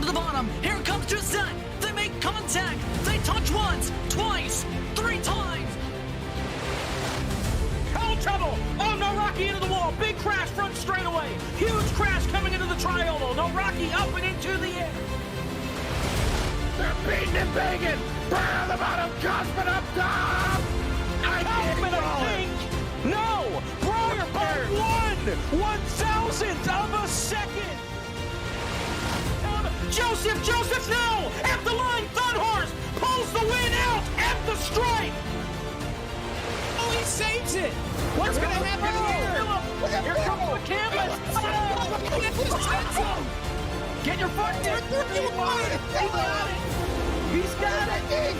to the bottom. Here comes Gisette. They make contact. They touch once, twice, 3 times. Oh, trouble! Oh, no, Rocky into the wall. Big crash front straightaway. Huge crash coming into the tri-oval. No, Rocky up and into the air. They're beating and banging. Burn on the bottom. Cosman up top. Kaufman, I think. No! Breyer by 1/1000th of a second. Joseph, no! At the line, Thunhorse pulls the win out at the stripe. Oh, he saves it. What's going to happen here? Here comes the canvas. Get your foot there. He got it. He's got it.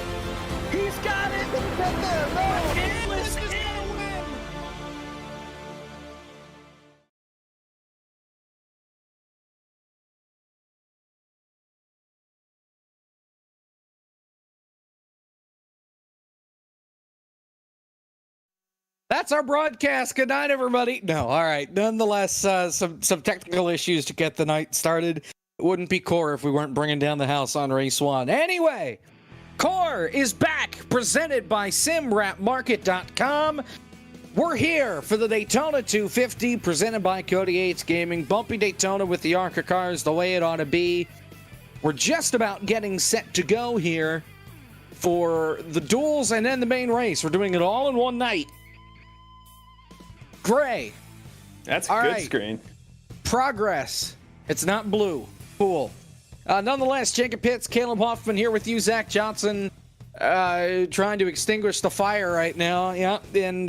He's got it. The canvas is going to win. That's our broadcast. Good night, everybody. No, all right. Nonetheless, some technical issues to get the night started. It wouldn't be Core if we weren't bringing down the house on race 1. Anyway, Core is back, presented by SimWrapMarket.com. We're here for the Daytona 250, presented by Cody Yates Gaming. Bumpy Daytona with the ARCA cars the way it ought to be. We're just about getting set to go here for the duels and then the main race. We're doing it all in one night. Gray. That's a all good right. screen. Progress. It's not blue. Cool. Nonetheless, Jacob Pitts, Caleb Hoffman here with you, Zach Johnson, trying to extinguish the fire right now. Yeah, and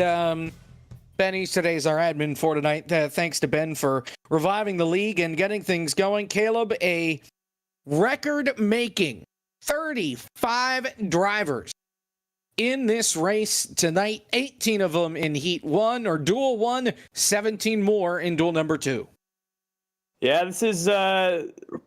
Ben East today's our admin for tonight. Thanks to Ben for reviving the league and getting things going. Caleb, a record-making 35 drivers in this race tonight, 18 of them in Heat 1 or Duel 1, 17 more in Duel number 2. Yeah, this is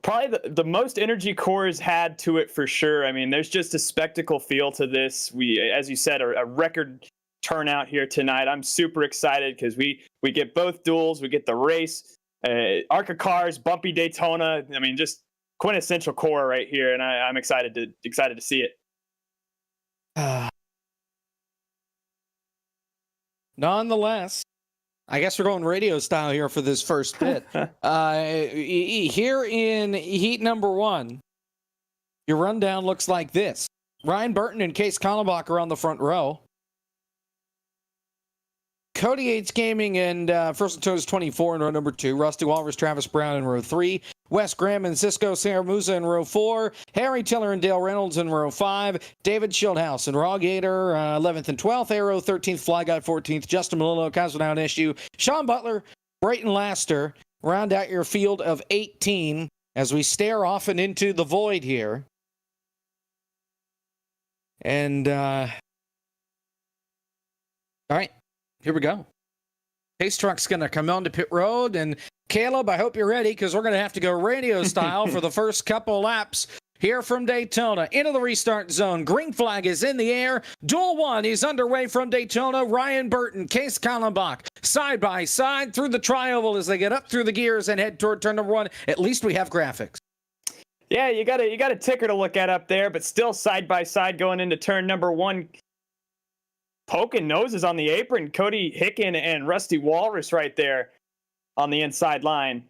probably the most energy Core's had to it for sure. I mean, there's just a spectacle feel to this. We, as you said, a record turnout here tonight. I'm super excited because we get both duels, we get the race, ARCA cars, bumpy Daytona. I mean, just quintessential Core right here, and I'm excited to see it. Nonetheless, I guess we're going radio style here for this first bit. Here in Heat number 1, your rundown looks like this. Ryan Burton and Case Kallenbach are on the front row. Cody Yates Gaming and First and Toes 24 in row number 2. Rusty Walrus, Travis Brown in row 3. Wes Graham and Cisco Saramusa in row 4. Harry Tiller and Dale Reynolds in row 5. David Schildhaus and Raw Gator 11th and 12th. Arrow 13th. Fly Guy 14th. Justin Malillo, Kazanow Issue. Sean Butler, Brayton Laster. Round out your field of 18 as we stare off and into the void here. And, all right, here we go. Pace Truck's going to come on to pit road, and Caleb, I hope you're ready because we're going to have to go radio style for the first couple laps here from Daytona. Into the restart zone. Green flag is in the air. Duel 1 is underway from Daytona. Ryan Burton, Case Kallenbach, side by side through the tri-oval as they get up through the gears and head toward turn number 1. At least we have graphics. Yeah, you got a ticker to look at up there, but still side by side going into turn number 1. Poking noses on the apron. Cody Hicken and Rusty Walrus right there on the inside line.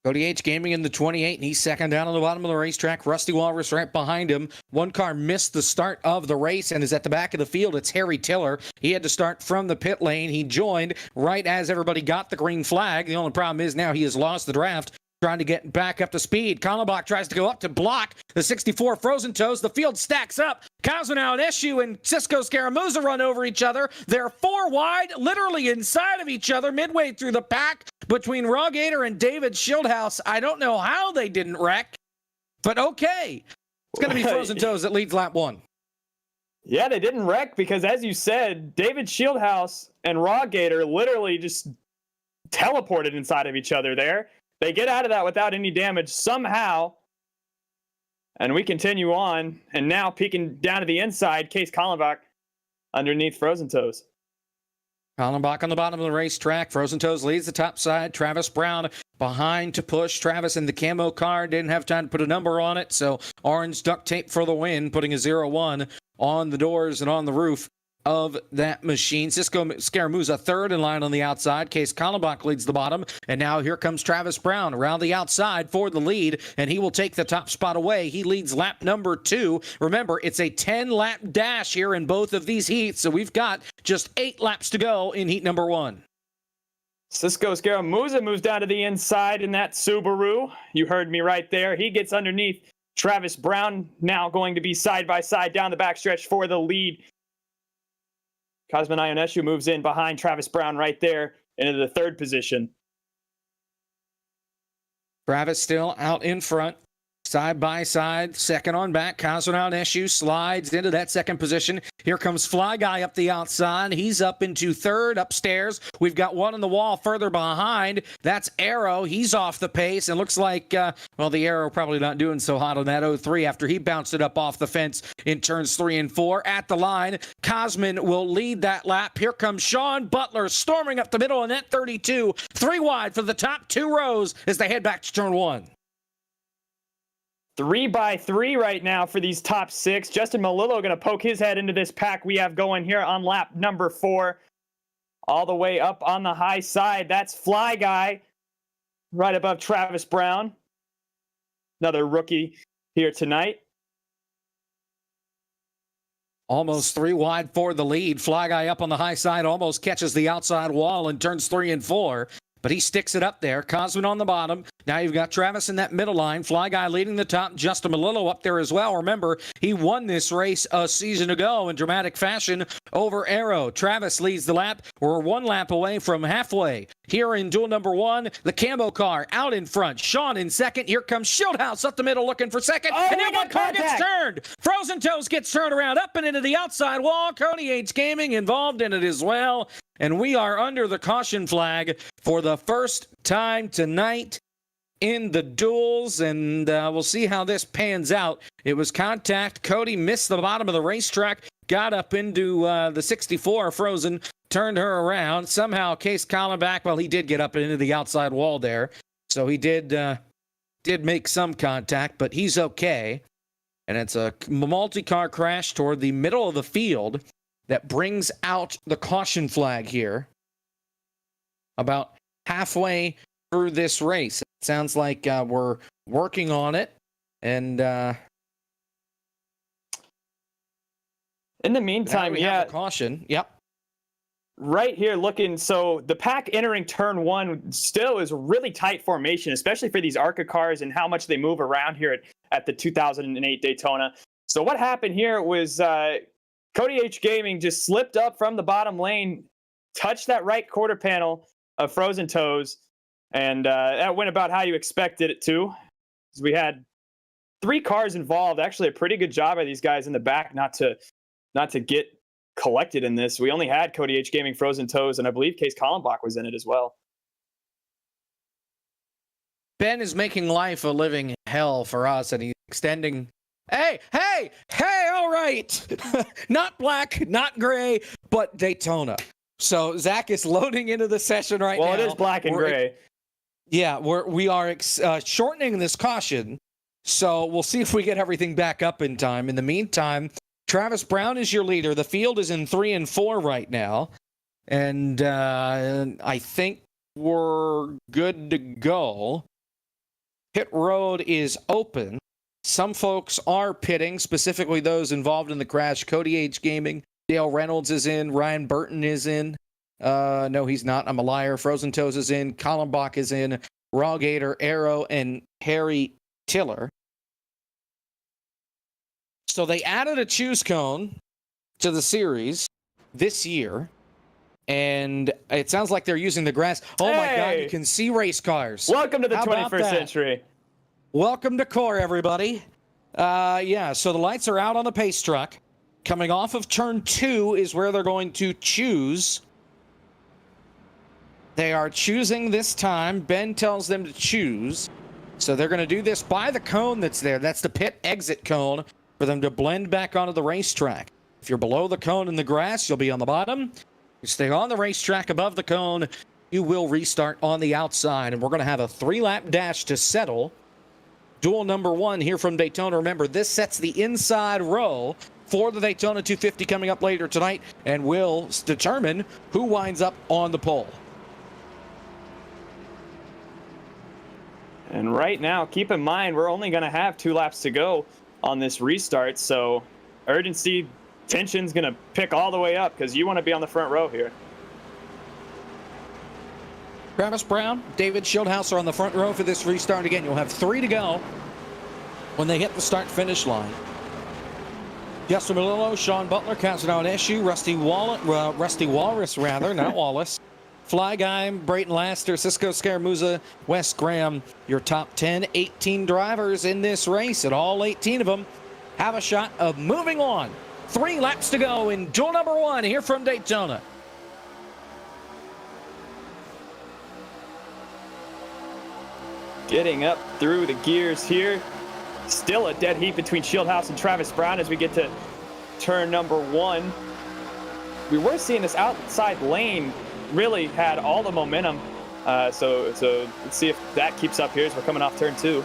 Cody H. Gaming in the 28, and he's second down on the bottom of the racetrack. Rusty Walrus right behind him. One car missed the start of the race and is at the back of the field. It's Harry Tiller. He had to start from the pit lane. He joined right as everybody got the green flag. The only problem is now he has lost the draft, trying to get back up to speed. Kallenbach tries to go up to block the 64 Frozen Toes. The field stacks up. Kazanow and Issue and Cisco Scaramouza run over each other. They're 4 wide, literally inside of each other, midway through the pack between Raw Gator and David Schildhaus. I don't know how they didn't wreck, but okay. It's going to be Frozen Toes that leads lap 1. Yeah, they didn't wreck because, as you said, David Schildhaus and Raw Gator literally just teleported inside of each other there. They get out of that without any damage somehow. And we continue on. And now peeking down to the inside, Case Kallenbach underneath Frozen Toes. Kallenbach on the bottom of the racetrack. Frozen Toes leads the top side. Travis Brown behind to push. Travis in the camo car didn't have time to put a number on it, so orange duct tape for the win, putting a 0-1 on the doors and on the roof of that machine. Cisco Scaramuza third in line on the outside. Case Kallenbach leads the bottom. And now here comes Travis Brown around the outside for the lead, and he will take the top spot away. He leads lap number 2. Remember, it's a 10-lap dash here in both of these heats, so we've got just 8 laps to go in heat number 1. Cisco Scaramuza moves down to the inside in that Subaru. You heard me right there. He gets underneath Travis Brown, now going to be side by side down the backstretch for the lead. Cosmin Ionescu moves in behind Travis Brown right there into the 3rd position. Travis still out in front, side by side, second on back. Cosmin Ionescu slides into that 2nd position. Here comes Fly Guy up the outside. He's up into 3rd upstairs. We've got one on the wall further behind. That's Arrow. He's off the pace. And looks like, the Arrow probably not doing so hot on that 03 after he bounced it up off the fence in turns 3 and 4. At the line, Cosmin will lead that lap. Here comes Sean Butler storming up the middle in that 32. 3 wide for the top 2 rows as they head back to turn 1. 3 by 3 right now for these top 6. Justin Malillo going to poke his head into this pack we have going here on lap number 4. All the way up on the high side. That's Fly Guy right above Travis Brown. Another rookie here tonight. Almost 3 wide for the lead. Fly Guy up on the high side almost catches the outside wall in turns 3 and 4. But he sticks it up there. Cosmin on the bottom. Now you've got Travis in that middle line. Fly Guy leading the top. Justin Malillo up there as well. Remember, he won this race a season ago in dramatic fashion over Arrow. Travis leads the lap. We're 1 lap away from halfway. Here in duel number 1, the camo car out in front. Sean in 2nd. Here comes Shieldhouse up the middle looking for 2nd. Oh, and now one car gets turned. Frozen Toes gets turned around up and into the outside wall. Cody H Gaming involved in it as well. And we are under the caution flag for the first time tonight in the duels, and we'll see how this pans out. It was contact. Cody missed the bottom of the racetrack, got up into the 64 Frozen, turned her around. Somehow Case Kallenbach, well, he did get up into the outside wall there, so he did make some contact, but he's okay. And it's a multi-car crash toward the middle of the field that brings out the caution flag here about halfway through this race. It sounds like we're working on it. And in the meantime, the caution. Yep. Right here looking, so the pack entering turn 1 still is a really tight formation, especially for these ARCA cars and how much they move around here at the 2008 Daytona. So what happened here was Cody H Gaming just slipped up from the bottom lane, touched that right quarter panel of Frozen Toes, and that went about how you expected it to. We had 3 cars involved. Actually, a pretty good job by these guys in the back not to get collected in this. We only had Cody H Gaming, Frozen Toes, and I believe Case Kallenbach was in it as well. Ben is making life a living hell for us, and he's extending. Hey, all right. Not black, not gray, but Daytona. So Zach is loading into the session right now. Well, it is black and gray. Yeah, we are shortening this caution. So we'll see if we get everything back up in time. In the meantime, Travis Brown is your leader. The field is in 3 and 4 right now. And I think we're good to go. Pit road is open. Some folks are pitting, specifically those involved in the crash. Cody H Gaming, Dale Reynolds is in, Ryan Burton is in. No, he's not. I'm a liar. Frozen Toes is in, Kallenbach is in, Raw Gator, Arrow, and Harry Tiller. So they added a choose cone to the series this year, and it sounds like they're using the grass. Oh my God, you can see race cars. Welcome to the 21st century. Welcome to core, everybody. So the lights are out on the pace truck. Coming off of turn 2 is where they're going to choose. They are choosing this time. Ben tells them to choose. So they're going to do this by the cone that's there. That's the pit exit cone for them to blend back onto the racetrack. If you're below the cone in the grass, you'll be on the bottom. You stay on the racetrack above the cone, you will restart on the outside, and we're going to have a 3-lap dash to settle duel number 1 here from Daytona. Remember, this sets the inside row for the Daytona 250 coming up later tonight, and will determine who winds up on the pole. And right now, keep in mind, we're only going to have 2 laps to go on this restart, so urgency, tension's going to pick all the way up because you want to be on the front row here. Travis Brown, David Schildhaus are on the front row for this restart. Again, you'll have 3 to go when they hit the start-finish line. Justin Malillo, Sean Butler, Kazunao Eshu, Rusty Walrus, not Wallace. Fly Guy, Brayton Laster, Cisco Scaramuza, Wes Graham, your top 10, 18 drivers in this race, and all 18 of them have a shot of moving on. 3 laps to go in duel number 1 here from Daytona. Getting up through the gears here. Still a dead heat between Schildhaus and Travis Brown as we get to turn number 1. We were seeing this outside lane really had all the momentum. So let's see if that keeps up here as we're coming off turn 2.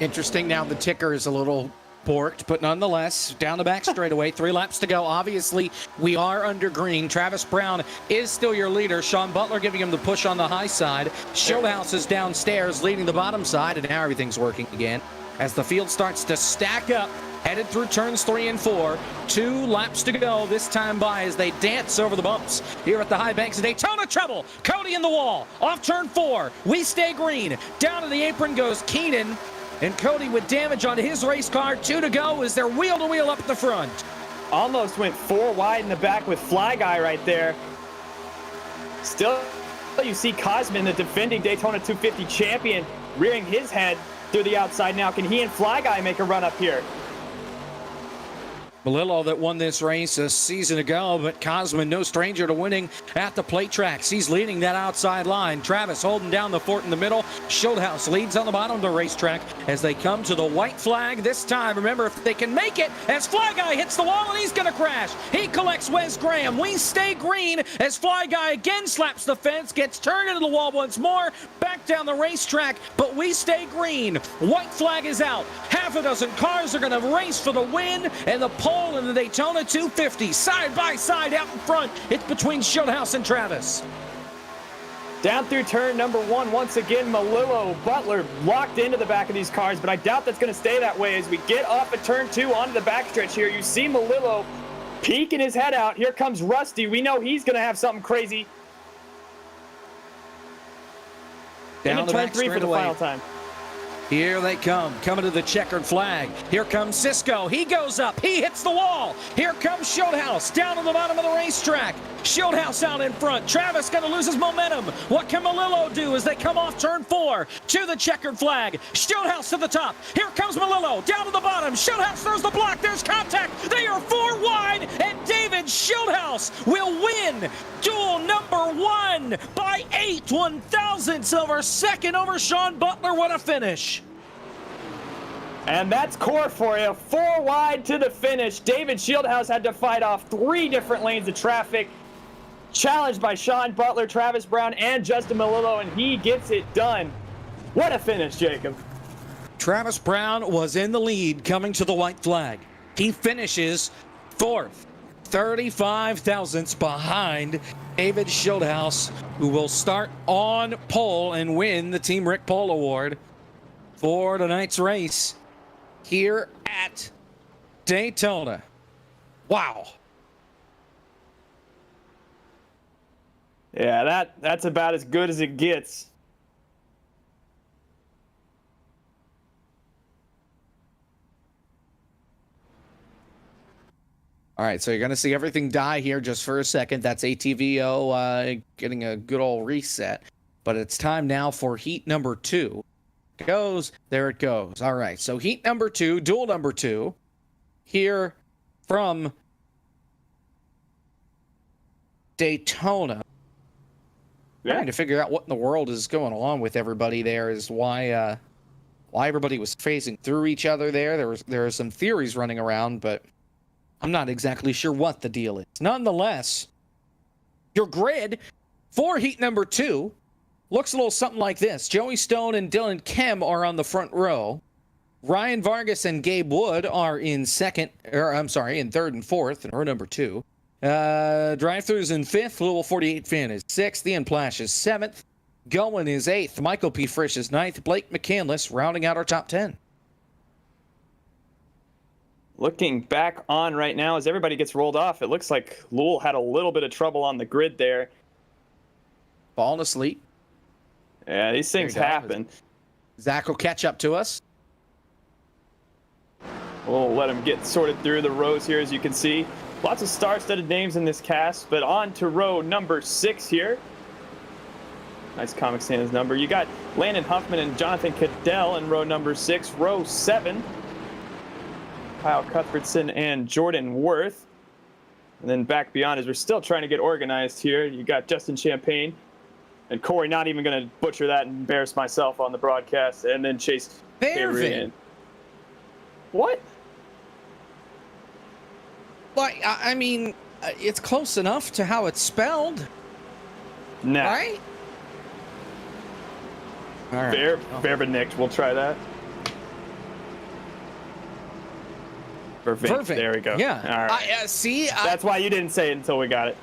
Interesting. Now the ticker is a little borked, but nonetheless, down the back straightaway, 3 laps to go. Obviously, we are under green. Travis Brown is still your leader. Sean Butler giving him the push on the high side. Schildhaus is downstairs leading the bottom side, and now everything's working again as the field starts to stack up, headed through turns 3 and 4. 2 laps to go this time by as they dance over the bumps here at the high banks of Daytona. Trouble. Cody in the wall. Off turn 4. We stay green. Down to the apron goes Keenan. And Cody with damage on his race car. 2 to go as they're wheel to wheel up at the front. Almost went 4 wide in the back with Fly Guy right there. Still, you see Cosman, the defending Daytona 250 champion, rearing his head through the outside now. Can he and Fly Guy make a run up here? Malillo that won this race a season ago, but Cosman no stranger to winning at the plate tracks. He's leading that outside line. Travis holding down the fort in the middle. Schildhaus leads on the bottom of the racetrack as they come to the white flag this time. Remember, if they can make it, as Fly Guy hits the wall and he's going to crash. He collects Wes Graham. We stay green as Fly Guy again slaps the fence, gets turned into the wall once more, back down the racetrack, but we stay green. White flag is out. Half a dozen cars are going to race for the win, and the pole in the Daytona 250 side by side out in front. It's between Schildhaus and Travis. Down through turn number 1, once again, Malillo, Butler locked into the back of these cars, but I doubt that's going to stay that way as we get off at turn 2 onto the backstretch here. You see Malillo peeking his head out. Here comes Rusty. We know he's going to have something crazy. Down into turn 3 for the final time. Here they come, coming to the checkered flag. Here comes Cisco. He goes up. He hits the wall. Here comes Schildhaus down to the bottom of the racetrack. Schildhaus out in front. Travis going to lose his momentum. What can Malillo do as they come off turn 4 to the checkered flag? Schildhaus to the top. Here comes Malillo down to the bottom. Schildhaus throws the block. There's contact. They are 4 wide, and David Schildhaus will win duel number 1 by 8 1/1000ths of a second over Sean Butler. What a finish. And that's core for you. 4 wide to the finish. David Schildhaus had to fight off 3 different lanes of traffic. Challenged by Sean Butler, Travis Brown, and Justin Malillo, and he gets it done. What a finish, Jacob. Travis Brown was in the lead coming to the white flag. He finishes 4th, 35 thousandths behind David Schildhaus, who will start on pole and win the Team Rick Pole Award for tonight's race here at Daytona. Wow. Yeah, that's about as good as it gets. All right, so you're going to see everything die here just for a second. That's ATVO getting a good old reset. But it's time now for heat number 2. There it goes. All right, so heat number 2, duel number 2, here from Daytona. Yeah. Trying to figure out what in the world is going on with everybody there is why everybody was phasing through each other there. There are some theories running around, but I'm not exactly sure what the deal is. Nonetheless, your grid For heat number 2, looks a little something like this. Joey Stone and Dylan Kem are on the front row. Ryan Vargas and Gabe Wood are in third and fourth in row number 2. Drive-throughs in 5th. Louisville 48 Finn is 6th. Ian Plash is 7th. Goen is 8th. Michael P. Frisch is 9th. Blake McCandless rounding out our top 10. Looking back on right now as everybody gets rolled off, it looks like Louisville had a little bit of trouble on the grid there. Falling asleep. Yeah, these things happen. Zach will catch up to us. We'll let him get sorted through the rows here, as you can see. Lots of star-studded names in this cast, but on to row number 6 here. Nice Comic Sans number. You got Landon Huffman and Jonathan Cadell in row number 6. Row 7, Kyle Cuthbertson and Jordan Worth. And then back beyond, as we're still trying to get organized here, you got Justin Champagne and Corey, not even going to butcher that and embarrass myself on the broadcast, and then Chase Fairvin. What? Like, I mean, it's close enough to how it's spelled. Nah. Right? All right. Fairvin. We'll try that. Perfect. There we go. Yeah. All right. See? That's why you didn't say it until we got it.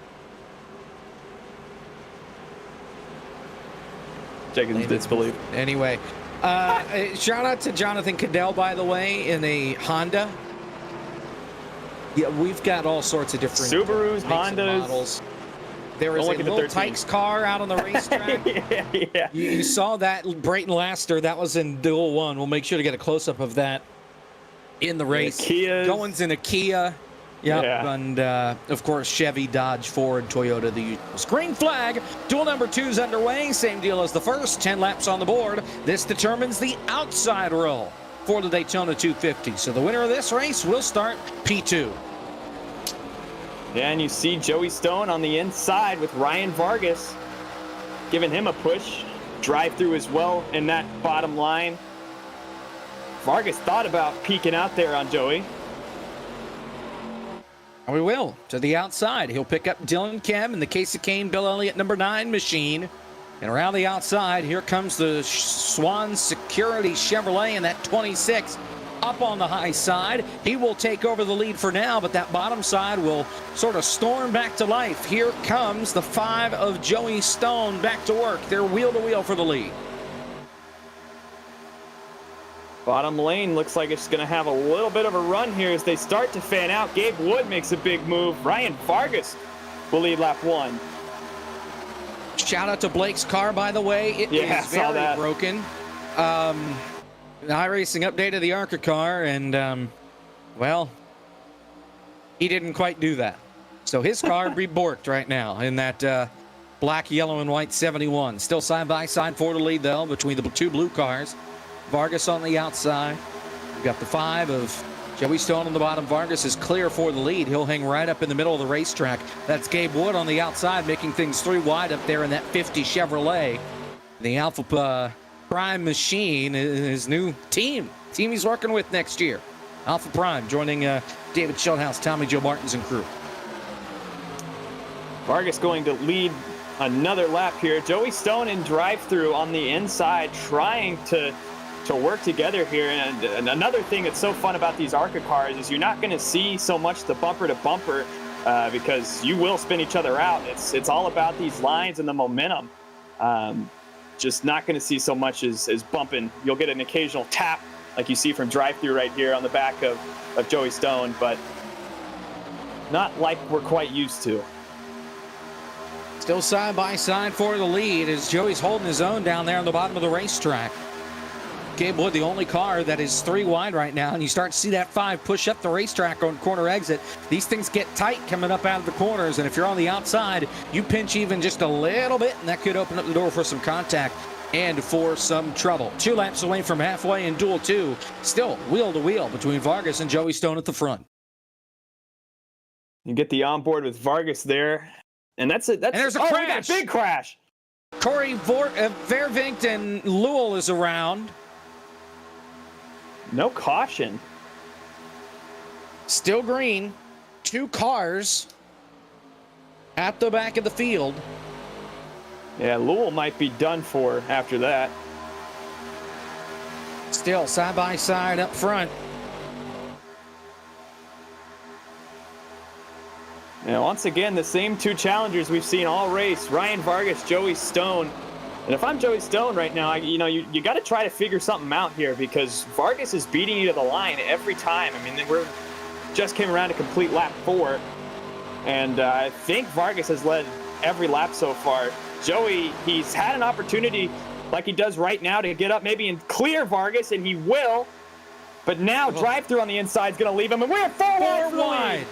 Checking disbelief. Anyway, shout out to Jonathan Cadell, by the way, in a Honda. Yeah, we've got all sorts of different Subarus, makes and Hondas. models. There is a little Tykes car out on the racetrack. yeah. You saw that Brayton Laster. That was in Duel 1. We'll make sure to get a close-up of that in the race. Kias. Goins in a Kia. Yep. Yeah. And, of course, Chevy, Dodge, Ford, Toyota, the usual. Green flag. Duel number 2 is underway. Same deal as the first. 10 laps on the board. This determines the outside roll for the Daytona 250. So the winner of this race will start P2. Yeah, and you see Joey Stone on the inside with Ryan Vargas giving him a push. Drive through as well in that bottom line. Vargas thought about peeking out there on Joey. We will. To the outside. He'll pick up Dylan Kem in the Case of Kane, Bill Elliott, number 9 machine. And around the outside, here comes the Swan Security Chevrolet in that 26. Up on the high side. He will take over the lead for now, but that bottom side will sort of storm back to life. Here comes the 5 of Joey Stone back to work. They're wheel to wheel for the lead. Bottom lane looks like it's going to have a little bit of a run here as they start to fan out. Gabe Wood makes a big move. Ryan Vargas will lead lap 1. Shout out to Blake's car, by the way. It is very broken. The iRacing updated the ARCA car, and, well, he didn't quite do that. So his car reborked right now in that black, yellow, and white 71. Still side-by-side for the lead, though, between the 2 blue cars. Vargas on the outside. We've got the 5 of Joey Stone on the bottom. Vargas is clear for the lead. He'll hang right up in the middle of the racetrack. That's Gabe Wood on the outside, making things 3 wide up there in that 50 Chevrolet. The Alpha Prime machine is his new team he's working with next year. Alpha Prime joining David Schulthouse, Tommy Joe Martins, and crew. Vargas going to lead another lap here. Joey Stone in drive-through on the inside, trying to work together here. And another thing that's so fun about these ARCA cars is you're not going to see so much the bumper-to-bumper because you will spin each other out. It's all about these lines and the momentum. Just not going to see so much as bumping. You'll get an occasional tap like you see from drive-through right here on the back of Joey Stone, but not like we're quite used to. Still side by side for the lead as Joey's holding his own down there on the bottom of the racetrack. Gabe Wood, the only car that is 3 wide right now, and you start to see that 5 push up the racetrack on corner exit. These things get tight coming up out of the corners, and if you're on the outside, you pinch even just a little bit, and that could open up the door for some contact and for some trouble. 2 laps away from halfway in Duel 2, still wheel to wheel between Vargas and Joey Stone at the front. You get the onboard with Vargas there, and there's a crash. Big crash. Corey Vervinkt and Lowell is around. No caution. Still green. 2 cars at the back of the field. Yeah, Louisville might be done for after that. Still side by side up front. Now, once again, the same two challengers we've seen all race, Ryan Vargas, Joey Stone. And if I'm Joey Stone right now, you got to try to figure something out here because Vargas is beating you to the line every time. I mean, we're just came around to complete lap 4. And I think Vargas has led every lap so far. Joey, he's had an opportunity like he does right now to get up maybe and clear Vargas, and he will. But now drive-through on the inside is going to leave him, and we're 4 wide.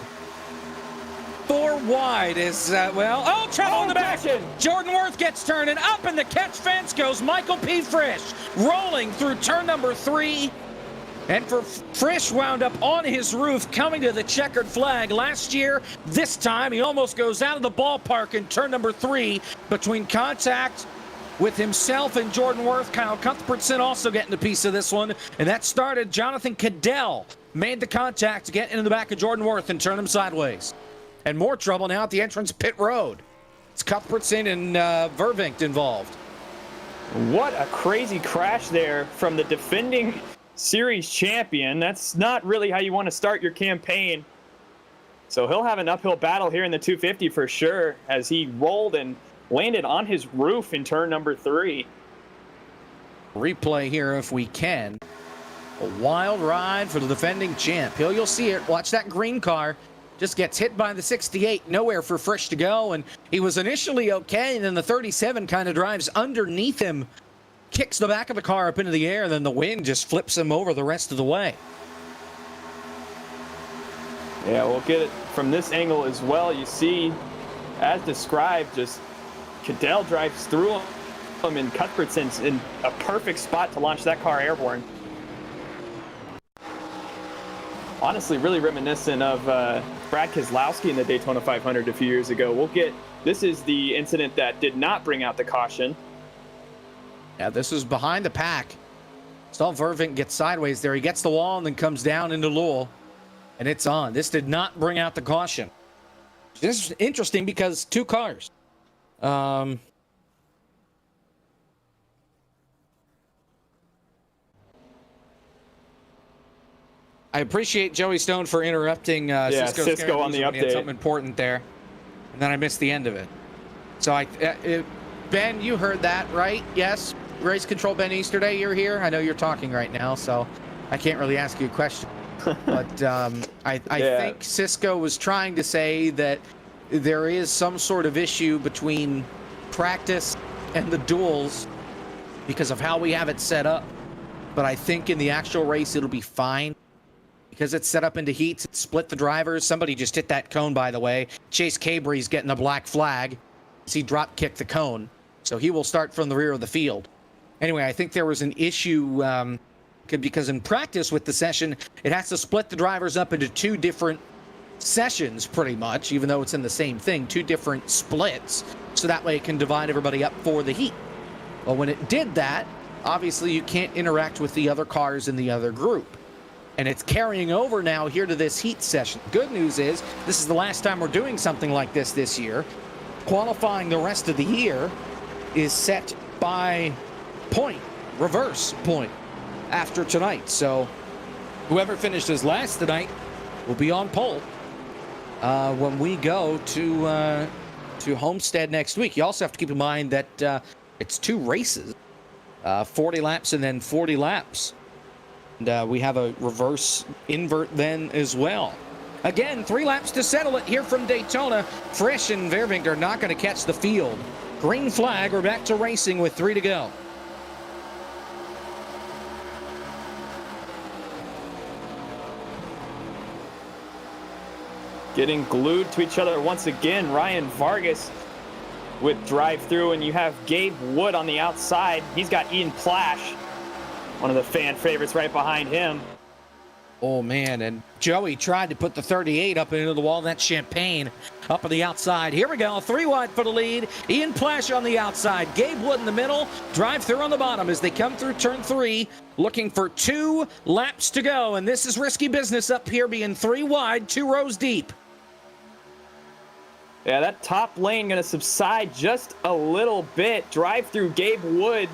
4 wide is, trouble in the back. Jordan Worth gets turned, and up in the catch fence goes Michael P. Frisch, rolling through turn number 3. And for Frisch wound up on his roof coming to the checkered flag. Last year, this time, he almost goes out of the ballpark in turn number 3 between contact with himself and Jordan Worth. Kyle Cuthbertson also getting a piece of this one. And that started Jonathan Cadell. Made the contact to get into the back of Jordan Worth and turn him sideways. And more trouble now at the entrance pit road. It's Cuthbertson and Vervinkt involved. What a crazy crash there from the defending series champion. That's not really how you want to start your campaign. So he'll have an uphill battle here in the 250 for sure as he rolled and landed on his roof in turn number 3. Replay here if we can. A wild ride for the defending champ. You'll see it. Watch that green car. Just gets hit by the 68. Nowhere for Frisch to go. And he was initially okay. And then the 37 kind of drives underneath him. Kicks the back of the car up into the air. And then the wind just flips him over the rest of the way. Yeah, we'll get it from this angle as well. You see, as described, just Cadell drives through him, and Cuthbertson's in a perfect spot to launch that car airborne. Honestly, really reminiscent of Brad Keselowski in the Daytona 500 a few years ago. This is the incident that did not bring out the caution. Yeah, this is behind the pack. Saw Vervinkt get sideways there. He gets the wall and then comes down into Louisville. And it's on. This did not bring out the caution. This is interesting because 2 cars. I appreciate Joey Stone for interrupting Cisco on the when he had update. something important there. And then I missed the end of it. So Ben, you heard that, right? Yes? Race Control Ben Easterday, you're here? I know you're talking right now, so I can't really ask you a question. But I think Cisco was trying to say that there is some sort of issue between practice and the duels because of how we have it set up. But I think in the actual race, it'll be fine because it's set up into heats. It split the drivers. Somebody just hit that cone, by the way. Chase Cabry's getting a black flag as he drop kicked the cone. So he will start from the rear of the field. Anyway, I think there was an issue because in practice with the session, it has to split the drivers up into 2 different sessions pretty much, even though it's in the same thing, 2 different splits. So that way it can divide everybody up for the heat. Well, when it did that, obviously you can't interact with the other cars in the other group. And it's carrying over now here to this heat session. Good news is this is the last time we're doing something like this year. Qualifying the rest of the year is set by reverse point after tonight. So whoever finishes last tonight will be on pole when we go to Homestead next week. You also have to keep in mind that it's 2 races, 40 laps and then 40 laps. And we have a reverse invert then as well. Again, 3 laps to settle it here from Daytona. Frisch and Vervinkt are not going to catch the field. Green flag, we're back to racing with 3 to go. Getting glued to each other once again. Ryan Vargas with drive-through, and you have Gabe Wood on the outside. He's got Ian Plash, one of the fan favorites, right behind him. Oh, man, and Joey tried to put the 38 up into the wall. That's Champagne up on the outside. Here we go, 3 wide for the lead. Ian Plash on the outside. Gabe Wood in the middle. Drive-through on the bottom as they come through turn 3, looking for 2 laps to go. And this is risky business up here, being 3 wide, 2 rows deep. Yeah, that top lane going to subside just a little bit. Drive through Gabe Wood.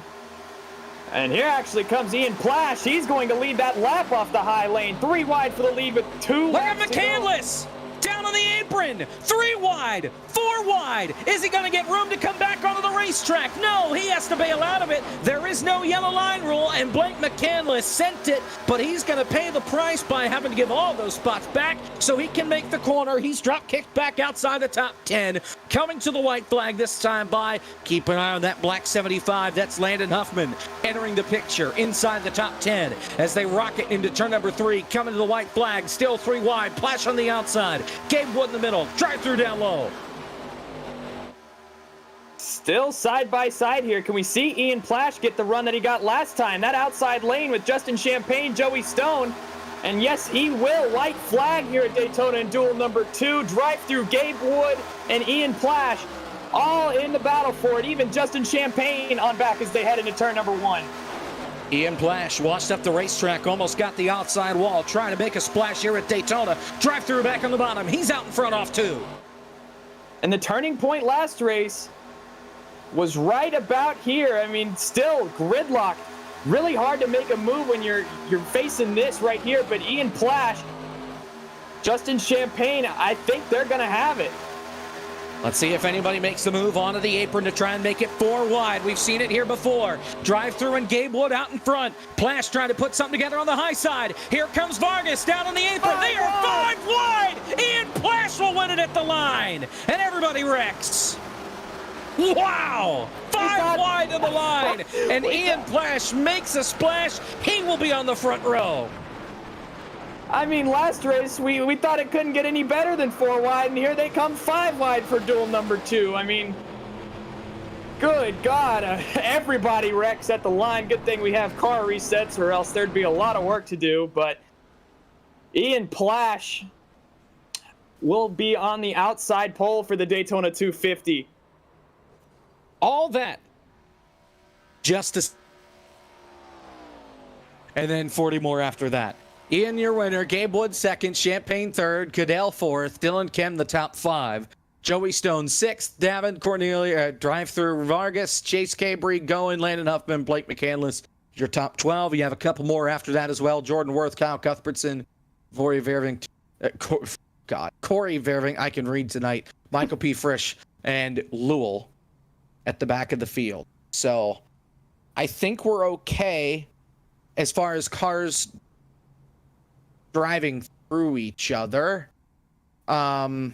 And here actually comes Ian Plash. He's going to lead that lap off the high lane. 3 wide for the lead with 2 Look at laps to go. McCandless! Down on the apron! 3 wide! 4 wide! Is he going to get room to come back onto the racetrack? No, he has to bail out of it. There is no yellow line rule, and Blake McCandless sent it, but he's going to pay the price by having to give all those spots back so he can make the corner. He's drop kicked back outside the top 10. Coming to the white flag this time by, keep an eye on that black 75. That's Landon Huffman entering the picture inside the top 10 as they rocket into turn number 3. Coming to the white flag, still 3 wide. Plash on the outside. Gabe Wood in the middle. Drive through down low. Still side by side here. Can we see Ian Plash get the run that he got last time? That outside lane with Justin Champagne, Joey Stone. And yes, he will. White flag here at Daytona in duel number 2. Drive through Gabe Wood and Ian Plash all in the battle for it. Even Justin Champagne on back as they head into turn number 1. Ian Plash washed up the racetrack, almost got the outside wall, trying to make a splash here at Daytona. Drive through back on the bottom. He's out in front off 2. And the turning point last race was right about here. I mean, still gridlock. Really hard to make a move when you're facing this right here. But Ian Plash, Justin Champagne, I think they're going to have it. Let's see if anybody makes the move onto the apron to try and make it 4 wide. We've seen it here before. Drive through and Gabe Wood out in front. Plash trying to put something together on the high side. Here comes Vargas down on the apron. They are 5 wide. Ian Plash will win it at the line. And everybody wrecks. Wow! 5 wide to the line. And Ian Plash makes a splash. He will be on the front row. I mean, last race, we thought it couldn't get any better than 4 wide, and here they come 5 wide for duel number 2. I mean, good God, everybody wrecks at the line. Good thing we have car resets, or else there'd be a lot of work to do. But Ian Plash will be on the outside pole for the Daytona 250. All that. Justice. And then 40 more after that. Ian, your winner. Gabe Wood second. Champagne third. Cadell fourth. Dylan Kim the top 5. Joey Stone 6th. Davin Cornelia. Drive-through Vargas. Chase Cabry. Going. Landon Huffman. Blake McCandless. Your top 12. You have a couple more after that as well. Jordan Worth. Kyle Cuthbertson. Corey Verving. Corey Verving. I can read tonight. Michael P. Frisch. And Lowell at the back of the field. So I think we're okay as far as cars driving through each other. So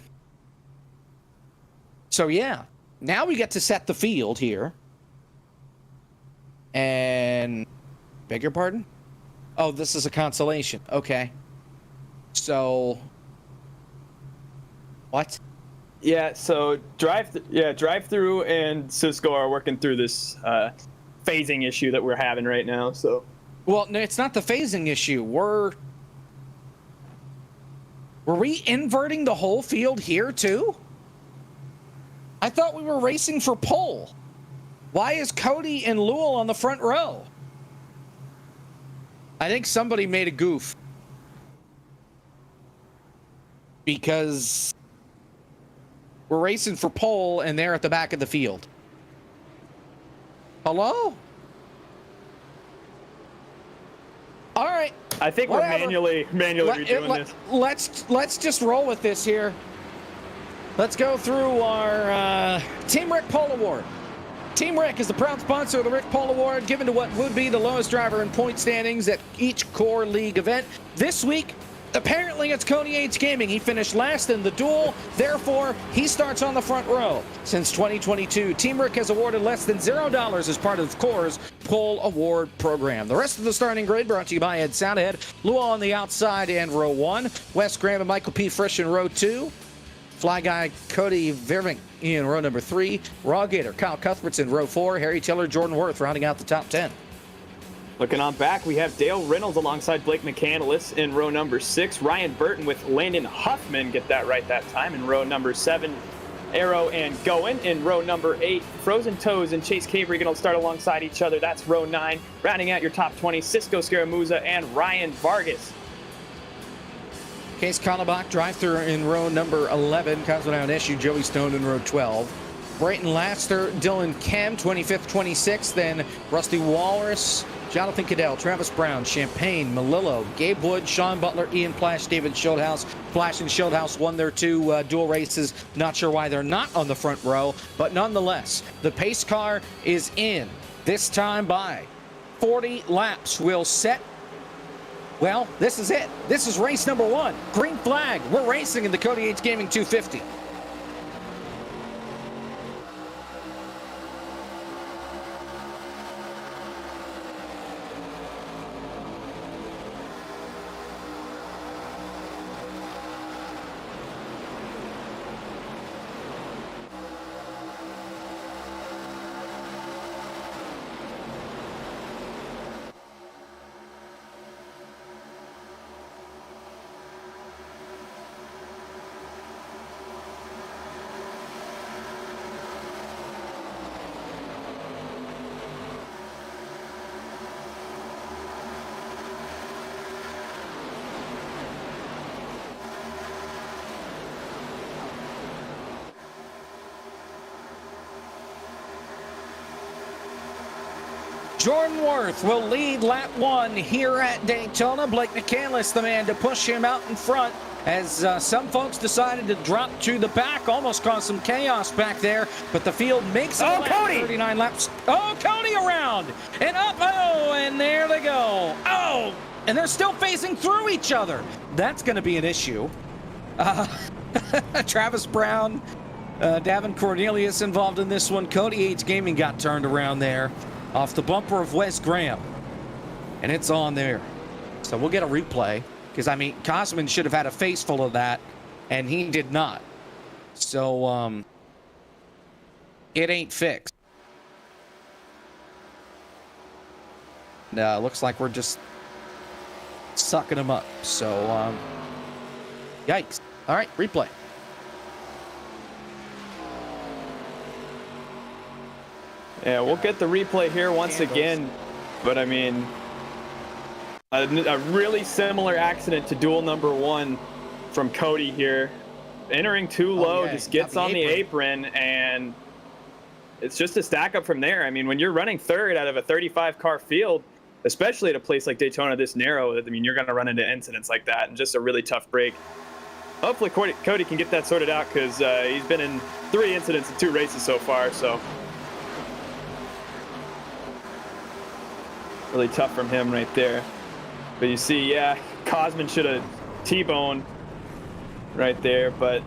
yeah, now we get to set the field here. And beg your pardon? Oh, this is a consolation. Okay. So what? Yeah, so drive through and Cisco are working through this phasing issue that we're having right now. So, well, no, it's not the phasing issue. Were we inverting the whole field here too? I thought we were racing for pole. Why is Cody and Lowell on the front row? I think somebody made a goof. Because we're racing for pole and they're at the back of the field. Hello? All right. I think Whatever. we're manually redoing this. Let's just roll with this here. Let's go through our Team Rick Pole Award. Team Rick is the proud sponsor of the Rick Pole Award, given to what would be the lowest driver in point standings at each core league event. This week, apparently it's Cody Yates Gaming. He finished last in the duel, therefore he starts on the front row. Since 2022, Team Rick has awarded less than $0 as part of Core's Pole Award program. The rest of the starting grid brought to you by Ed Soundhead, Lou on the outside in row 1, Wes Graham and Michael P. Frisch in row 2, Fly Guy Cody Verving in row number 3, Raw Gator Kyle Cuthbertson row 4, Harry Tiller, Jordan Worth rounding out the top 10. Looking on back, we have Dale Reynolds alongside Blake McCandless in row number 6. Ryan Burton with Landon Huffman, get that right that time, in row number 7. Arrow and Goen in row number 8. Frozen Toes and Chase Cabry going to start alongside each other. That's row 9. Rounding out your top 20, Cisco Scaramuza and Ryan Vargas. Case Kallenbach, drive-through in row number 11. Cosmo down issue, Joey Stone in row 12. Brayton Laster, Dylan Kem, 25th, 26th. Then Rusty Walrus, Jonathan Cadell, Travis Brown, Champagne, Malillo, Gabe Wood, Sean Butler, Ian Plash, David Schildhouse. Plash and Schildhouse won their 2 dual races. Not sure why they're not on the front row, but nonetheless, the pace car is in. This time by 40 laps. We'll set. Well, this is it. This is race number 1. Green flag. We're racing in the Cody Yates Gaming 250. Jordan Worth will lead lap 1 here at Daytona. Blake McCandless, the man to push him out in front as some folks decided to drop to the back. Almost caused some chaos back there, but the field makes it. Oh, Cody! 39 laps. Oh, Cody around and up. Oh, and there they go. Oh, and they're still facing through each other. That's going to be an issue. Travis Brown, Davin Cornelius involved in this one. Cody Yates Gaming got turned around there off the bumper of Wes Graham, and it's on there. So we'll get a replay, because, I mean, Cosman should have had a face full of that, and he did not. So, it ain't fixed. Looks like we're just sucking them up. So, yikes. All right, replay. Yeah, we'll get the replay here once again, but I mean, a really similar accident to duel number 1 from Cody here. Entering too low, just gets on the apron, and it's just a stack up from there. I mean, when you're running third out of a 35-car field, especially at a place like Daytona this narrow, I mean, you're going to run into incidents like that, and just a really tough break. Hopefully Cody can get that sorted out, because he's been in 3 incidents in 2 races so far, so really tough from him right there. But you see, yeah, Cosman should have T-boned right there, but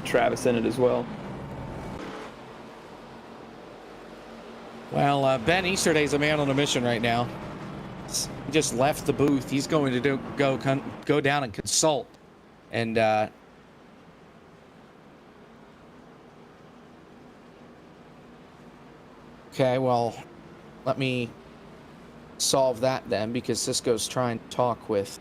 Travis in it as well. Well, Ben Easterday's a man on a mission right now. He just left the booth. He's going to go down and consult. And okay, well, let me solve that then, because Cisco's trying to talk with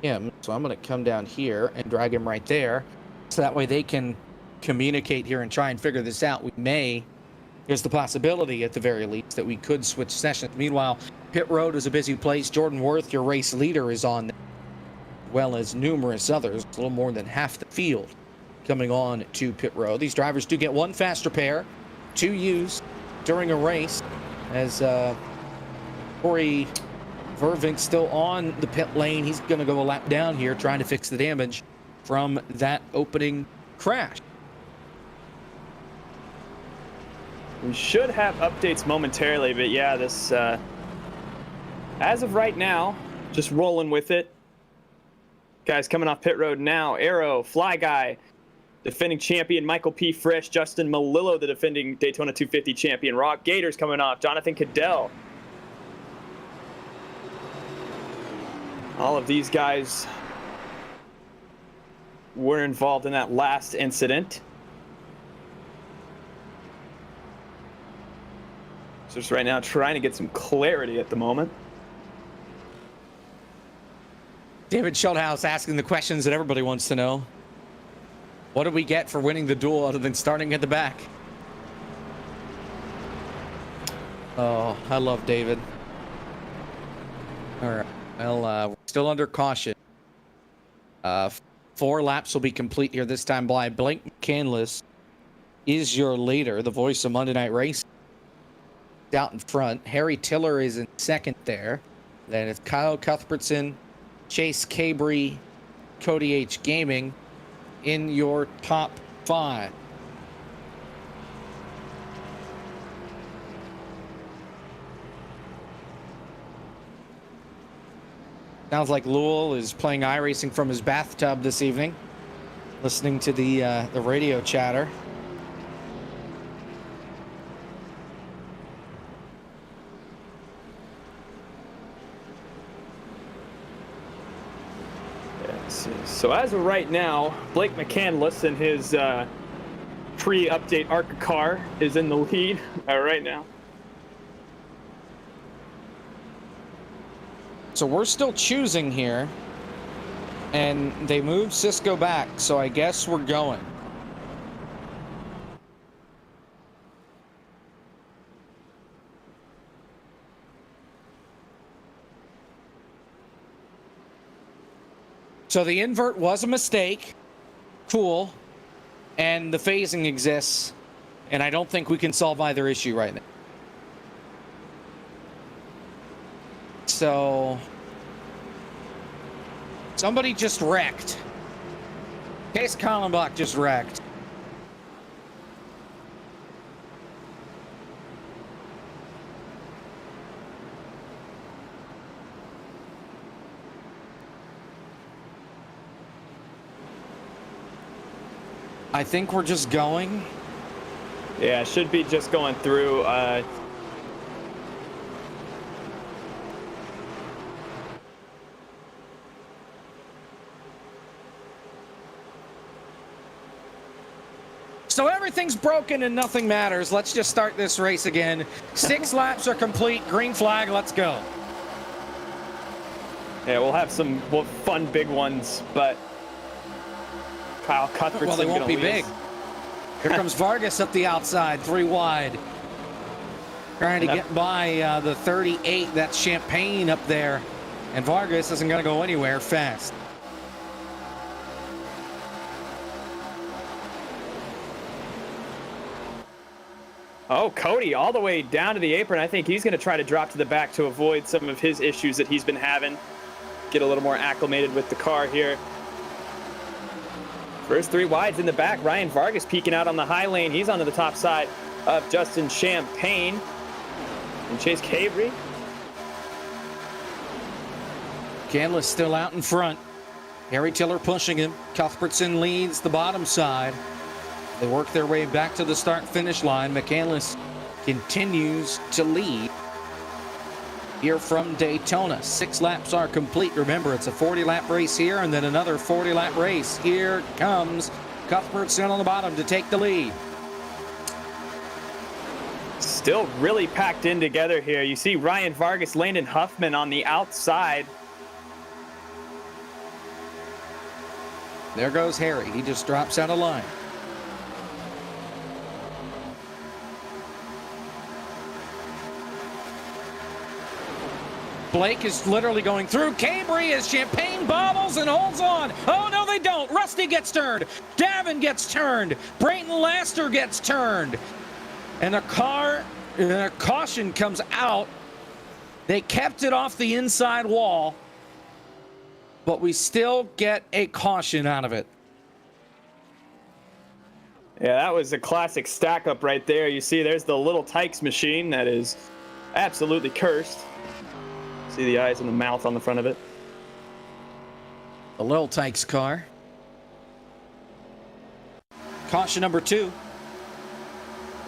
him. So I'm going to come down here and drag him right there, so that way they can communicate here and try and figure this out. There's the possibility, at the very least, that we could switch sessions. Meanwhile, pit road is a busy place. Jordan Worth, your race leader, is on there, as well as numerous others. A little more than half the field coming on to pit road. These drivers do get one faster pair to use during a race, as Corey Vervink still on the pit lane. He's going to go a lap down here, trying to fix the damage from that opening crash. We should have updates momentarily, but yeah, this as of right now, just rolling with it. Guys coming off pit road now: Arrow, Fly Guy, defending champion Michael P. Frisch, Justin Malillo, the defending Daytona 250 champion, Rock Gators coming off, Jonathan Cadell. All of these guys were involved in that last incident. So just right now trying to get some clarity at the moment. David Schildhouse asking the questions that everybody wants to know. What did we get for winning the duel other than starting at the back? Oh, I love David. All right. Well, we're still under caution. 4 laps will be complete here this time by Blake McCandless is your leader, the voice of Monday Night Race. Out in front. Harry Tiller is in second there. Then it's Kyle Cuthbertson, Chase Cabry, Cody H. Gaming in your top 5. Sounds like Louisville is playing iRacing from his bathtub this evening, listening to the radio chatter. So as of right now, Blake McCandless in his pre-update ARCA car is in the lead right now. So we're still choosing here, and they moved Cisco back, so I guess we're going. So the invert was a mistake. Cool. And the phasing exists, and I don't think we can solve either issue right now. So somebody just wrecked. Case Kallenbach just wrecked. I think we're just going. Yeah, should be just going through. So everything's broken and nothing matters. Let's just start this race again. 6 laps are complete. Green flag. Let's go. Yeah, we'll have some fun big ones, but Kyle Cuthbertson. Well, they won't be big. Here comes Vargas up the outside, 3 wide. Trying to get by the 38. That's Champagne up there. And Vargas isn't going to go anywhere fast. Oh, Cody all the way down to the apron. I think he's going to try to drop to the back to avoid some of his issues that he's been having. Get a little more acclimated with the car here. First 3 wides in the back. Ryan Vargas peeking out on the high lane. He's onto the top side of Justin Champagne. And Chase Cabry. Canlis still out in front. Harry Tiller pushing him. Cuthbertson leads the bottom side. They work their way back to the start-finish line. McCandless continues to lead here from Daytona. 6 laps are complete. Remember, it's a 40-lap race here and then another 40-lap race. Here comes Cuthbertson on the bottom to take the lead. Still really packed in together here. You see Ryan Vargas, Landon Huffman on the outside. There goes Harry. He just drops out of line. Blake is literally going through. Cabry as Champagne bobbles and holds on. Oh, no, they don't. Rusty gets turned. Gavin gets turned. Brayton Laster gets turned. And a caution comes out. They kept it off the inside wall, but we still get a caution out of it. Yeah, that was a classic stack up right there. You see there's the little Tykes machine that is absolutely cursed. See the eyes and the mouth on the front of it. The Lil Tykes car. Caution number 2.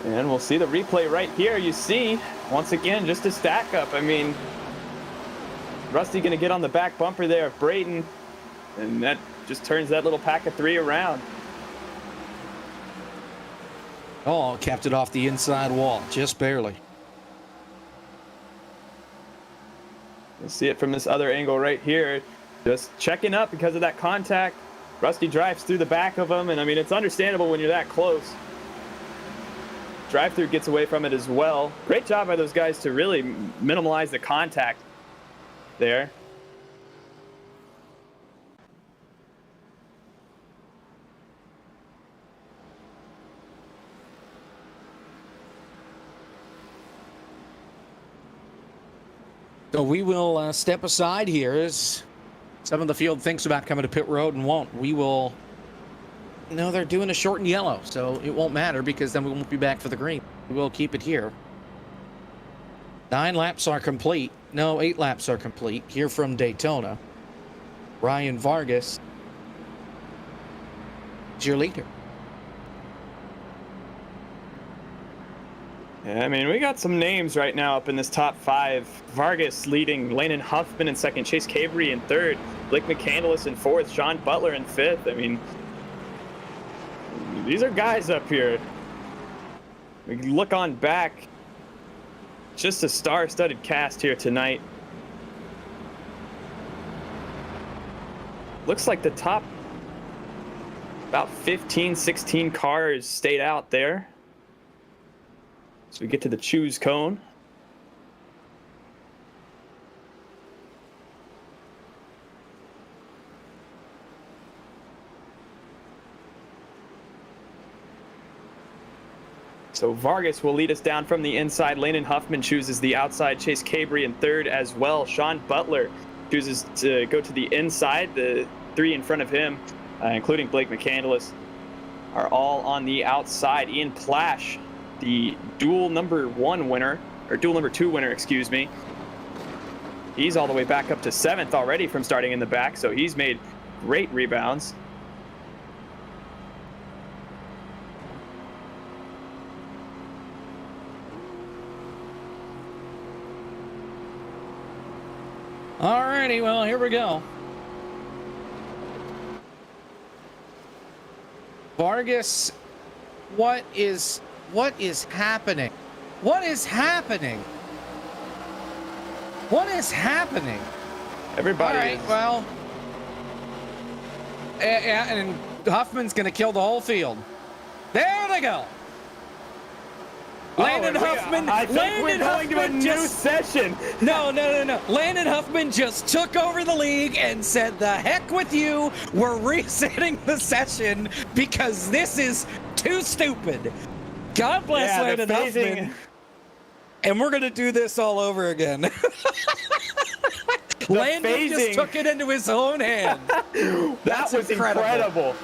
And we'll see the replay right here. You see, once again, just a stack up. I mean, Rusty going to get on the back bumper there of Brayton, and that just turns that little pack of 3 around. Oh, kept it off the inside wall, just barely. You'll see it from this other angle right here. Just checking up because of that contact. Rusty drives through the back of him, and I mean, it's understandable when you're that close. Drive-through gets away from it as well. Great job by those guys to really minimize the contact there. So we will step aside here as some of the field thinks about coming to pit road and won't. We will... No, they're doing a short and yellow, so it won't matter because then we won't be back for the green. We will keep it here. 9 laps are complete. No, 8 laps are complete here from Daytona. Ryan Vargas is your leader. Yeah, I mean, we got some names right now up in this top 5. Vargas leading, Landon Huffman in second, Chase Cavery in third, Blake McCandless in fourth, Sean Butler in fifth. I mean, these are guys up here. We can look on back. Just a star-studded cast here tonight. Looks like the top about 15, 16 cars stayed out there. So we get to the choose cone. So Vargas will lead us down from the inside. Landon Huffman chooses the outside. Chase Cavery in third as well. Sean Butler chooses to go to the inside. The 3 in front of him, including Blake McCandless, are all on the outside. Ian Plash, the duel number 1 winner, or duel number 2 winner, excuse me. He's all the way back up to 7th already from starting in the back, so he's made great rebounds. Alrighty, well, here we go. Vargas, what is happening? What is happening? What is happening? Everybody. All right, well, and Huffman's gonna kill the whole field. There they go. Landon Huffman. I think we're going to a new session. No. Landon Huffman just took over the league and said, "The heck with you. We're resetting the session because this is too stupid." God bless Landon Huffman. And we're gonna do this all over again. Landon just took it into his own hand. That was incredible.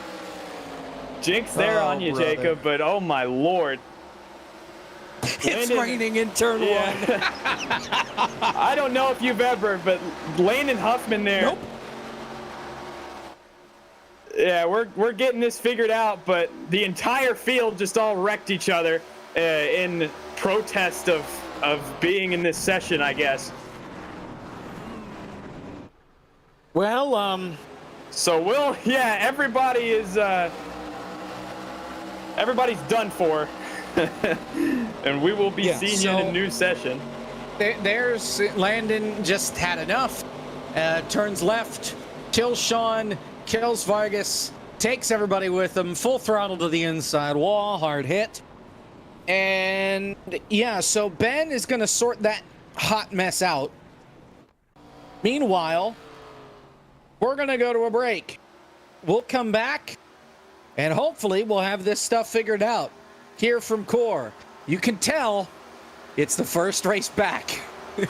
Jinx there on you, brother. Jacob, but oh my lord. It's raining in turn 1. I don't know if you've ever, but Landon Huffman there. Nope. Yeah, we're getting this figured out, but the entire field just all wrecked each other in protest of being in this session, I guess. Well, so everybody is everybody's done for. And we will be seeing you in a new session. There's Landon just had enough. Turns left, kills Sean, kills Vargas, takes everybody with him, full throttle to the inside wall, hard hit. And yeah, so Ben is going to sort that hot mess out. Meanwhile, we're going to go to a break. We'll come back, and hopefully we'll have this stuff figured out. Here from Core, you can tell it's the first race back.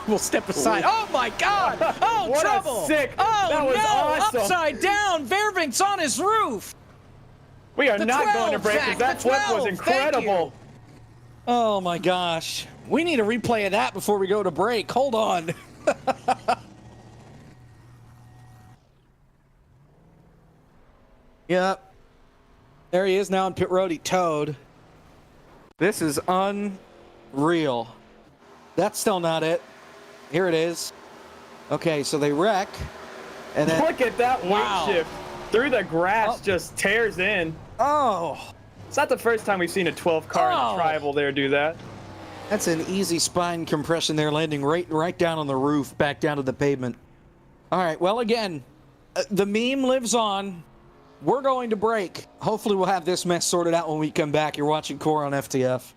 We'll step aside. Oh my God! Oh, what trouble! A sick. Oh that was no! Awesome. Upside down, Vervink's on his roof. We are not going to break because that flip was incredible. Oh my gosh! We need a replay of that before we go to break. Hold on. Yep. There he is now in pit road. He towed. This is unreal. That's still not it. Here it is. Okay, so they wreck. And then, look at that weight shift. Through the grass, just tears in. Oh. It's not the first time we've seen a 12-car in a tribal there do that. That's an easy spine compression there, landing right down on the roof, back down to the pavement. All right, well, again, the meme lives on. We're going to break. Hopefully we'll have this mess sorted out when we come back. You're watching Core on FTF.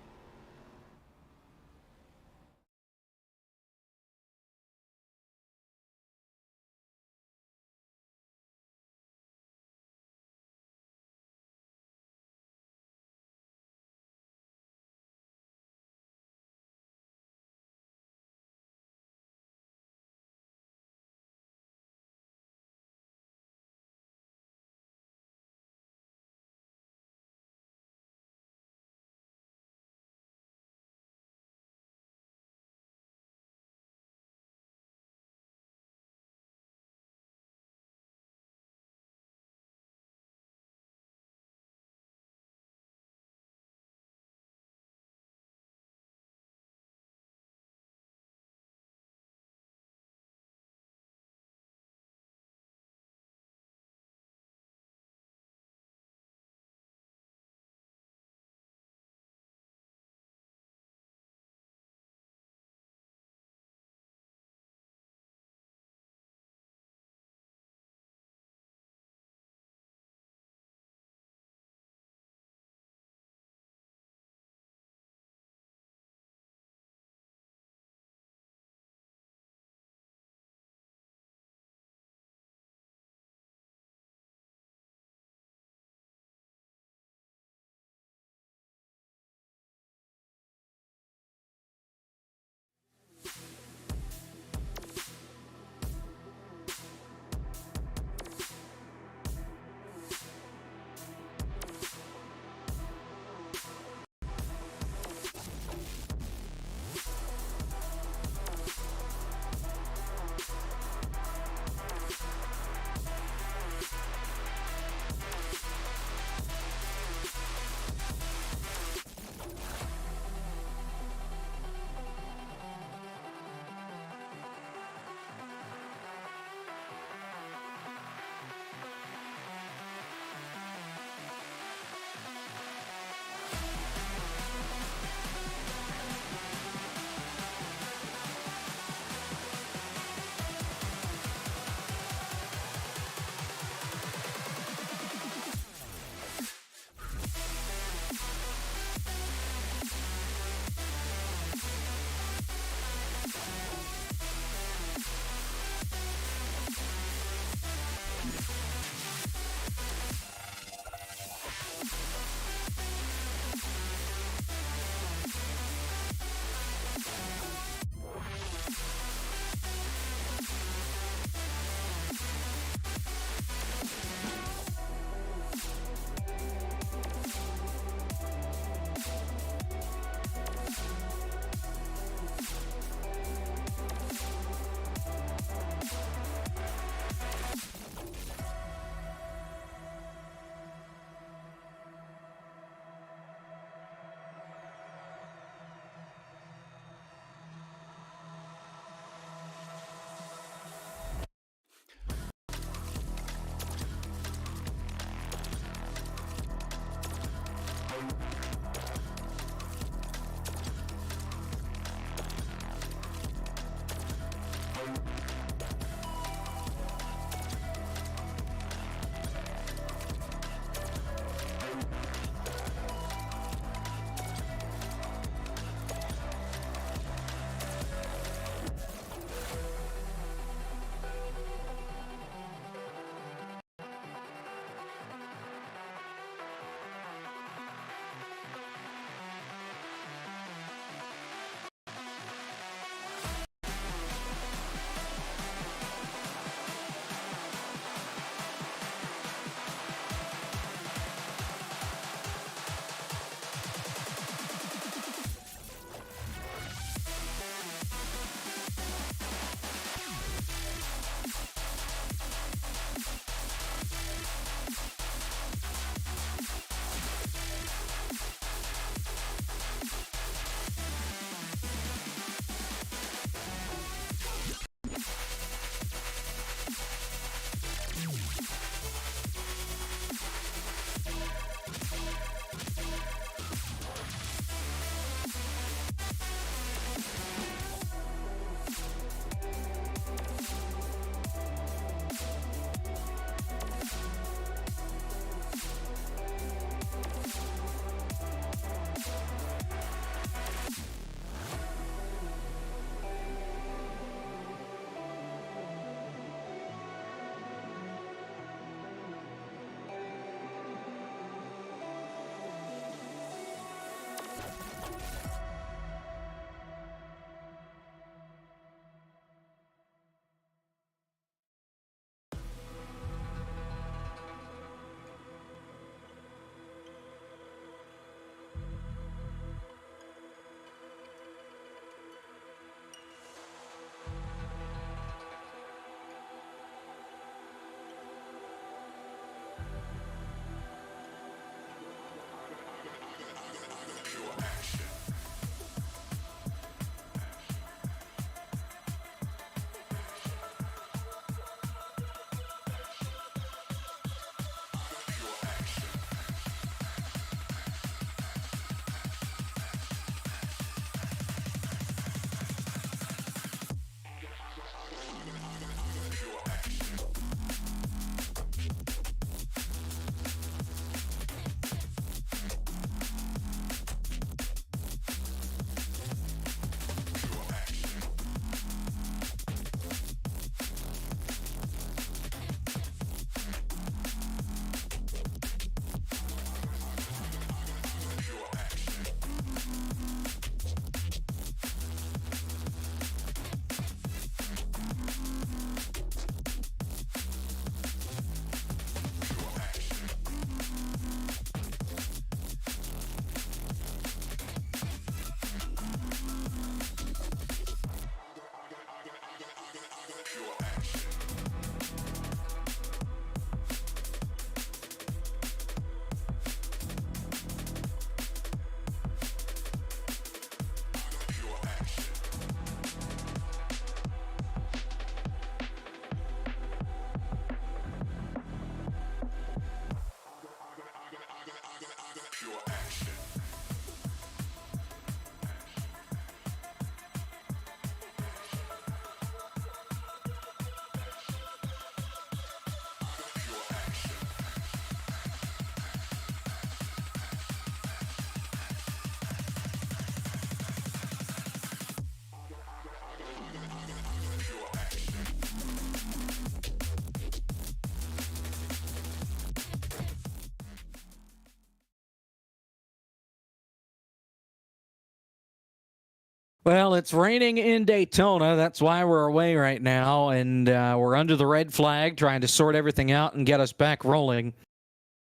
Well, it's raining in Daytona. That's why we're away right now, and we're under the red flag trying to sort everything out and get us back rolling.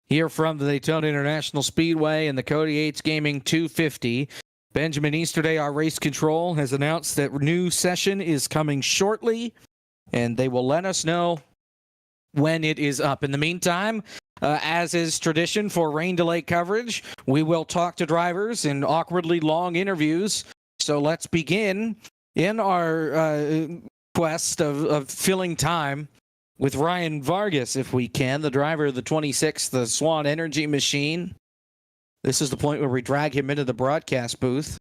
Here from the Daytona International Speedway and the Cody Yates Gaming 250. Benjamin Easterday, our race control, has announced that new session is coming shortly, and they will let us know when it is up. In the meantime, as is tradition for rain delay coverage, we will talk to drivers in awkwardly long interviews. So let's begin in our quest of filling time with Ryan Vargas, if we can, the driver of the 26th, the Swan Energy Machine. This is the point where we drag him into the broadcast booth.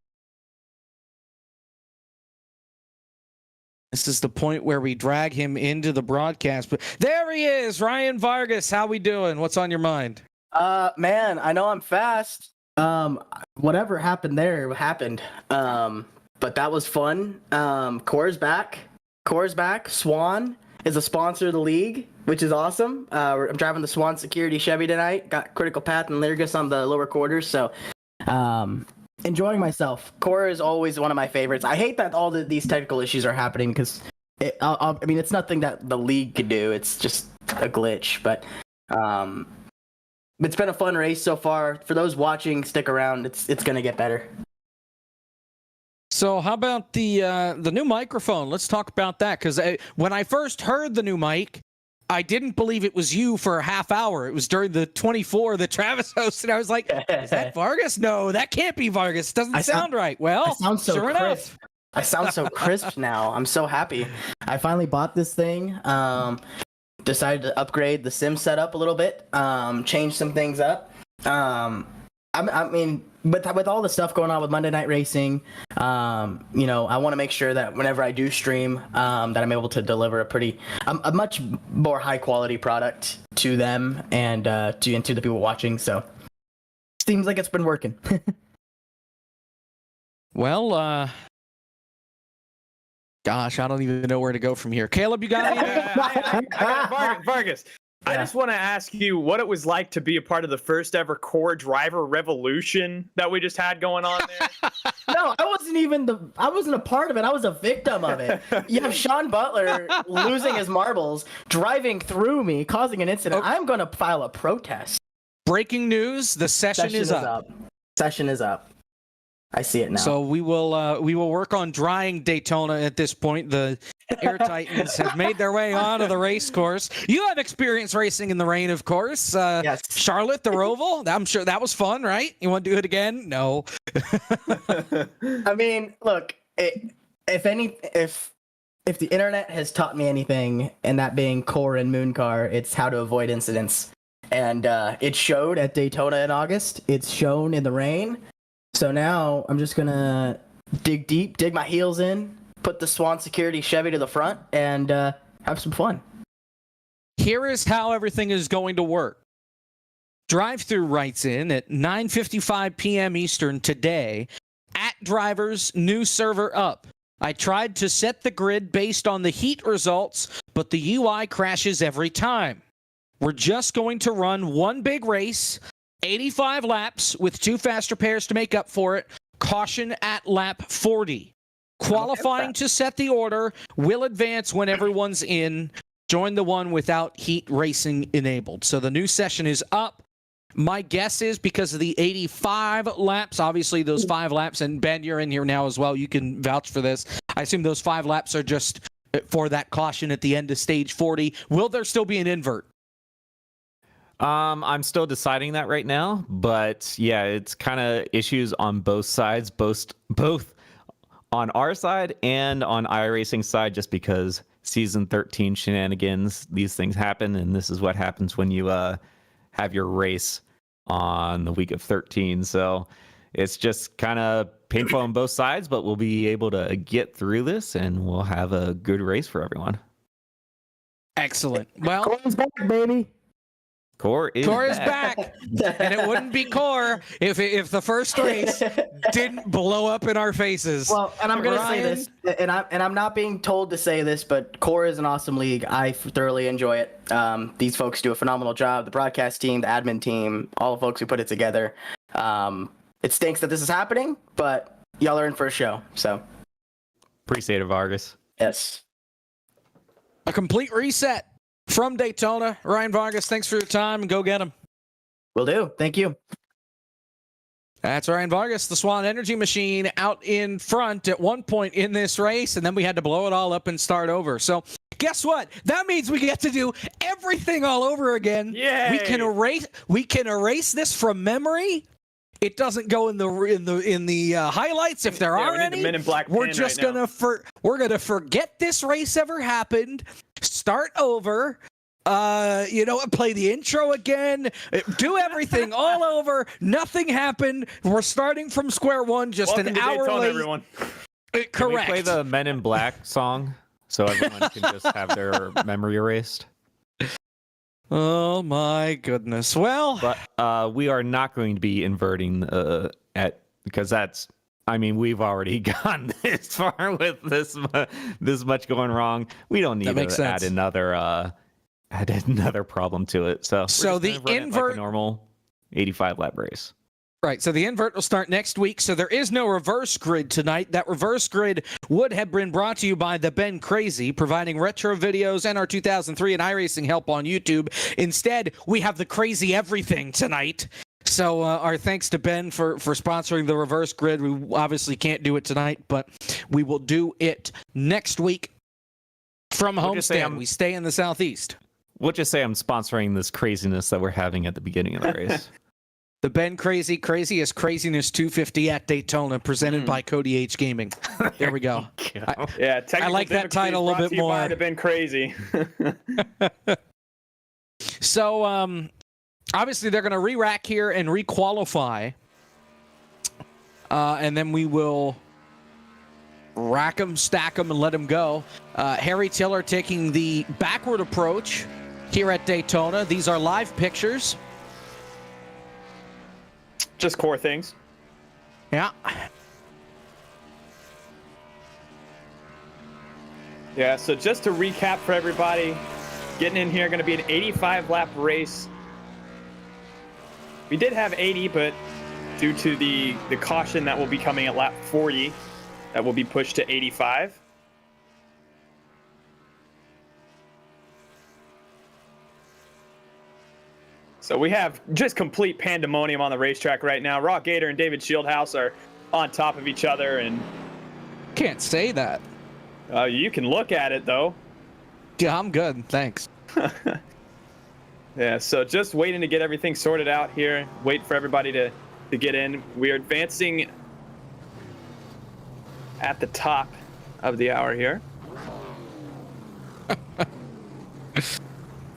This is the point where we drag him into the broadcast booth. There he is, Ryan Vargas. How we doing? What's on your mind? Man, I know I'm fast. Whatever happened there happened. But that was fun. Core's back. Swan is a sponsor of the league, which is awesome. I'm driving the Swan Security Chevy tonight. Got Critical Path and Lyrgus on the lower quarters, so enjoying myself. Core is always one of my favorites. I hate that all these technical issues are happening because, I mean, it's nothing that the league could do. It's just a glitch, but it's been a fun race so far. For those watching, stick around. It's gonna get better. So how about the new microphone? Let's talk about that, because when I first heard the new mic, I didn't believe it was you for a half hour. It was during the 24 that Travis hosted. And I was like, is that Vargas? No, that can't be Vargas. Doesn't sound right. Well, I sound so sure crisp. enough. I sound so crisp now. I'm so happy. I finally bought this thing. Decided to upgrade the sim setup a little bit. Change some things up. I mean, with all the stuff going on with Monday Night Racing, you know, I want to make sure that whenever I do stream, that I'm able to deliver a much more high quality product to them and to the people watching. So seems like it's been working. Well, gosh, I don't even know where to go from here. Caleb, you got I got Vargas. I just want to ask you what it was like to be a part of the first ever core driver revolution that we just had going on there. No, I wasn't a part of it. I was a victim of it. You have Sean Butler losing his marbles, driving through me, causing an incident. I'm going to file a protest. Breaking news, the session is up. Session is up. I see it now. So we will work on drying Daytona at this point. The Air Titans have made their way onto the race course. You have experience racing in the rain, of course. Yes. Charlotte, the Roval. I'm sure that was fun, right? You want to do it again? No. I mean, look, if the internet has taught me anything, and that being core and moon car, it's how to avoid incidents. And it showed at Daytona in August. It's shown in the rain. So now I'm just gonna dig deep, dig my heels in, put the Swan Security Chevy to the front, and have some fun. Here is how everything is going to work. Drive-Thru writes in at 9:55 p.m. Eastern today, at drivers, new server up. I tried to set the grid based on the heat results, but the UI crashes every time. We're just going to run one big race, 85 laps with 2 faster pairs to make up for it. Caution at lap 40. Qualifying to set the order will advance when everyone's in. Join the one without heat racing enabled. So the new session is up. My guess is because of the 85 laps, obviously those 5 laps, and Ben, you're in here now as well. You can vouch for this. I assume those 5 laps are just for that caution at the end of stage 40. Will there still be an invert? I'm still deciding that right now, but yeah, it's kind of issues on both sides, both on our side and on iRacing side, just because season 13 shenanigans, these things happen, and this is what happens when you have your race on the week of 13. So it's just kind of painful on both sides, but we'll be able to get through this, and we'll have a good race for everyone. Excellent. Well, Core's back, baby. Core is back. And it wouldn't be Core if the first race didn't blow up in our faces. Well, and I'm going to say this, and I'm not being told to say this, but Core is an awesome league. I thoroughly enjoy it. These folks do a phenomenal job. The broadcast team, the admin team, all the folks who put it together. It stinks that this is happening, but y'all are in for a show. So Appreciate it, Vargas. Yes. A complete reset from Daytona. Ryan Vargas, thanks for your time, and go get him. Will do. Thank you. That's Ryan Vargas, the Swan Energy Machine, out in front at one point in this race, and then we had to blow it all up and start over. So guess what? That means we get to do everything all over again. Yay! We can erase this from memory. It doesn't go in the highlights if there are we need any. the Men in Black We're pin just right now. gonna forget this race ever happened. Start over. Play the intro again, do everything all over. Nothing happened. We're starting from square one, just Welcome an to hour Daytona, late. everyone. Correct. Can we play the Men in Black song so everyone can just have their memory erased? Oh my goodness. Well, But we are not going to be inverting because that's. I mean, we've already gone this far with this much going wrong. We don't need to add another problem to it. So the like invert a normal 85 lap race. Right, so the invert will start next week, so there is no reverse grid tonight. That reverse grid would have been brought to you by the Ben Crazy, providing retro videos and our 2003 and iRacing help on YouTube. Instead, we have the Crazy Everything tonight. So our thanks to Ben for sponsoring the reverse grid. We obviously can't do it tonight, but we will do it next week from Homestead. We stay in the Southeast. We'll just say I'm sponsoring this craziness that we're having at the beginning of the race. The Ben Craziest Craziness 250 at Daytona, presented by Cody H Gaming. There we go. I like that title a little bit more. Have been crazy. So, obviously, they're going to re-rack here and re-qualify, and then we will rack them, stack them, and let them go. Harry Tiller taking the backward approach here at Daytona. These are live pictures. Just core things. Yeah. Yeah, so just to recap for everybody, getting in here, going to be an 85-lap race. We did have 80, but due to the caution that will be coming at lap 40, that will be pushed to 85. So we have just complete pandemonium on the racetrack right now. Rock Gator and David Shieldhouse are on top of each other, and Can't say that. you can look at it, though. Yeah, I'm good. Thanks. Yeah, so just waiting to get everything sorted out here. Wait for everybody to get in. We are advancing at the top of the hour here.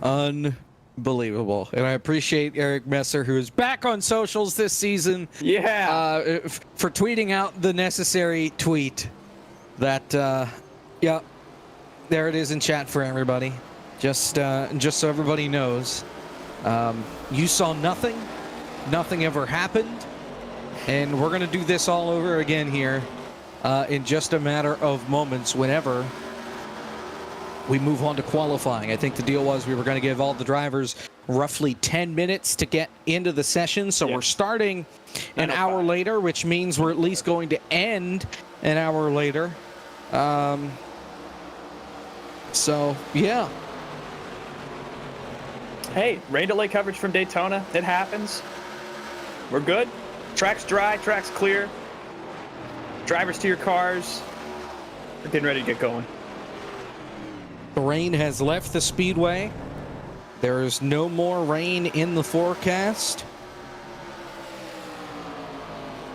Unbelievable. And I appreciate Eric Messer, who is back on socials this season. Yeah. For tweeting out the necessary tweet that, yeah, there it is in chat for everybody. Just so everybody knows, you saw nothing. Nothing ever happened. And we're going to do this all over again here in just a matter of moments whenever we move on to qualifying. I think the deal was we were going to give all the drivers roughly 10 minutes to get into the session. So we're starting an hour later, which means we're at least going to end an hour later. So, yeah. Hey, rain delay coverage from Daytona. It happens. We're good. Track's dry, track's clear. Drivers to your cars. We're getting ready to get going. The rain has left the speedway. There is no more rain in the forecast.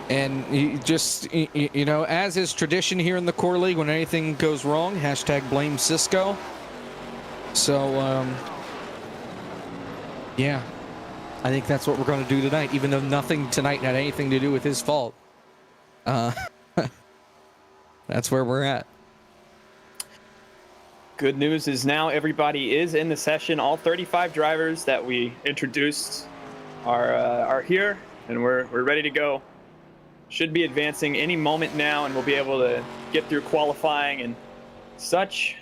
And you know, as is tradition here in the Core League, when anything goes wrong, hashtag blame Cisco. So, yeah, I think that's what we're going to do tonight, even though nothing tonight had anything to do with his fault. That's where we're at. Good news is now everybody is in the session. All 35 drivers that we introduced are here, and we're ready to go. Should be advancing any moment now, and we'll be able to get through qualifying and such.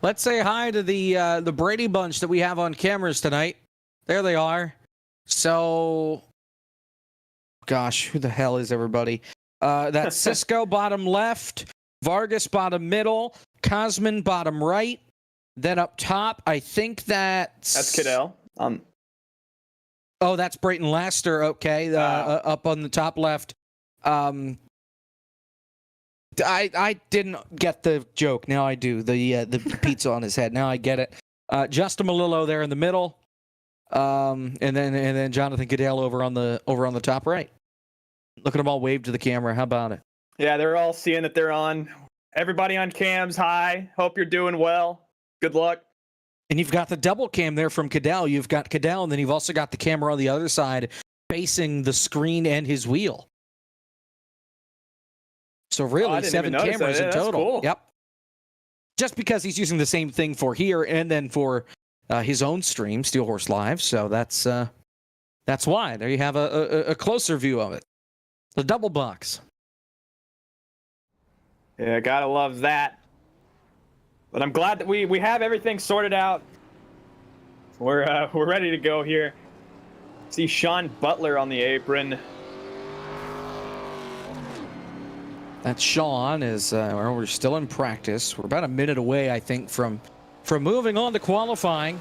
Let's say hi to the Brady bunch that we have on cameras tonight. There they are. So gosh, who the hell is everybody? That's Cisco bottom left, Vargas bottom middle, Cosman bottom right. Then up top, I think that's Cadell. Oh, that's Brayton Laster. Okay, up on the top left. I didn't get the joke. Now I do. The pizza on his head. Now I get it. Justin Malillo there in the middle, and then Jonathan Cadell over on the top right. Look at them all wave to the camera. How about it? Yeah, they're all seeing that they're on. Everybody on cams, hi. Hope you're doing well. Good luck. And you've got the double cam there from Cadell. You've got Cadell, and then you've also got the camera on the other side facing the screen and his wheel. So really, 7 cameras in total. Cool. Yep. Just because he's using the same thing for here and then for his own stream, Steel Horse Live. So that's why. There you have a closer view of it. The double box. Yeah, gotta love that. But I'm glad that we have everything sorted out. We're ready to go here. See Sean Butler on the apron. That's Sean. We're still in practice. We're about a minute away, I think, from moving on to qualifying.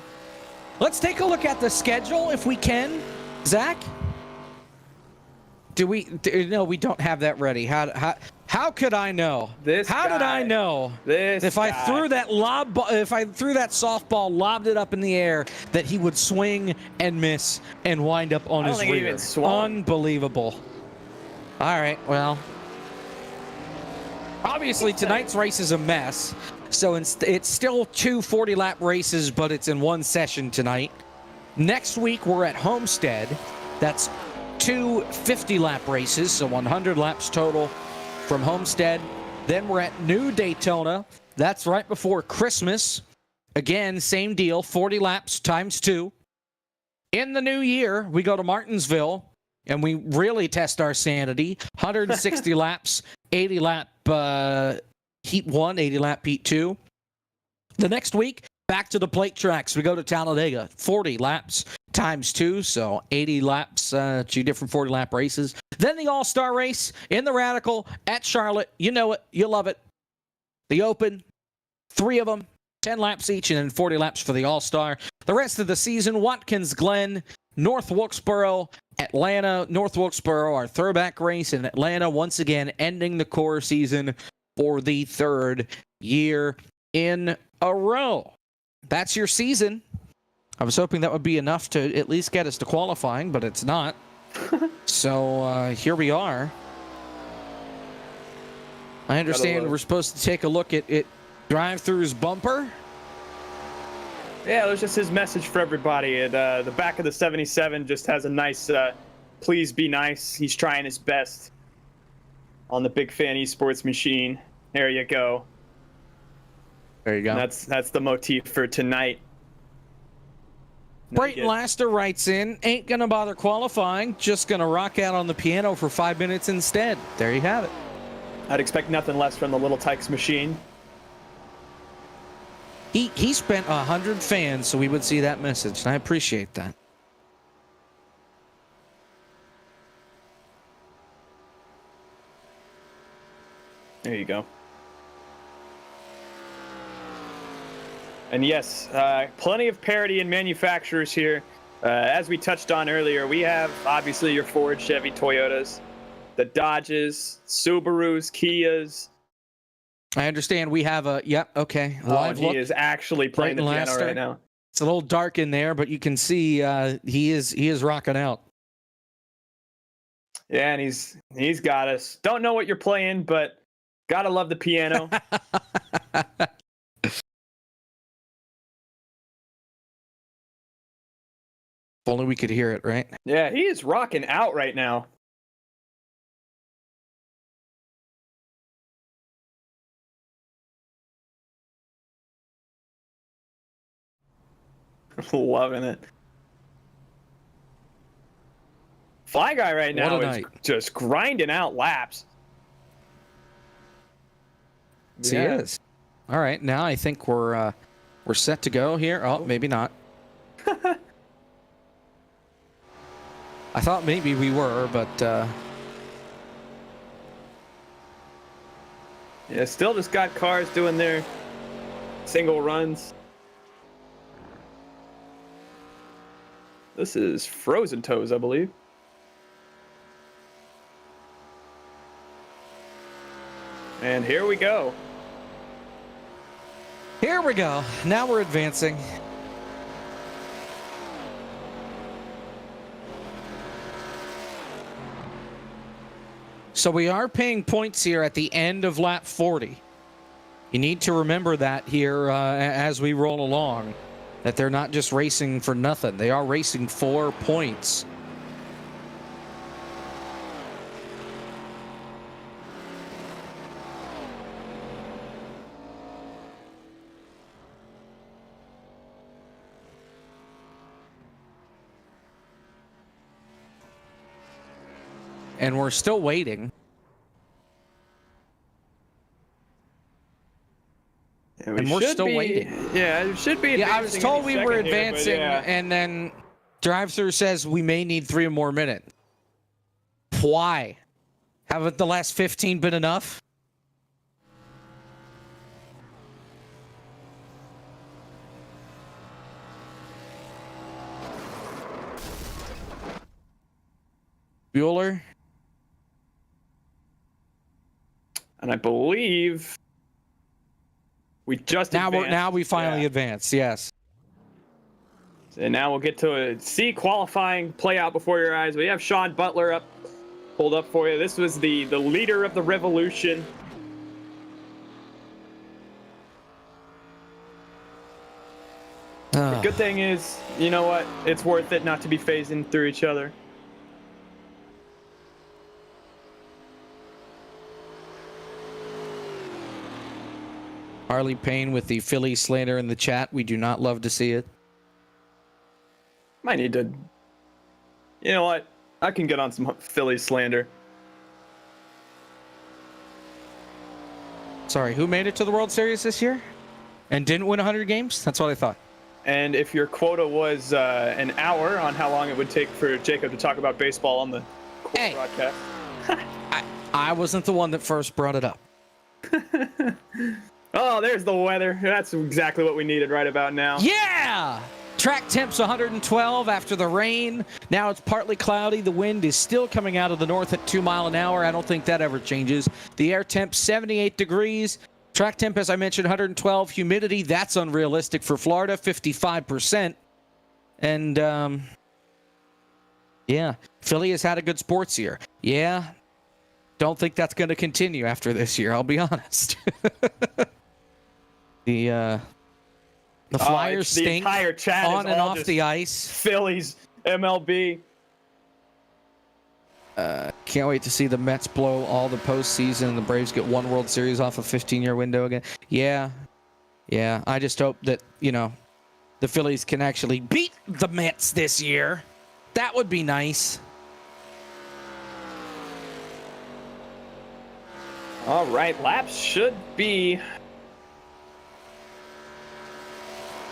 Let's take a look at the schedule if we can. Zach? No, we don't have that ready. How could I know? How did I know? If I threw that softball, lobbed it up in the air, that he would swing and miss and wind up on his rear? Unbelievable. All right, well, obviously tonight's race is a mess. So it's still 2 40-lap races, but it's in one session tonight. Next week we're at Homestead. That's 2 50-lap races, so 100 laps total from Homestead. Then we're at New Daytona. That's right before Christmas. Again, same deal, 40 laps times 2. In the new year, we go to Martinsville, and we really test our sanity. 160 laps, 80-lap Heat 1, 80-lap Heat 2. The next week, back to the plate tracks. We go to Talladega, 40 laps times 2, so 80 laps, 2 different 40-lap races. Then the All-Star race in the Radical at Charlotte. You know it. You love it. The Open, 3 of them, 10 laps each, and then 40 laps for the All-Star. The rest of the season, Watkins Glen, North Wilkesboro, Atlanta. North Wilkesboro, our throwback race in Atlanta, once again ending the core season for the 3rd year in a row. That's your season. I was hoping that would be enough to at least get us to qualifying, but it's not. So here we are. I understand we're supposed to take a look at drive-thru's bumper. Yeah, it was just his message for everybody. The back of the 77 just has a nice, please be nice. He's trying his best on the Big Fan Esports machine. There you go. There you go. And that's the motif for tonight. Brayton Laster writes in, ain't gonna bother qualifying, just gonna rock out on the piano for 5 minutes instead. There you have it. I'd expect nothing less from the Little Tykes machine. He spent 100 fans, so we would see that message, and I appreciate that. There you go. And yes, plenty of parity in manufacturers here. As we touched on earlier, we have obviously your Ford, Chevy, Toyotas, the Dodges, Subarus, Kias. I understand we have a, okay. Live look. He is actually playing the piano right now. It's a little dark in there, but you can see he is rocking out. Yeah, and he's got us. Don't know what you're playing, but gotta love the piano. If only we could hear it, right? Yeah, he is rocking out right now. Loving it. Fly Guy right now is just grinding out laps. Yes, he is. All right, now I think we're set to go here. Oh, maybe not. I thought maybe we were, but Yeah, still just got cars doing their single runs. This is Frozen Toes, I believe. And here we go. here we go. Now we're advancing. So we are paying points here at the end of lap 40. You need to remember that here as we roll along, that they're not just racing for nothing. They are racing for points. And we're still waiting. Yeah, And we're should still be- waiting. Yeah, it should be. Yeah, I was advancing told any we were second here, but advancing, yeah. and then drive-through says we may need 3 more minutes. Why? Haven't the last 15 been enough? Bueller? And I believe we just advanced. Now we finally Yeah. advance. Yes. And now we'll get to see qualifying play out before your eyes. We have Sean Butler up, pulled up for you. This was the leader of the revolution. The good thing is, you know what? It's worth it not to be phasing through each other. Harley Payne with the Philly slander in the chat. We do not love to see it. Might need to. You know what? I can get on some Philly slander. Sorry, who made it to the World Series this year and didn't win 100 games? That's what I thought. And if your quota was an hour on how long it would take for Jacob to talk about baseball on the Hey. broadcast. I wasn't the one that first brought it up. Oh, there's the weather. That's exactly what we needed right about now. Yeah! Track temps 112 after the rain. Now it's partly cloudy. The wind is still coming out of the north at 2 miles an hour. I don't think that ever changes. The air temp 78 degrees. Track temp, as I mentioned, 112. Humidity, that's unrealistic for Florida, 55%. And, yeah, Philly has had a good sports year. Yeah, don't think that's going to continue after this year, I'll be honest. The Flyers The stink entire chat on is and all off just the ice. Phillies, MLB. Can't wait to see the Mets blow all the postseason and the Braves get one World Series off a 15-year window again. Yeah. I just hope that, the Phillies can actually beat the Mets this year. That would be nice. All right, laps should be.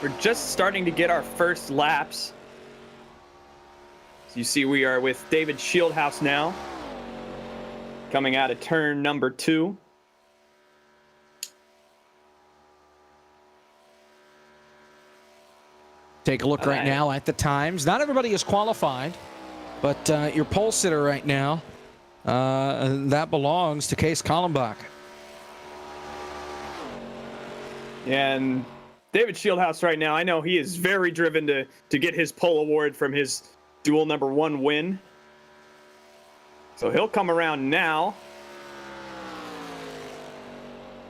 We're just starting to get our first laps. As you see, we are with David Shieldhouse now, coming out of turn number 2. Take a look right now at the times. Not everybody is qualified, but your pole sitter right now, that belongs to Case Kallenbach. And David Shieldhouse right now, I know he is very driven to get his pole award from his Duel number 1 win. So he'll come around now.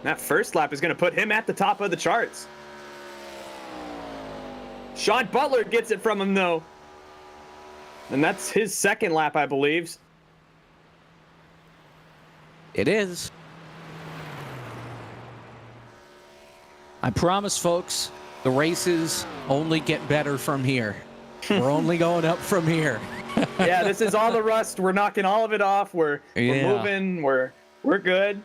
That first lap is going to put him at the top of the charts. Sean Butler gets it from him, though. And that's his second lap, I believe. It is. I promise, folks, the races only get better from here. We're only going up from here. Yeah, this is all the rust. We're knocking all of it off. We're moving. We're good.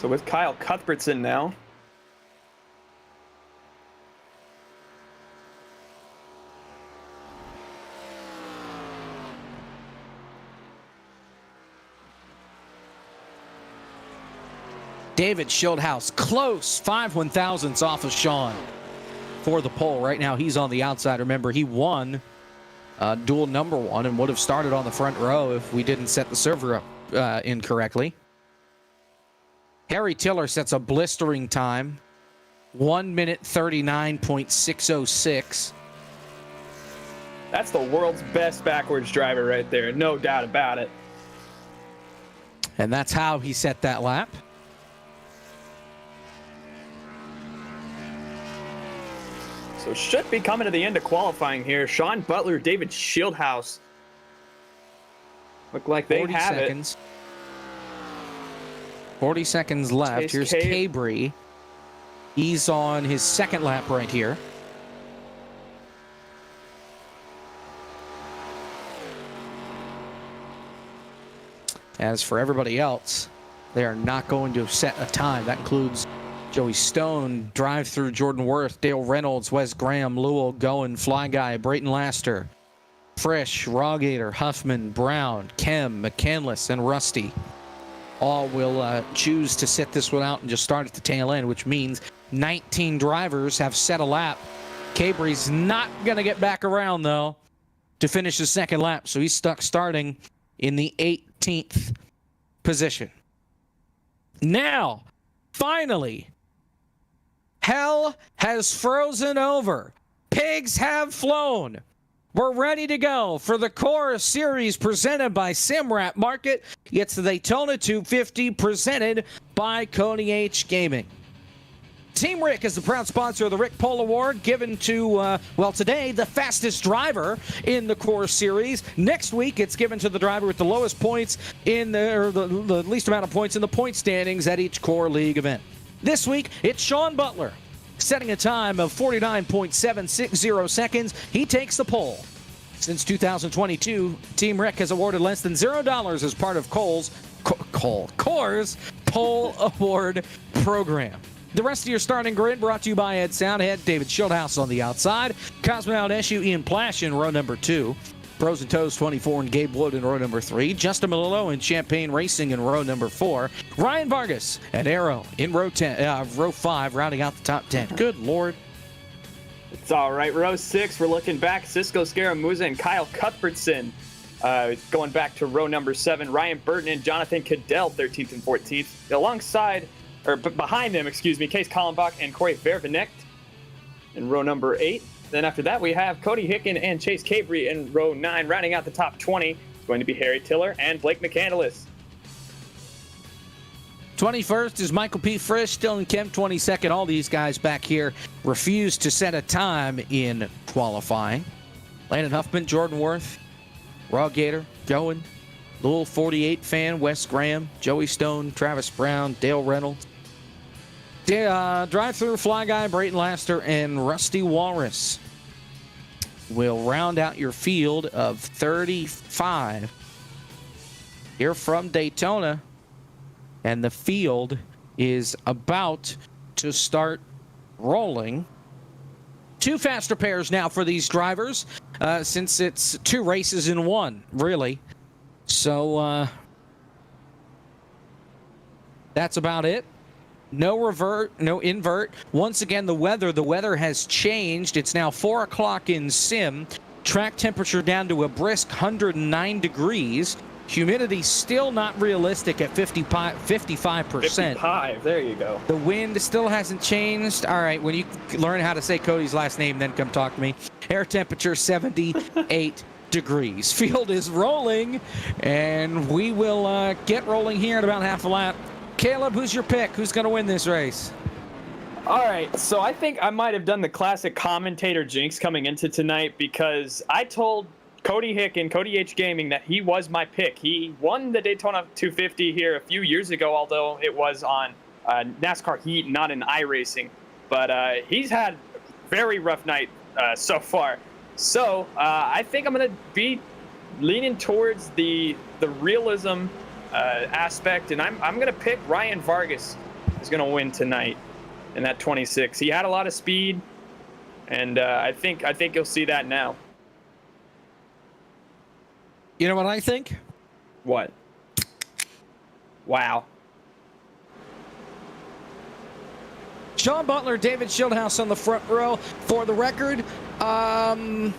So with Kyle Cuthbertson now. David Schildhouse close, 5/1000ths off of Sean for the pole. Right now he's on the outside. Remember, he won duel number 1 and would have started on the front row if we didn't set the server up incorrectly. Harry Tiller sets a blistering time, 1 minute 39.606. That's the world's best backwards driver right there, no doubt about it. And that's how he set that lap. So should be coming to the end of qualifying here. Sean Butler, David Schildhouse. Look like they 40 have seconds. 40 seconds left. Chase Here's Cabry. He's on his second lap right here. As for everybody else, they are not going to set a time. That includes Joey Stone, Drive Through, Jordan Worth, Dale Reynolds, Wes Graham, Lowell, Goen, Fly Guy, Brayton Laster, Frisch, Rawgator, Huffman, Brown, Kem, McCandless, and Rusty. All will choose to sit this one out and just start at the tail end, which means 19 drivers have set a lap. Cabry's not going to get back around, though, to finish his second lap, so he's stuck starting in the 18th position. Now, finally, hell has frozen over. Pigs have flown. We're ready to go for the Core Series presented by Simrap Market. It's the Daytona 250 presented by Coney H Gaming. Team Rick is the proud sponsor of the Rick Pole Award, given to, today, the fastest driver in the Core Series. Next week, it's given to the driver with the lowest points the least amount of points in the point standings at each Core League event. This week, it's Sean Butler, setting a time of 49.760 seconds. He takes the pole. Since 2022, Team Rick has awarded less than $0 as part of Core's Pole Award program. The rest of your starting grid brought to you by Ed Soundhead, David Schildhouse on the outside, Cosmonaut SU, Ian Plash in row number 2, Pros and Toes 24 and Gabe Wood in row number 3, Justin Malillo and Champagne Racing in row number 4, Ryan Vargas and Arrow in row 5, rounding out the top 10. Good Lord. It's all right. Row 6, we're looking back. Cisco Scaramuza and Kyle Cuthbertson. Going back to row number 7, Ryan Burton and Jonathan Cadell, 13th and 14th. Behind them, Case Kallenbach and Corey Vervenecht in row number 8. Then after that, we have Cody Hicken and Chase Cabry in row 9. Rounding out the top 20 is going to be Harry Tiller and Blake McCandless. 21st is Michael P. Frisch, Dylan Kemp, 22nd. All these guys back here refused to set a time in qualifying. Landon Huffman, Jordan Worth, Rawgator, Goen, Louisville 48 fan, Wes Graham, Joey Stone, Travis Brown, Dale Reynolds, Drive Through, Fly Guy, Brayton Laster, and Rusty Walrus will round out your field of 35 here from Daytona. And the field is about to start rolling. 2 faster pairs now for these drivers, since it's 2 races in 1, really. So that's about it. No revert, no invert. Once again, the weather has changed. It's now 4 o'clock in sim. Track temperature down to a brisk 109 degrees. Humidity still not realistic at 55%. 55, there you go. The wind still hasn't changed. All right, when you learn how to say Cody's last name, then come talk to me. Air temperature 78 degrees. Field is rolling, and we will get rolling here in about half a lap. Caleb, who's your pick? Who's going to win this race? All right, so I think I might have done the classic commentator jinx coming into tonight, because I told Cody Hicken, Cody H Gaming, that he was my pick. He won the Daytona 250 here a few years ago, although it was on NASCAR Heat, not in iRacing. But he's had a very rough night so far. So I think I'm going to be leaning towards the realism aspect, and I'm going to pick Ryan Vargas is going to win tonight in that 26. He had a lot of speed, and I think you'll see that now. You know what I think? What? Wow. Sean Butler, David Schildhouse on the front row. For the record, we're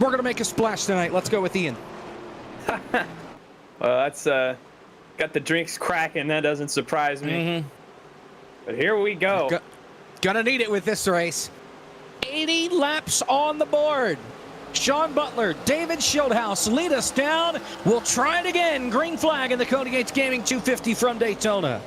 going to make a splash tonight. Let's go with Ian. Well, that's got the drinks cracking. That doesn't surprise me. Mm-hmm. But here we go. Gonna need it with this race. 80 laps on the board. Sean Butler, David Schildhouse lead us down. We'll try it again. Green flag in the Cody Gates Gaming 250 from Daytona.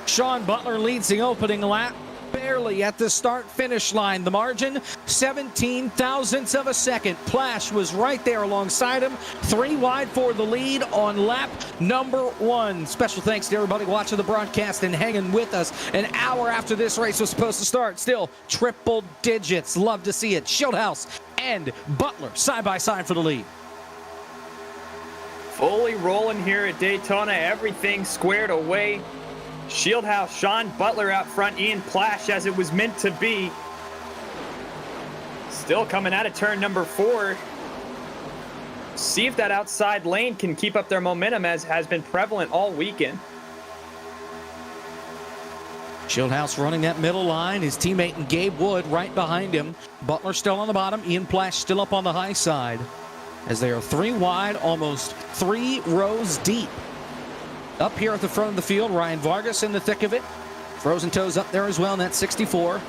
Sean Butler leads the opening lap, barely at the start-finish line. The margin, 17 thousandths of a second. Plash was right there alongside him, 3 wide for the lead on lap number 1. Special thanks to everybody watching the broadcast and hanging with us an hour after this race was supposed to start. Still triple digits. Love to see it. Schildhouse and Butler side by side for the lead. Fully rolling here at Daytona. Everything squared away. Schildhouse, Sean Butler out front, Ian Plash as it was meant to be. Still coming out of turn number 4. See if that outside lane can keep up their momentum as has been prevalent all weekend. Schildhouse running that middle line. His teammate and Gabe Wood right behind him. Butler still on the bottom. Ian Plash still up on the high side as they are 3 wide, almost 3 rows deep. Up here at the front of the field, Ryan Vargas in the thick of it. Frozen Toes up there as well in that 64.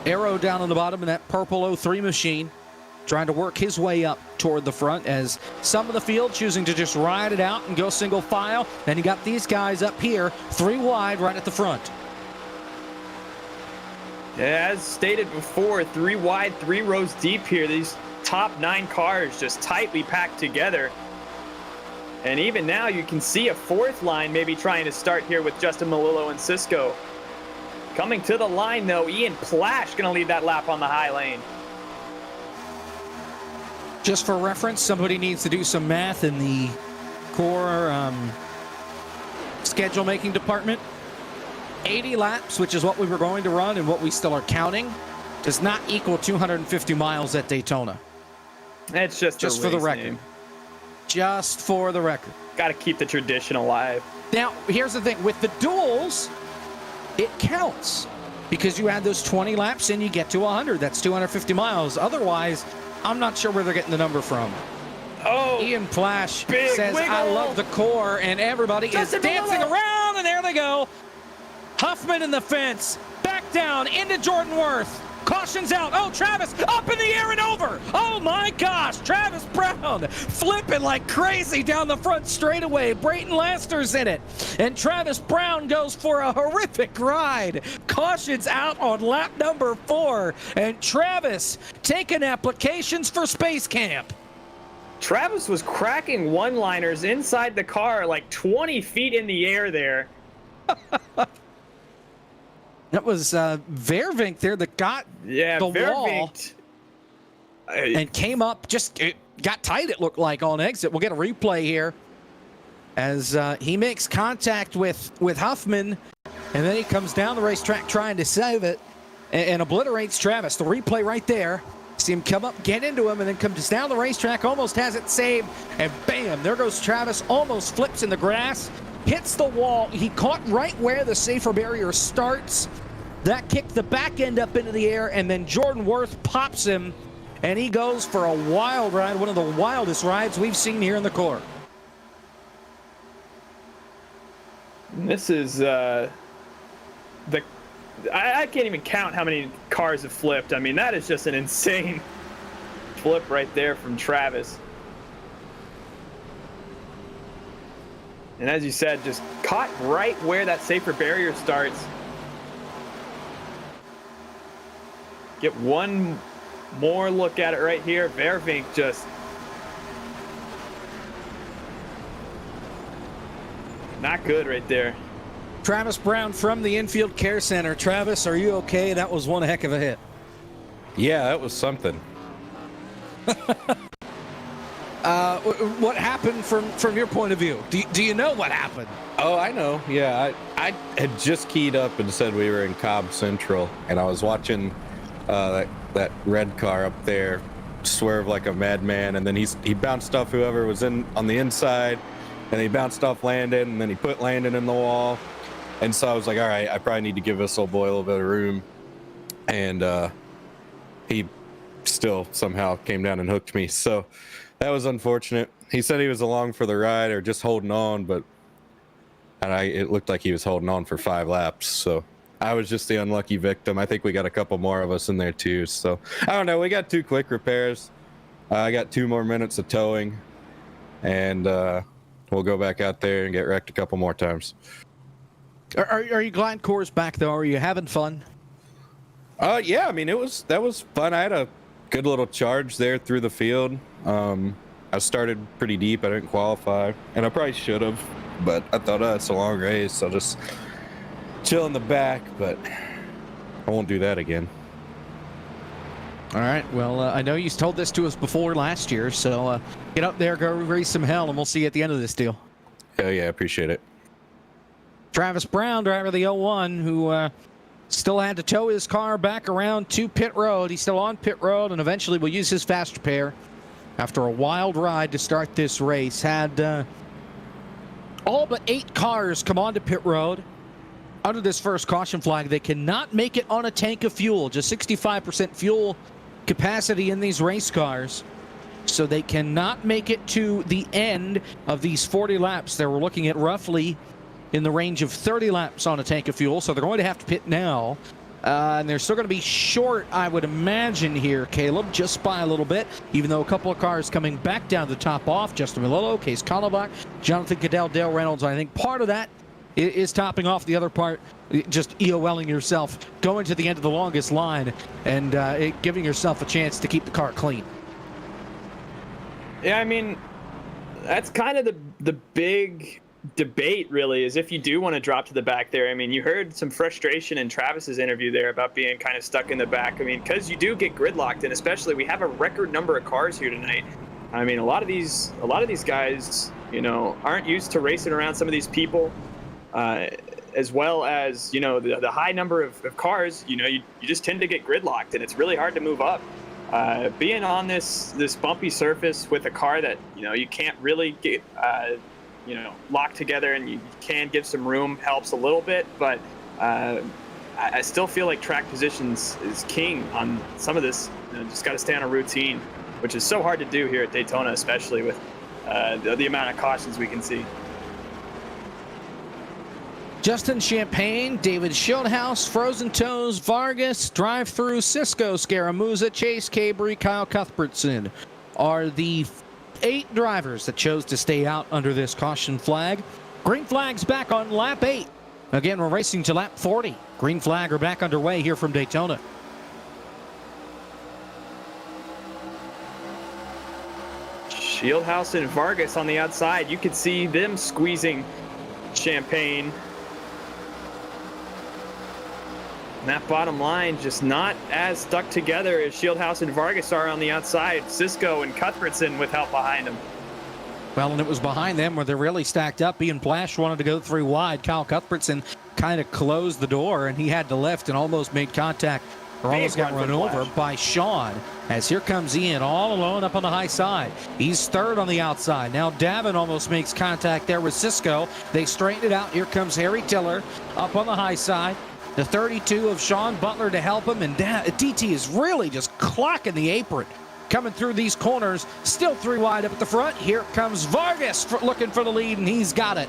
Arrow down on the bottom in that purple 03 machine, trying to work his way up toward the front as some of the field choosing to just ride it out and go single file. Then you got these guys up here, 3 wide right at the front. As stated before, 3 wide, 3 rows deep here. These top 9 cars just tightly packed together. And even now you can see a 4th line maybe trying to start here with Justin Melillo and Cisco. Coming to the line though, Ian Plash going to lead that lap on the high lane. Just for reference, somebody needs to do some math in the core schedule making department. 80 laps, which is what we were going to run and what we still are counting, does not equal 250 miles at Daytona. It's just for the record. Just for the record. Got to keep the tradition alive. Now, here's the thing. With the duels, it counts because you add those 20 laps and you get to 100. That's 250 miles. Otherwise, I'm not sure where they're getting the number from. Oh, Ian Plash says, wiggle. I love the core, and everybody is dancing around, and there they go. Huffman in the fence. Back down into Jordan Worth. Caution's out. Oh, Travis up in the air and over. Oh, my gosh. Travis Brown flipping like crazy down the front straightaway. Brayton Laster's in it. And Travis Brown goes for a horrific ride. Caution's out on lap number 4. And Travis taking applications for Space Camp. Travis was cracking one-liners inside the car like 20 feet in the air there. That was Vervink there that got the wall and came up, it got tight, it looked like, on exit. We'll get a replay here as he makes contact with Huffman, and then he comes down the racetrack trying to save it and obliterates Travis. The replay right there. See him come up, get into him, and then comes down the racetrack, almost has it saved, and bam, there goes Travis, almost flips in the grass. Hits the wall. He caught right where the safer barrier starts. That kicked the back end up into the air, and then Jordan Worth pops him, and he goes for a wild ride, one of the wildest rides we've seen here in the core. This is I can't even count how many cars have flipped. I mean, that is just an insane flip right there from Travis. And as you said, just caught right where that safer barrier starts. Get one more look at it right here. Vervink just not good right there. Travis Brown from the Infield Care Center. Travis, are you okay? That was one heck of a hit. Yeah, that was something. What happened from your point of view? Do you know what happened? Oh, I know. Yeah, I had just keyed up and said we were in Cobb Central, and I was watching that red car up there swerve like a madman, and then he bounced off whoever was on the inside, and he bounced off Landon, and then he put Landon in the wall. And so I was like, all right, I probably need to give this old boy a little bit of room. And he still somehow came down and hooked me. So that was unfortunate. He said he was along for the ride or just holding on, but it looked like he was holding on for 5 laps. So I was just the unlucky victim. I think we got a couple more of us in there too. So I don't know. We got 2 quick repairs. I got 2 more minutes of towing, and we'll go back out there and get wrecked a couple more times. Are you glad Core's back though? Are you having fun? Yeah, I mean that was fun. I had a good little charge there through the field. I started pretty deep. I didn't qualify, and I probably should have, but I thought, it's a long race. I'll just chill in the back, but I won't do that again. All right. Well, I know you told this to us before last year, so get up there, go raise some hell, and we'll see you at the end of this deal. Hell yeah, I appreciate it. Travis Brown, driver of the 01, who still had to tow his car back around to pit road. He's still on pit road, and eventually will use his fast repair after a wild ride to start this race. Had all but 8 cars come onto pit road under this first caution flag. They cannot make it on a tank of fuel, just 65% fuel capacity in these race cars. So they cannot make it to the end of these 40 laps. They were looking at roughly in the range of 30 laps on a tank of fuel, so they're going to have to pit now. And they're still going to be short, I would imagine here, Caleb, just by a little bit, even though a couple of cars coming back down to top off. Justin Melillo, Case Kallenbach, Jonathan Goodell, Dale Reynolds. I think part of that is topping off. The other part, just EOLing yourself, going to the end of the longest line, and giving yourself a chance to keep the car clean. Yeah, I mean, that's kind of the big debate, really, is if you do want to drop to the back there. I mean, you heard some frustration in Travis's interview there about being kind of stuck in the back. I mean, because you do get gridlocked, and especially we have a record number of cars here tonight. I mean, a lot of these guys, you know, aren't used to racing around some of these people, as well as, you know, the high number of cars. You know, you just tend to get gridlocked, and it's really hard to move up. Being on this bumpy surface with a car that, you know, you can't really get you know, locked together, and you can give some room, helps a little bit, but I still feel like track positions is king on some of this. You know, just got to stay on a routine, which is so hard to do here at Daytona, especially with the amount of cautions we can see. Justin Champagne, David Schildhouse, Frozen Toes, Vargas, Drive Through, Cisco, Scaramuza, Chase Cabry, Kyle Cuthbertson are the 8 drivers that chose to stay out under this caution flag. Green flag's back on lap 8. Again, we're racing to lap 40. Green flag are back underway here from Daytona. Shieldhouse and Vargas on the outside. You could see them squeezing Champagne. And that bottom line just not as stuck together as Shieldhouse and Vargas are on the outside. Cisco and Cuthbertson with help behind them. Well, and it was behind them where they're really stacked up. Ian Blash wanted to go 3 wide. Kyle Cuthbertson kind of closed the door, and he had to lift and almost made contact, or almost got run over by Sean. As here comes Ian all alone up on the high side. He's third on the outside. Now Davin almost makes contact there with Cisco. They straighten it out. Here comes Harry Tiller up on the high side. The 32 of Sean Butler to help him, and DT is really just clocking the apron. Coming through these corners, still 3 wide up at the front. Here comes Vargas looking for the lead, and he's got it.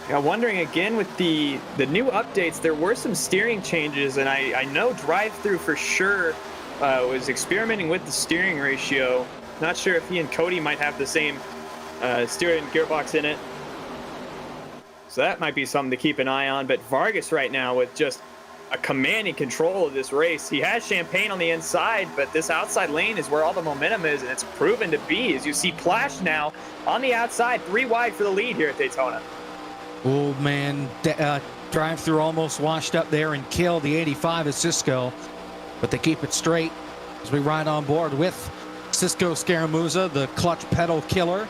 Yeah, wondering again with the new updates, there were some steering changes, and I know drive-through for sure was experimenting with the steering ratio. Not sure if he and Cody might have the same steering gearbox in it. So that might be something to keep an eye on. But Vargas right now with just a commanding control of this race. He has Champagne on the inside, but this outside lane is where all the momentum is, and it's proven to be. As you see Plash now on the outside, 3 wide for the lead here at Daytona. Oh, man. Drive-through almost washed up there and killed the 85 of Cisco. But they keep it straight as we ride on board with Cisco Scaramuza, the clutch pedal killer.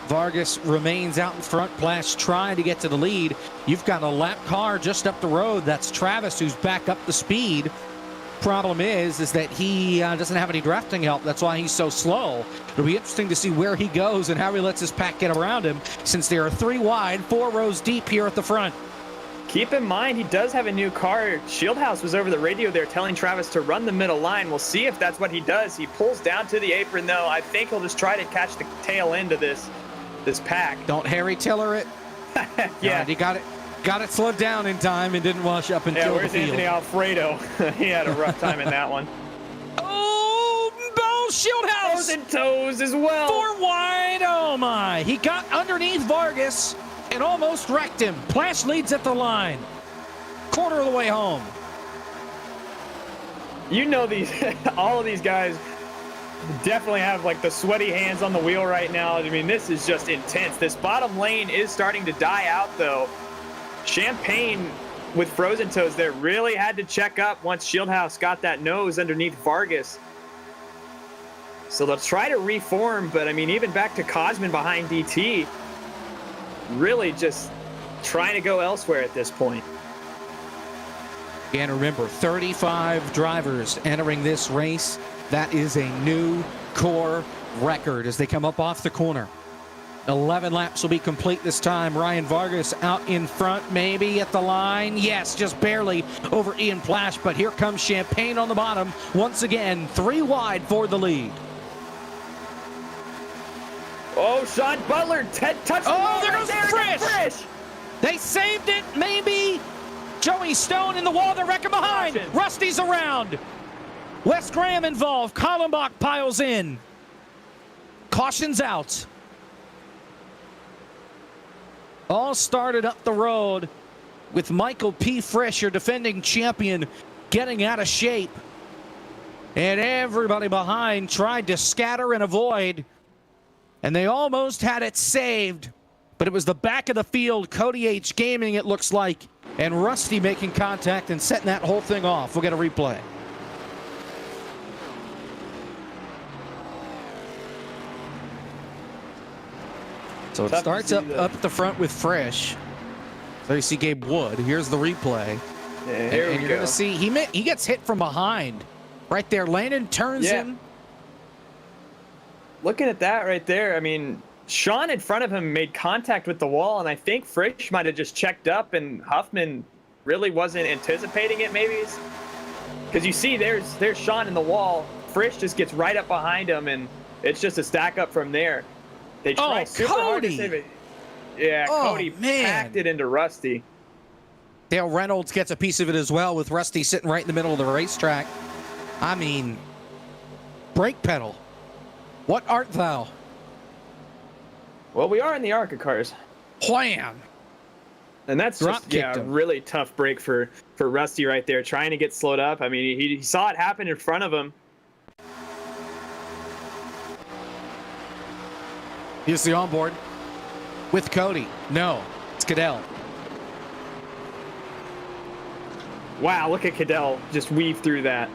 Vargas remains out in front. Plash trying to get to the lead. You've got a lap car just up the road. That's Travis, who's back up the speed. Problem is that he doesn't have any drafting help. That's why he's so slow. It'll be interesting to see where he goes and how he lets his pack get around him, since they are 3 wide, 4 rows deep here at the front. Keep in mind, he does have a new car. Shieldhouse was over the radio there telling Travis to run the middle line. We'll see if that's what he does. He pulls down to the apron, though. I think he'll just try to catch the tail end of this pack. Don't Harry Tiller it. Yeah. He got it slowed down in time and didn't wash up and kill the where's field. Anthony Alfredo? He had a rough time in that one. Oh, Bo Shieldhouse! Toes and toes as well. 4 wide. Oh, my. He got underneath Vargas and almost wrecked him. Plash leads at the line. Quarter of the way home. You know all of these guys definitely have like the sweaty hands on the wheel right now. I mean, this is just intense. This bottom lane is starting to die out, though. Champagne with frozen toes there really had to check up once Shieldhouse got that nose underneath Vargas. So they'll try to reform, but I mean, even back to Cosman behind DT, really just trying to go elsewhere at this point. And remember, 35 drivers entering this race. That is a new core record as they come up off the corner. 11 laps will be complete this time. Ryan Vargas out in front, maybe at the line. Yes, just barely over Ian Plash, but here comes Champagne on the bottom. Once again, 3 wide for the lead. Oh, Sean Butler touched the Oh, there wall goes right there. Frisch. They saved it, maybe. Joey Stone in the wall, they're wrecking behind. Rusty's around. Wes Graham involved. Kallenbach piles in. Caution's out. All started up the road with Michael P. Frisch, your defending champion, getting out of shape. And everybody behind tried to scatter and avoid. And they almost had it saved. But it was the back of the field, Cody H. Gaming, it looks like. And Rusty making contact and setting that whole thing off. We'll get a replay. So it starts up at the front with Frisch. So you see Gabe Wood. Here's the replay. Yeah, here and we you're go. going to see he gets hit from behind. Right there. Landon turns him. Looking at that right there, I mean, Sean in front of him made contact with the wall, and I think Frisch might have just checked up, and Huffman really wasn't anticipating it, maybe. Because you see there's Sean in the wall. Frisch just gets right up behind him, and it's just a stack up from there. They try super hard to save it. Yeah, Cody packed it into Rusty. Dale Reynolds gets a piece of it as well, with Rusty sitting right in the middle of the racetrack. I mean, brake pedal. What art thou? Well, we are in the ARCA cars. Wham! And that's just, a really tough break for Rusty right there, trying to get slowed up. I mean, he saw it happen in front of him. Here's the onboard with Cody. No, it's Cadell. Wow, look at Cadell just weave through that.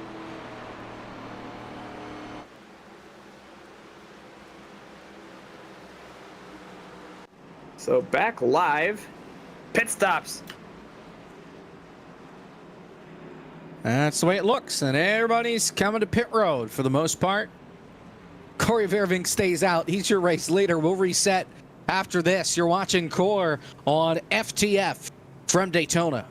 So back live, pit stops. That's the way it looks, and everybody's coming to pit road for the most part. Corey Verving stays out. He's your race leader. We'll reset after this. You're watching Core on FTF from Daytona.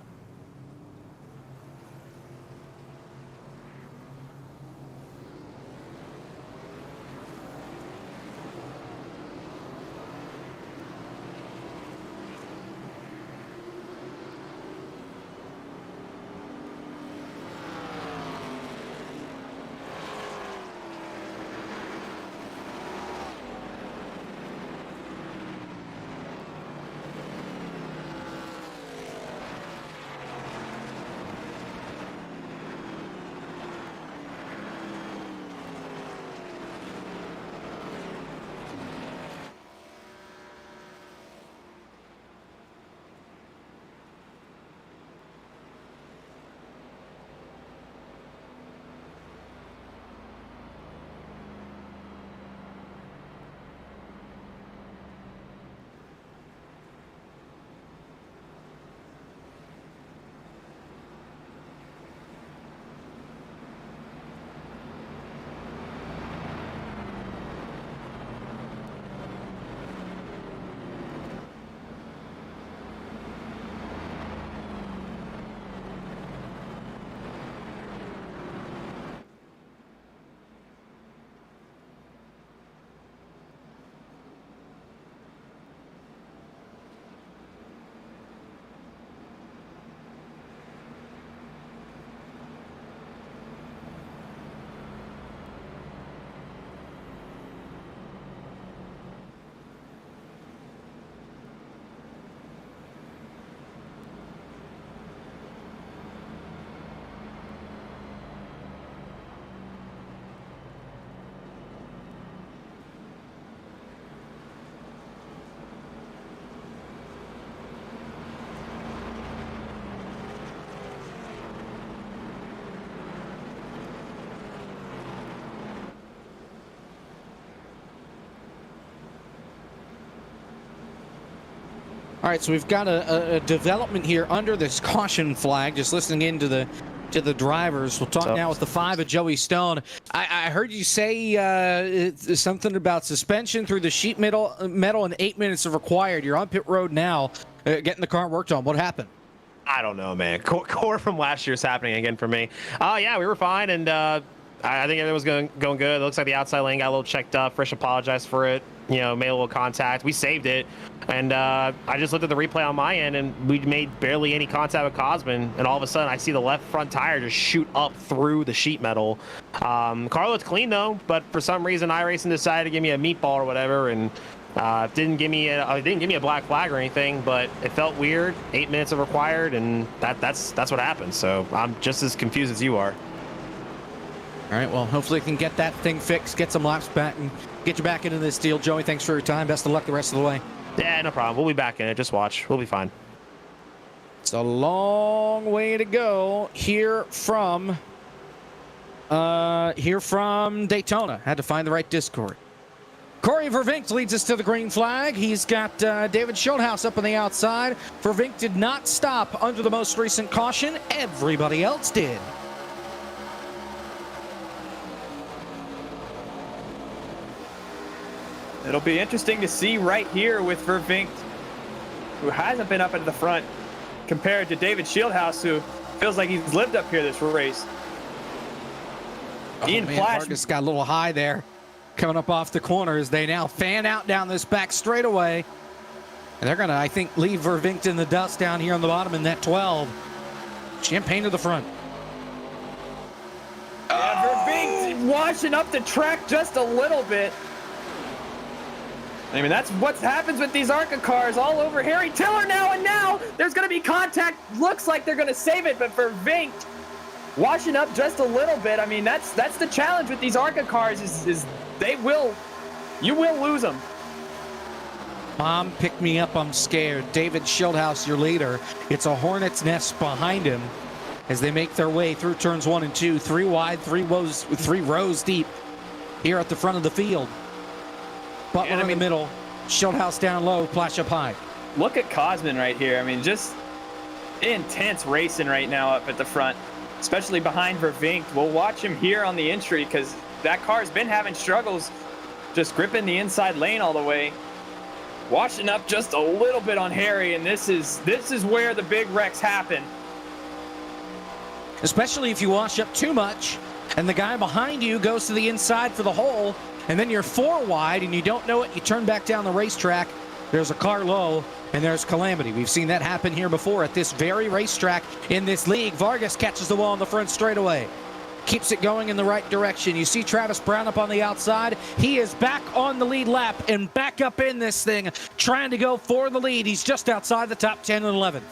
All right, so we've got a development here under this caution flag. Just listening into the drivers. We'll talk now with the 5 of Joey Stone. I heard you say something about suspension through the sheet metal and 8 minutes are required. You're on pit road now, getting the car worked on. What happened? I don't know, man. Core from last year is happening again for me. Oh yeah, we were fine, and I think everything was going good. It looks like the outside lane got a little checked up. Frisch apologized for it. You know, made a little contact. We saved it, and I just looked at the replay on my end, and we made barely any contact with Cosman, and all of a sudden I see the left front tire just shoot up through the sheet metal. Car looked clean though, but for some reason iRacing decided to give me a meatball or whatever, and didn't give me a black flag or anything, but it felt weird. 8 minutes are required, and that's what happened. So I'm just as confused as you are. All right, well, hopefully we can get that thing fixed, get some laps back, and get you back into this deal. Joey, thanks for your time. Best of luck the rest of the way. Yeah, no problem. We'll be back in it. Just watch. We'll be fine. It's a long way to go here from Daytona. Had to find the right Discord. Corey Vervinkt leads us to the green flag. He's got David Schulthouse up on the outside. Vervinkt did not stop under the most recent caution. Everybody else did. It'll be interesting to see right here with Vervinkt, who hasn't been up at the front, compared to David Shieldhouse, who feels like he's lived up here this race. Ian Vargas got a little high there, coming up off the corner as they now fan out down this back straightaway. And they're going to, I think, leave Vervinkt in the dust down here on the bottom in that 12. Champagne to the front. Vervinkt washing up the track just a little bit. I mean, that's what happens with these ARCA cars all over Harry Tiller now, and now there's going to be contact. Looks like they're going to save it, but Vervinkt washing up just a little bit. I mean, that's the challenge with these ARCA cars is you will lose them. Mom, pick me up, I'm scared. David Schildhouse, your leader. It's a hornet's nest behind him as they make their way through turns 1 and 2, 3 wide, 3 rows deep here at the front of the field. Butler in the middle, Schildhouse down low, Plash up high. Look at Cosman right here. I mean, just intense racing right now up at the front, especially behind Vervinkt. We'll watch him here on the entry because that car's been having struggles just gripping the inside lane all the way. Washing up just a little bit on Harry, and this is where the big wrecks happen. Especially if you wash up too much and the guy behind you goes to the inside for the hole, and then you're 4 wide and you don't know it, you turn back down the racetrack, there's a car low, and there's calamity. We've seen that happen here before at this very racetrack in this league. Vargas catches the wall on the front straightaway. Keeps it going in the right direction. You see Travis Brown up on the outside. He is back on the lead lap and back up in this thing, trying to go for the lead. He's just outside the top 10 and 11.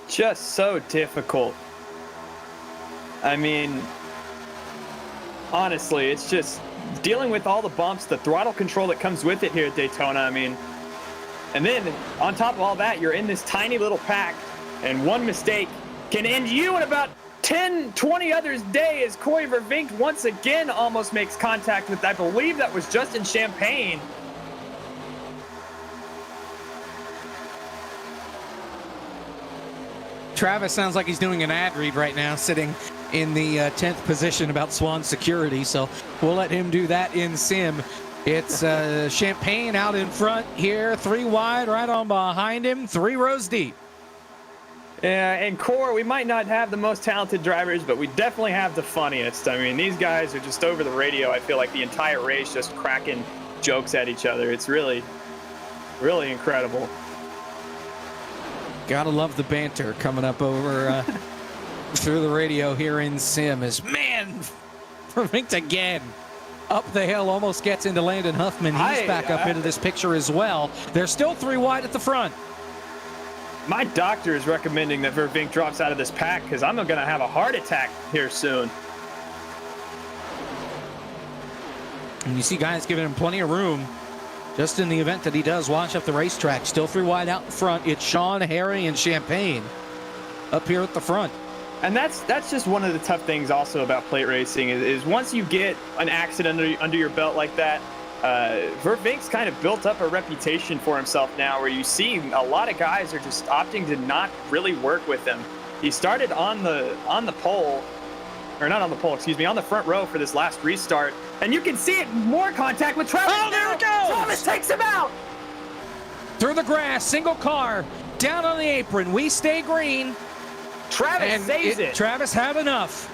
Just so difficult. I mean, honestly, it's just dealing with all the bumps, the throttle control that comes with it here at Daytona. I mean, and then on top of all that, you're in this tiny little pack, and one mistake can end you in about 10, 20 others' day as Corey Vervinkt once again almost makes contact with, I believe that was Justin Champagne. Travis sounds like he's doing an ad read right now, sitting in the 10th position about Swan Security, so we'll let him do that in sim. It's Champagne out in front here, 3 wide, right on behind him, 3 rows deep. Yeah, and Core, we might not have the most talented drivers, but we definitely have the funniest. I mean, these guys are just over the radio, I feel like the entire race, just cracking jokes at each other. It's really, really incredible. Gotta love the banter coming up over through the radio here in sim. Is man, Vervinkt again up the hill, almost gets into Landon Huffman. He's back up into this picture as well. They're still 3 wide at the front. My doctor is recommending that Vervinkt drops out of this pack because I'm going to have a heart attack here soon. And you see guys giving him plenty of room just in the event that he does wash up the racetrack. Still 3 wide out in front. It's Sean, Harry, and Champagne up here at the front. And that's just one of the tough things also about plate racing is once you get an accident under your belt like that, Vervink's kind of built up a reputation for himself now where you see a lot of guys are just opting to not really work with him. He started on the pole, or not on the pole, excuse me, on the front row for this last restart. And you can see it, more contact with Travis. Oh, there it goes! Travis takes him out! Through the grass, single car, down on the apron. We stay green. Travis saves it. Travis had enough.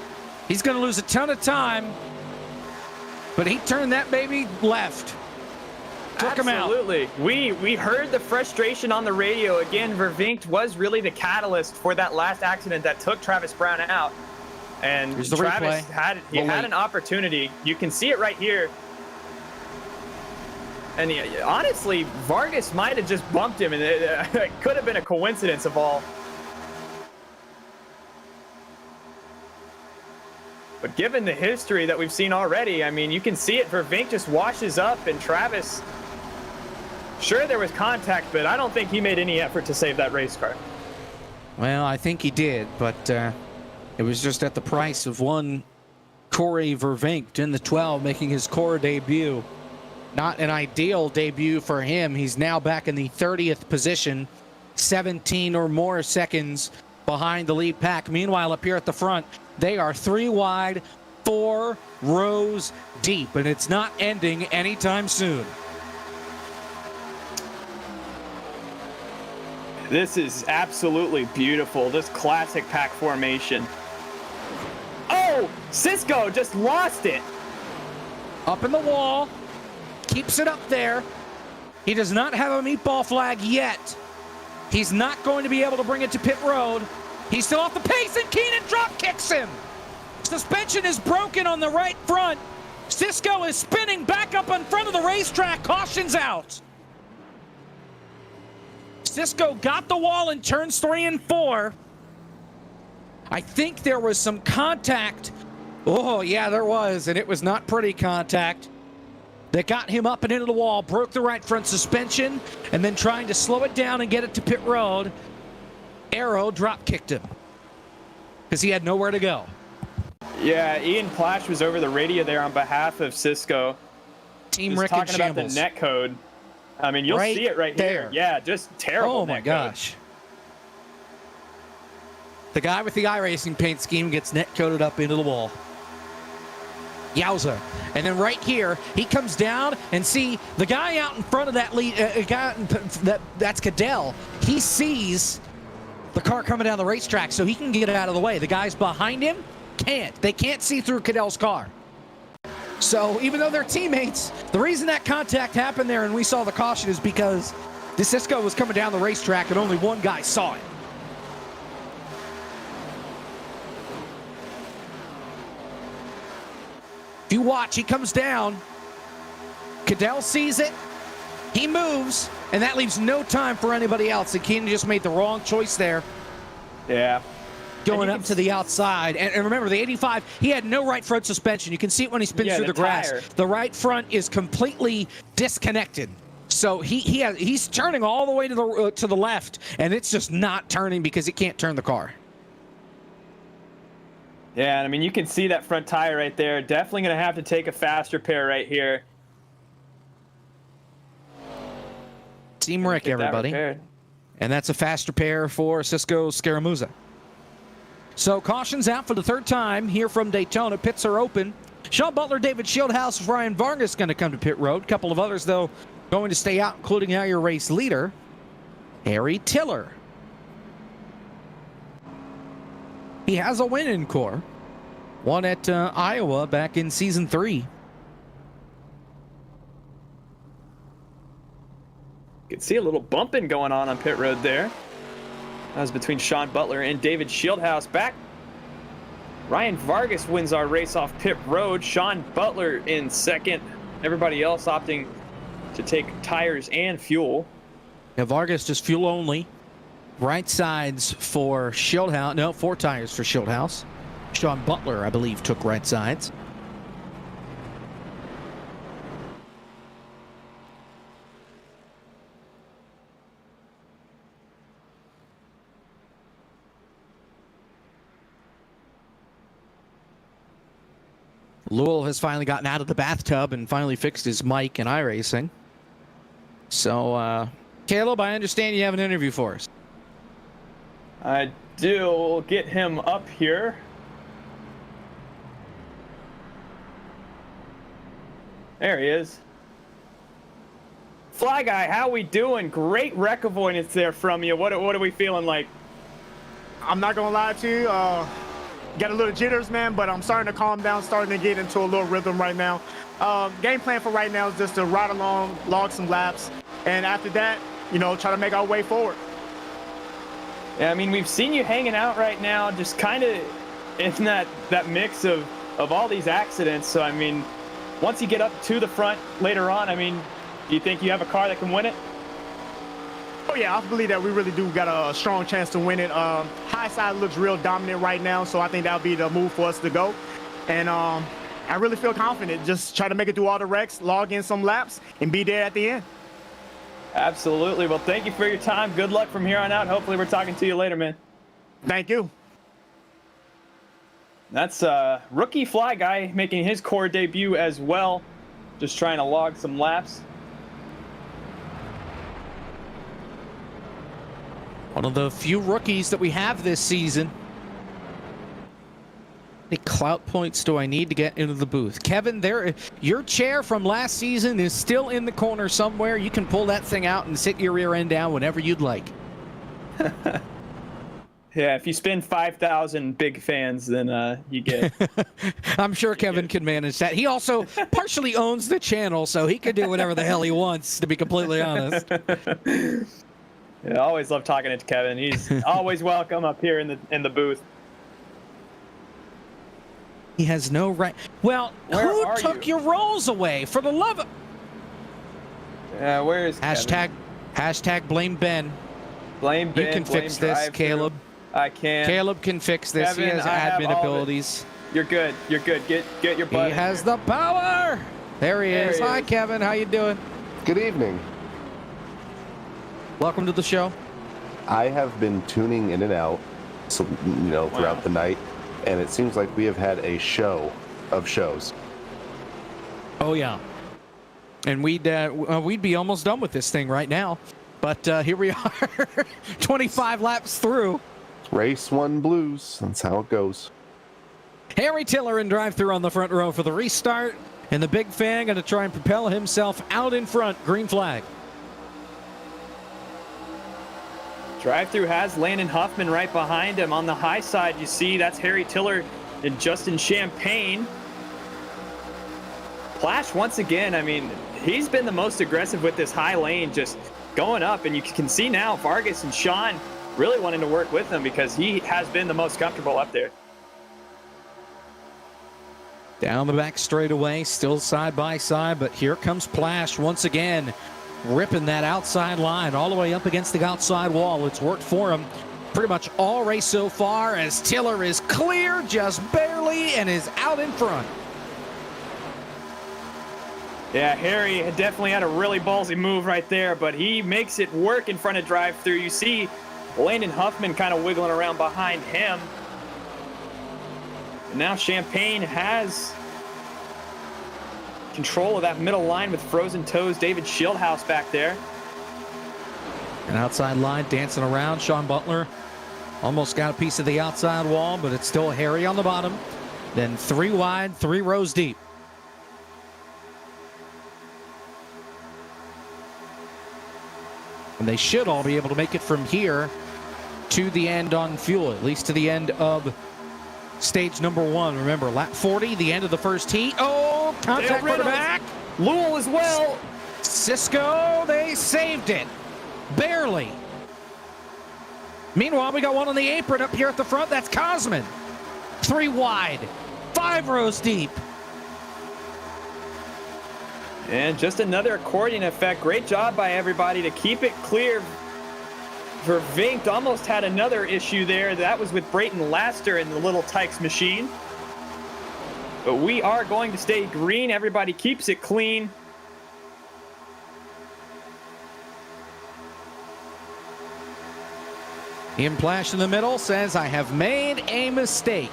He's going to lose a ton of time. But he turned that baby left. Took him out. Absolutely. We heard the frustration on the radio. Again, Vervinkt was really the catalyst for that last accident that took Travis Brown out. And Here's the Travis replay. had an opportunity. You can see it right here. And honestly, Vargas might have just bumped him, and it could have been a coincidence of all. But given the history that we've seen already, I mean, you can see it. Vervinkt just washes up, and Travis, sure, there was contact, but I don't think he made any effort to save that race car. Well, I think he did, but it was just at the price of one Corey Vervinkt in the 12 making his core debut. Not an ideal debut for him. He's now back in the 30th position, 17 or more seconds behind the lead pack. Meanwhile, up here at the front, they are 3 wide, 4 rows deep, and it's not ending anytime soon. This is absolutely beautiful. This classic pack formation. Oh, Cisco just lost it. Up in the wall, keeps it up there. He does not have a meatball flag yet. He's not going to be able to bring it to pit road. He's still off the pace, and Keenan drop kicks him. Suspension is broken on the right front. Cisco is spinning back up in front of the racetrack. Caution's out. Cisco got the wall in turns 3 and 4. I think there was some contact. Oh, yeah, there was, and it was not pretty contact. That got him up and into the wall, broke the right front suspension, and then trying to slow it down and get it to pit road, Arrow drop kicked him because he had nowhere to go. Yeah, Ian Plash was over the radio there on behalf of Cisco. Team Rick and talking about the shambles. net code. I mean, you'll see it right there. here. Yeah, just terrible. Oh my net gosh. The guy with the iRacing paint scheme gets net coded up into the wall. Yowza. And then right here, he comes down and see the guy out in front of that lead, that's Cadell. He sees the car coming down the racetrack so he can get out of the way. The guys behind him can't. They can't see through Cadell's car. So even though they're teammates, the reason that contact happened there and we saw the caution is because DeCisco was coming down the racetrack and only one guy saw it. If you watch, he comes down. Cadell sees it. He moves, and that leaves no time for anybody else. And Keenan just made the wrong choice there. Yeah. Going up to the outside. And remember, the 85, he had no right front suspension. You can see it when he spins through the grass. tire. The right front is completely disconnected. So he's turning all the way to the left, and it's just not turning because he can't turn the car. Yeah, I mean, you can see that front tire right there. Definitely going to have to take a faster pair right here. Team Rick, everybody. And that's a faster pair for Cisco Scaramuza. So caution's out for the 3rd time here from Daytona. Pits are open. Sean Butler, David Shieldhouse, Ryan Vargas going to come to pit road. A couple of others, though, going to stay out, including now your race leader, Harry Tiller. He has a win in core. Won at Iowa back in season 3. You can see a little bumping going on pit road there. That was between Sean Butler and David Shieldhouse. Back, Ryan Vargas wins our race off pit road. Sean Butler in 2nd. Everybody else opting to take tires and fuel. Now Vargas just fuel only. Right sides for Shieldhouse. No, 4 tires for Shieldhouse. Sean Butler, I believe, took right sides. Louisville has finally gotten out of the bathtub and finally fixed his mic in iRacing. So, Caleb, I understand you have an interview for us. I do. We'll get him up here. There he is. Fly Guy, how we doing? Great wreck avoidance there from you. What are we feeling like? I'm not gonna lie to you. Got a little jitters, man, but I'm starting to calm down, starting to get into a little rhythm right now. Game plan for right now is just to ride along, log some laps, and after that, you know, try to make our way forward. Yeah, I mean, we've seen you hanging out right now, just kind of in that mix of all these accidents. So, I mean, once you get up to the front later on, I mean, do you think you have a car that can win it? Oh yeah, I believe that we really do got a strong chance to win it. High side looks real dominant right now, so I think that'll be the move for us to go. And I really feel confident. Just try to make it through all the wrecks, log in some laps, and be there at the end. Absolutely. Well, thank you for your time. Good luck from here on out. Hopefully we're talking to you later, man. Thank you. That's rookie Fly Guy making his core debut as well. Just trying to log some laps. One of the few rookies that we have this season. How many clout points do I need to get into the booth? Kevin, your chair from last season is still in the corner somewhere. You can pull that thing out and sit your rear end down whenever you'd like. Yeah, if you spend 5,000 big fans, then you get. I'm sure Kevin can manage that. He also partially owns the channel, so he can do whatever the hell he wants, to be completely honest. Yeah, I always love talking to Kevin. He's always welcome up here in the booth. He has no right. Well, who took your rolls away? For the love of... Yeah, where is Kevin? Hashtag blame Ben. Blame Ben. You can fix this, Caleb. I can. Caleb can fix this. Kevin, he has admin abilities. You're good. You're good. Get your butt. He has the power. There he is. Hi, Kevin. How you doing? Good evening. Welcome to the show. I have been tuning in and out, so, throughout the night, and it seems like we have had a show of shows. Oh yeah, and we'd be almost done with this thing right now, but here we are, 25 laps through. Race 1 blues. That's how it goes. Harry Tiller in drive-through on the front row for the restart, and the big fan going to try and propel himself out in front. Green flag. Drive-through has Landon Huffman right behind him. On the high side, you see that's Harry Tiller and Justin Champagne. Plash, once again, I mean, he's been the most aggressive with this high lane, just going up. And you can see now Vargas and Sean really wanting to work with him because he has been the most comfortable up there. Down the back straightaway, still side by side, but here comes Plash once again. Ripping that outside line all the way up against the outside wall. It's worked for him pretty much all race so far as Tiller is clear just barely and is out in front. Yeah, Harry definitely had a really ballsy move right there, but he makes it work in front of drive-through. You see Landon Huffman kind of wiggling around behind him. And now Champagne has control of that middle line with Frozen Toes, David Shieldhouse back there. An outside line dancing around. Sean Butler almost got a piece of the outside wall, but it's still Harry on the bottom. Then 3 wide, 3 rows deep. And they should all be able to make it from here to the end on fuel, at least to the end of stage number 1. Remember, lap 40, the end of the first heat. Oh, contact for the back. Louisville as well. Cisco, they saved it. Barely. Meanwhile, we got one on the apron up here at the front. That's Cosman. 3 wide, 5 rows deep. And just another accordion effect. Great job by everybody to keep it clear. Vervinkt almost had another issue there. That was with Brayton Laster in the little Tykes machine. But we are going to stay green. Everybody keeps it clean. Ian Plash in the middle says, I have made a mistake.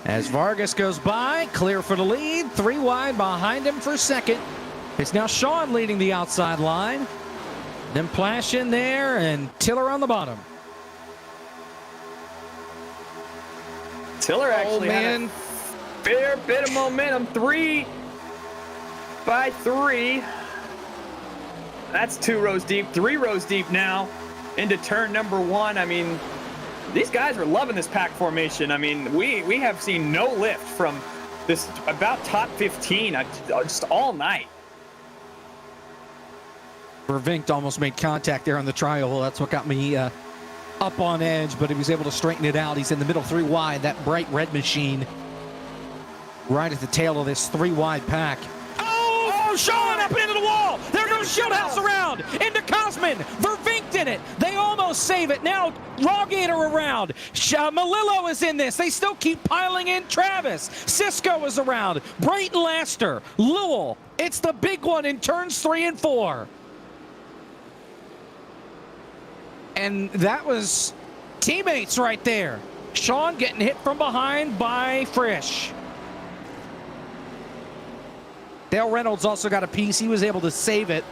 As Vargas goes by, clear for the lead, 3 wide behind him for second. It's now Sean leading the outside line. Then Plash in there and Tiller on the bottom. Tiller actually had a fair bit of momentum. 3 by 3. That's 2 rows deep, 3 rows deep now into turn number 1. I mean, these guys are loving this pack formation. I mean, we have seen no lift from this about top 15 just all night. Vervinkt almost made contact there on the trial. That's what got me up on edge, but he was able to straighten it out. He's in the middle 3 wide, that bright red machine right at the tail of this 3 wide pack. Oh, Sean up into the wall. There goes Shieldhouse around into Cosman. Vervinkt in it. They almost save it. Now Rawgator around. Malillo is in this. They still keep piling in Travis. Cisco is around. Brayton Laster. Lowell. It's the big one in turns 3 and 4. And that was teammates right there. Sean getting hit from behind by Frisch. Dale Reynolds also got a piece. He was able to save it.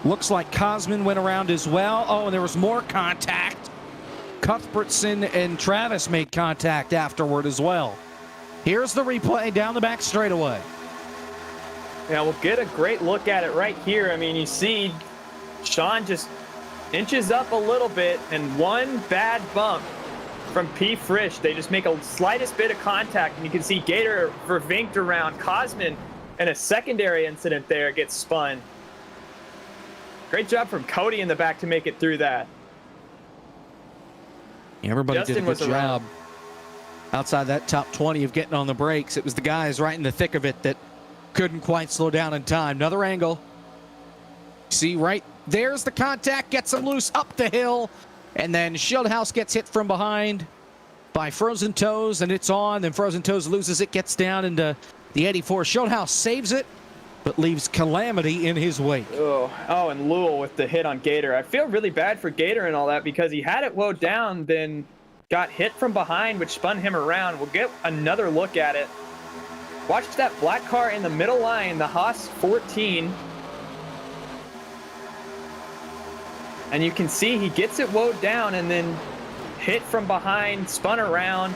Looks like Cosman went around as well. Oh, and there was more contact. Cuthbertson and Travis made contact afterward as well. Here's the replay down the back straightaway. Yeah, we'll get a great look at it right here. I mean, you see Sean just inches up a little bit, and one bad bump from P. Frisch. They just make a slightest bit of contact, and you can see Gator Vervinkt around Cosman, and a secondary incident there gets spun. Great job from Cody in the back to make it through that. Everybody Justin did a good was around. job outside that top 20 of getting on the brakes. It was the guys right in the thick of it that couldn't quite slow down in time. Another angle. See right there's the contact, gets him loose up the hill, and then Shieldhouse gets hit from behind by Frozen Toes, and it's on. Then Frozen Toes loses it, gets down into the 84. Shieldhouse saves it, but leaves Calamity in his wake. Oh, and Lowell with the hit on Gator. I feel really bad for Gator and all that because he had it woed down, then got hit from behind, which spun him around. We'll get another look at it. Watch that black car in the middle line, the Haas 14. And you can see he gets it woed down and then hit from behind, spun around.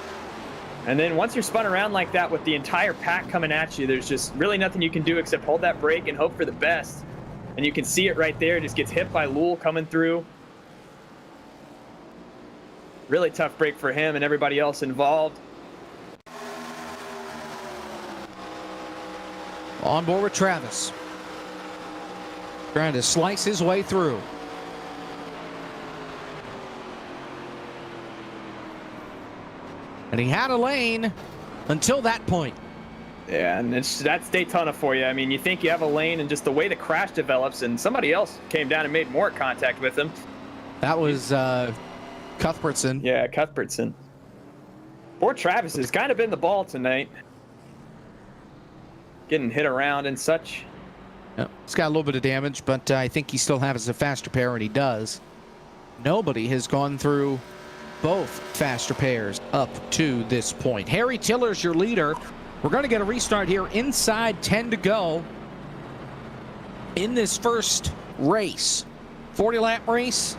And then once you're spun around like that with the entire pack coming at you, there's just really nothing you can do except hold that brake and hope for the best. And you can see it right there. It just gets hit by Lowell coming through. Really tough break for him and everybody else involved. On board with Travis. Trying to slice his way through. And he had a lane until that point. Yeah, and that's Daytona for you. I mean, you think you have a lane, and just the way the crash develops, and somebody else came down and made more contact with him. That was Cuthbertson. Yeah, Cuthbertson. Poor Travis has kind of been the ball tonight. Getting hit around and such. Yep. He's got a little bit of damage, but I think he still has a fast repair, and he does. Nobody has gone through both fast repairs up to this point. Harry Tiller's your leader. We're going to get a restart here inside 10 to go in this first race. 40-lap race,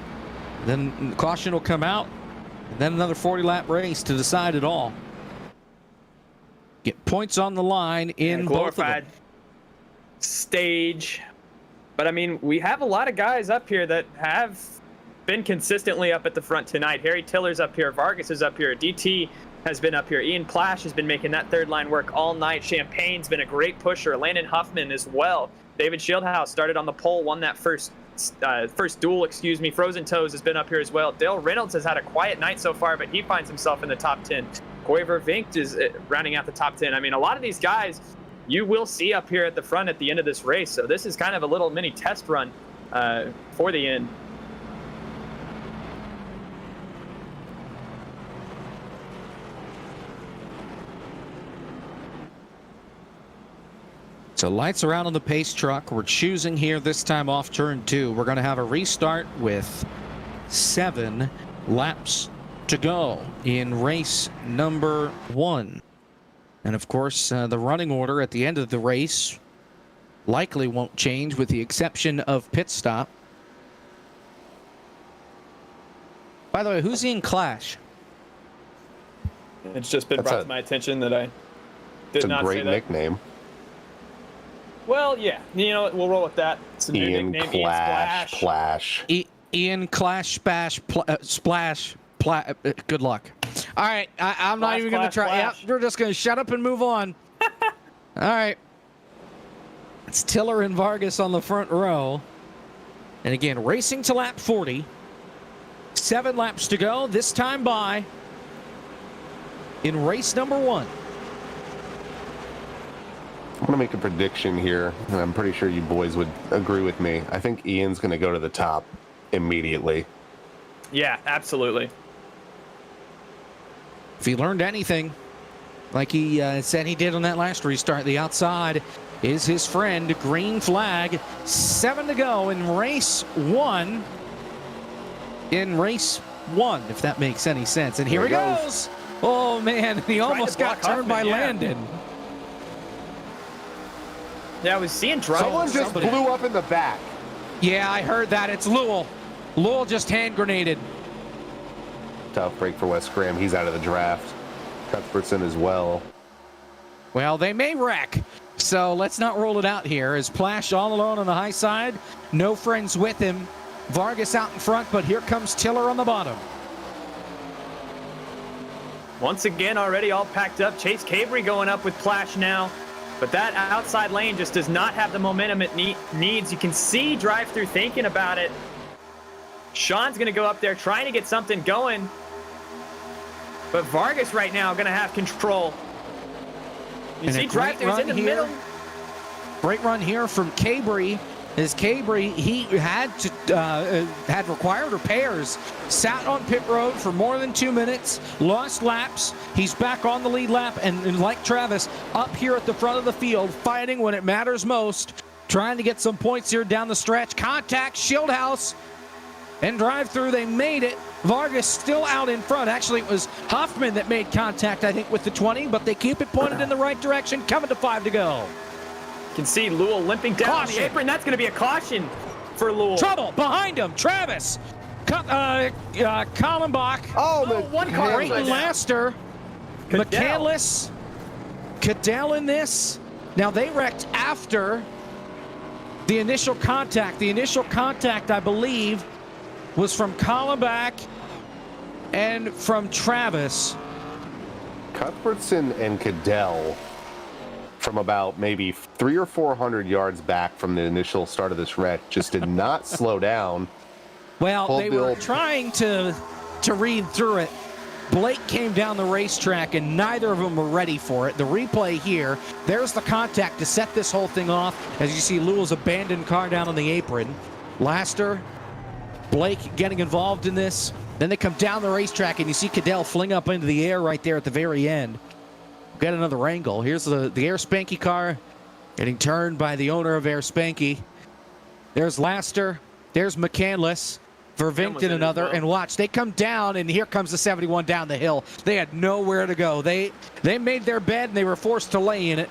then the caution will come out, and then another 40-lap race to decide it all. Get points on the line in both of them. Stage. But I mean, we have a lot of guys up here that have been consistently up at the front tonight. Harry Tiller's up here. Vargas is up here. DT has been up here. Ian Plash has been making that third line work all night. Champagne's been a great pusher. Landon Huffman as well. David Shieldhouse started on the pole, won that first duel, Frozen Toes has been up here as well. Dale Reynolds has had a quiet night so far, but he finds himself in the top 10. Corey Vervinkt is rounding out the top 10. I mean, a lot of these guys you will see up here at the front at the end of this race. So this is kind of a little mini test run for the end. So lights are out on the pace truck. We're choosing here this time off turn 2. We're going to have a restart with 7 laps to go in race number 1. And of course, the running order at the end of the race likely won't change with the exception of pit stop. By the way, who's in Clash? It's just been That's brought a- to my attention that I did It's a not say great that. nickname. Well, yeah. You know what? We'll roll with that. It's a new Ian nickname. Ian Clash. Splash. Plash. Ian Clash Splash. Good luck. All right, I'm not Splash, even going to splash, try. Yeah, splash. we're just going to shut up and move on. All right. It's Tiller and Vargas on the front row. And again, racing to lap 40. 7 laps to go. This time by in race number 1. I'm going to make a prediction here, and I'm pretty sure you boys would agree with me. I think Ian's going to go to the top immediately. Yeah, absolutely. If he learned anything, like he said he did on that last restart, the outside is his friend. Green flag. 7 to go in race 1. In race 1, if that makes any sense. And here he goes. Oh, man. He almost got turned by Landon. Yeah, I was seeing driving. Someone just blew up in the back. Yeah, I heard that. It's Lowell. Lowell just hand grenaded. Tough break for Wes Graham. He's out of the draft. Cuthbertson as well. Well, they may wreck. So let's not roll it out here. As Plash all alone on the high side. No friends with him. Vargas out in front, but here comes Tiller on the bottom. Once again, already all packed up. Chase Cabry going up with Plash now. But that outside lane just does not have the momentum it needs. You can see drive-through thinking about it. Sean's going to go up there trying to get something going. But Vargas right now going to have control. You see drive-throughs in the middle. Great run here from Cabry. As Cabry, he had required repairs, sat on pit road for more than 2 minutes, lost laps. He's back on the lead lap, and like Travis, up here at the front of the field, fighting when it matters most, trying to get some points here down the stretch. Contact, Shieldhouse, and drive through. They made it. Vargas still out in front. Actually, it was Huffman that made contact, I think, with the 20, but they keep it pointed in the right direction. Coming to 5 to go. You can see Lowell limping down on the apron. That's going to be a caution for Lowell. Trouble behind him. Travis. Kallenbach. Oh, one car. Brayton Laster. McCandless. Cadell in this. Now, they wrecked after the initial contact. The initial contact, I believe, was from Kallenbach and from Travis. Cuthbertson and Cadell, from about maybe 300 or 400 yards back from the initial start of this wreck, just did not slow down. Well, they were trying to read through it. Blake came down the racetrack, and neither of them were ready for it. The replay here, there's the contact to set this whole thing off. As you see, Lewell's abandoned car down on the apron. Laster, Blake getting involved in this. Then they come down the racetrack, and you see Cadell fling up into the air right there at the very end. Got another angle. Here's the Air Spanky car getting turned by the owner of Air Spanky. There's Laster. There's McCandless. Vervinkton another. And watch, they come down, and here comes the 71 down the hill. They had nowhere to go. They made their bed, and they were forced to lay in it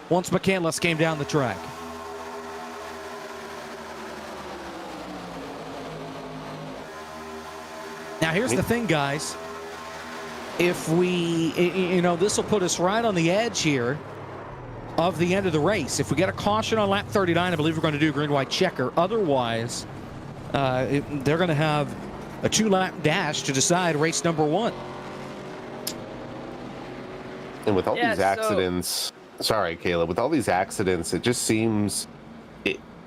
once McCandless came down the track. Now, here's the thing, guys. If we, this will put us right on the edge here of the end of the race. If we get a caution on lap 39, I believe we're going to do green-white checker. Otherwise, they're going to have a 2-lap dash to decide race number 1. And with all these accidents, sorry, Caleb, with all these accidents, it just seems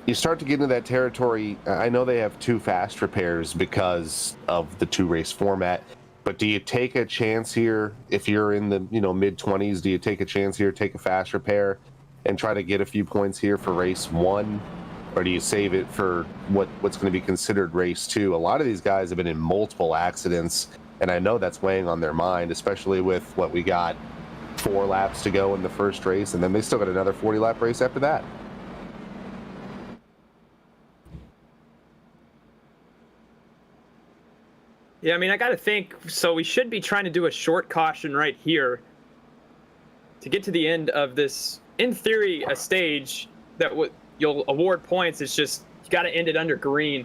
you start to get into that territory. I know they have 2 fast repairs because of the 2-race format. But do you take a chance here if you're in the mid-20s? Do you take a chance here, take a fast repair, and try to get a few points here for race 1, or do you save it for what's going to be considered race 2? A lot of these guys have been in multiple accidents, and I know that's weighing on their mind, especially with what we got 4 laps to go in the first race, and then they still got another 40-lap race after that. Yeah, I mean, I got to think. So we should be trying to do a short caution right here to get to the end of this. In theory, a stage that you'll award points. It's just you got to end it under green.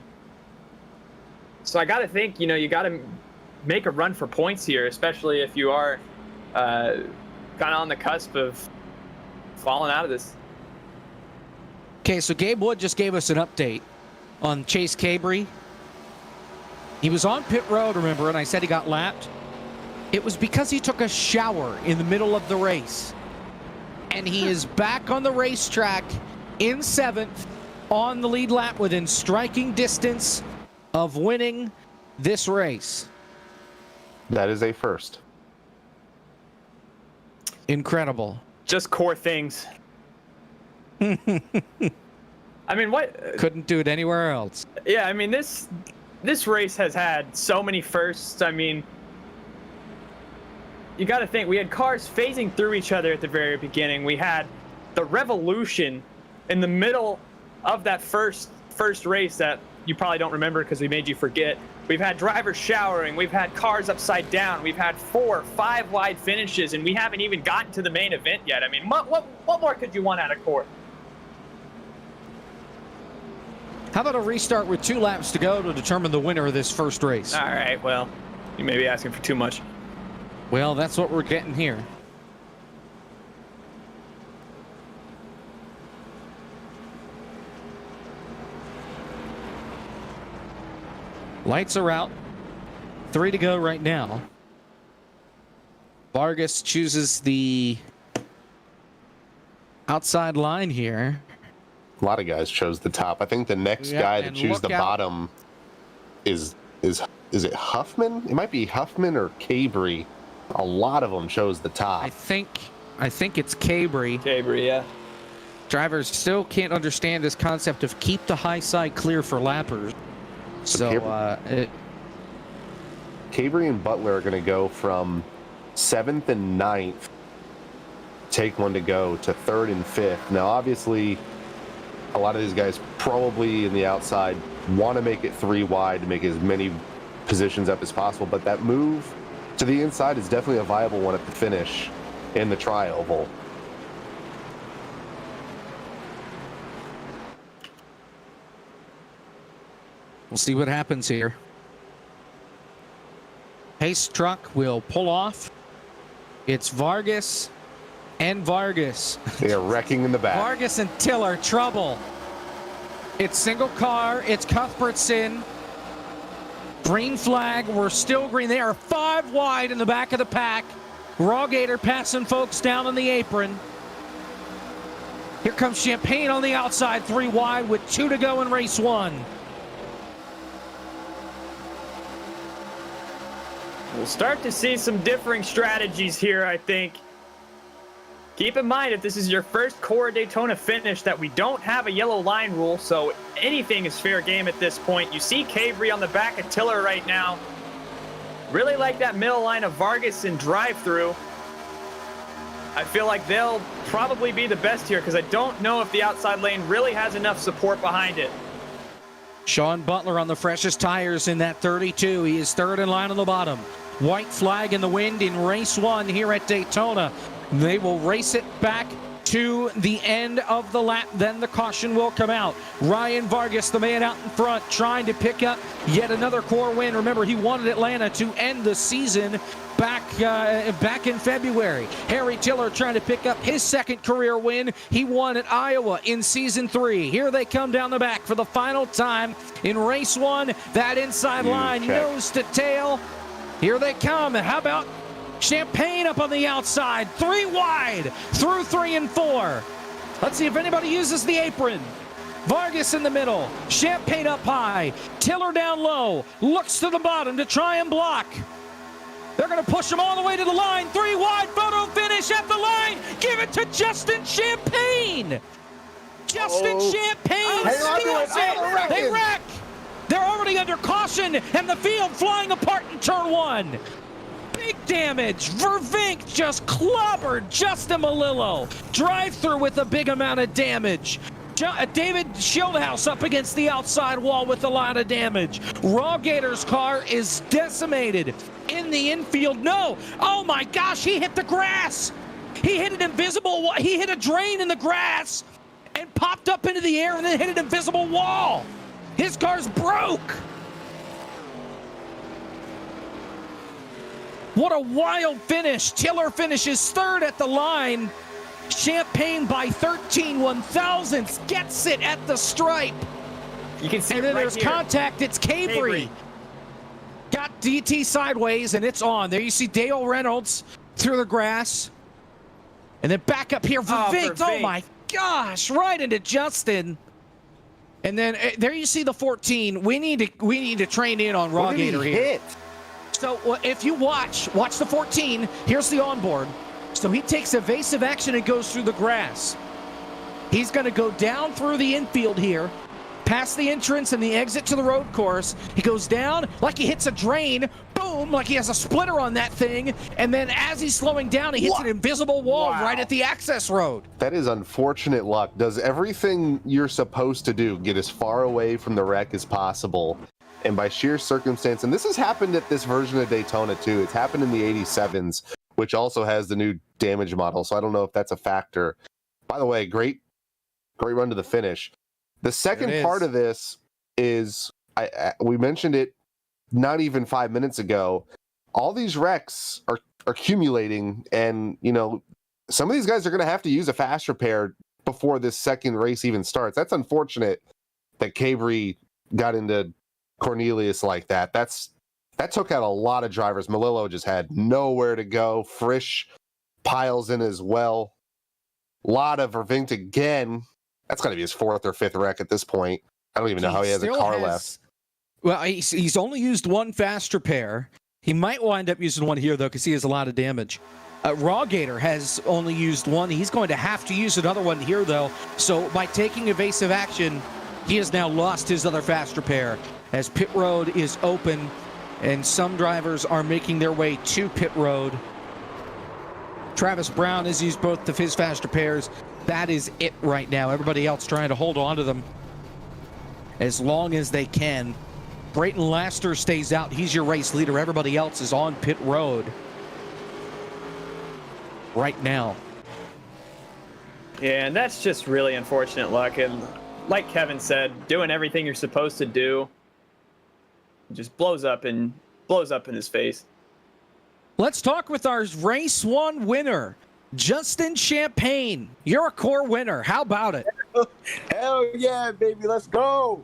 So I got to think, you got to make a run for points here, especially if you are kind of on the cusp of falling out of this. Okay, so Gabe Wood just gave us an update on Chase Cabry. He was on pit road, remember, and I said he got lapped. It was because he took a shower in the middle of the race. And he is back on the racetrack in 7th on the lead lap within striking distance of winning this race. That is a first. Incredible. Just core things. I mean, what? Couldn't do it anywhere else. Yeah, I mean, this race has had so many firsts. I mean, you got to think, we had cars phasing through each other at the very beginning. We had the revolution in the middle of that first race that you probably don't remember because we made you forget. We've had drivers showering. We've had cars upside down. We've had 4, 5 wide finishes, and we haven't even gotten to the main event yet. I mean, what more could you want out of Core? How about a restart with 2 laps to go to determine the winner of this first race? All right, well, you may be asking for too much. Well, that's what we're getting here. Lights are out. 3 to go right now. Vargas chooses the outside line here. A lot of guys chose the top. I think the next guy to choose the bottom is it Huffman? It might be Huffman or Cabry. A lot of them chose the top. I think it's Cabry. Cabry, yeah. Drivers still can't understand this concept of keep the high side clear for lappers. So, Cabry and Butler are going to go from 7th and 9th, take one to go, to 3rd and 5th. Now, obviously, a lot of these guys probably in the outside want to make it 3 wide to make as many positions up as possible, but that move to the inside is definitely a viable one at the finish in the tri-oval. We'll see what happens here. Pace truck will pull off. It's Vargas and Vargas. They are wrecking in the back. Vargas and Tiller, trouble. It's single car. It's Cuthbertson. Green flag. We're still green. They are 5 wide in the back of the pack. Rawgator passing folks down on the apron. Here comes Champagne on the outside, 3 wide with 2 to go in race 1. We'll start to see some differing strategies here, I think. Keep in mind, if this is your first Core Daytona finish, that we don't have a yellow line rule, so anything is fair game at this point. You see Cabry on the back of Tiller right now. Really like that middle line of Vargas and drive-through. I feel like they'll probably be the best here because I don't know if the outside lane really has enough support behind it. Sean Butler on the freshest tires in that 32. He is 3rd in line on the bottom. White flag in the wind in race 1 here at Daytona. They will race it back to the end of the lap. Then the caution will come out. Ryan Vargas, the man out in front, trying to pick up yet another Core win. Remember, he wanted Atlanta to end the season back in February. Harry Tiller trying to pick up his 2nd career win. He won at Iowa in season 3. Here they come down the back for the final time in race 1. That inside line, nose to tail. Here they come. And how about Champagne up on the outside, 3 wide through 3 and 4. Let's see if anybody uses the apron. Vargas in the middle, Champagne up high, Tiller down low, looks to the bottom to try and block. They're going to push him all the way to the line. 3 wide, photo finish at the line. Give it to Justin Champagne. Justin Champagne steals it. They wreck. They're already under caution, and the field flying apart in turn 1. Big damage. Vervink just clobbered Justin Malillo. Drive through with a big amount of damage. David Shieldhouse up against the outside wall with a lot of damage. Raw Gator's car is decimated in the infield. No! Oh my gosh, he hit the grass! He hit an invisible wall. He hit a drain in the grass and popped up into the air and then hit an invisible wall. His car's broke. What a wild finish. Tiller finishes third at the line. Champagne by 13 1/1000ths gets it at the stripe. You can see and it then right there's here. contact. It's Cabry. Got DT sideways, and it's on. There you see Dale Reynolds through the grass. And then back up here for Vinks. Oh my gosh, right into Justin. And then there you see the 14. We need to train in on Raw Gator here. So if you watch the 14, here's the onboard. So he takes evasive action and goes through the grass. He's going to go down through the infield here, past the entrance and the exit to the road course. He goes down like he hits a drain, boom, like he has a splitter on that thing. And then as he's slowing down, he hits an invisible wall right at the access road. That is unfortunate luck. Does everything you're supposed to do, get as far away from the wreck as possible. And by sheer circumstance, and this has happened at this version of Daytona too. It's happened in the 87s, which also has the new damage model. So I don't know if that's a factor. By the way, great run to the finish. The second part of this is, we mentioned it not even 5 minutes ago. All these wrecks are accumulating, and some of these guys are going to have to use a fast repair before this second race even starts. That's unfortunate that Cabry got into Cornelius like that. That took out a lot of drivers. Melillo just had nowhere to go. Frisch piles in as well. A lot of Vervinkt again. That's got to be his fourth or fifth wreck at this point. I don't even know how he has a car left. Well, he's only used one fast repair. He might wind up using one here, though, because he has a lot of damage. Raw Gator has only used one. He's going to have to use another one here, though. So by taking evasive action, he has now lost his other fast repair as pit road is open. And some drivers are making their way to pit road. Travis Brown has used both of his fast repairs. That is it right now. Everybody else trying to hold on to them as long as they can. Brayton Laster stays out. He's your race leader. Everybody else is on pit road right now. Yeah, and that's just really unfortunate luck. And like Kevin said, doing everything you're supposed to do just blows up in his face. Let's talk with our race one winner, Justin Champagne. You're a core winner. How about it? Hell yeah, baby. Let's go.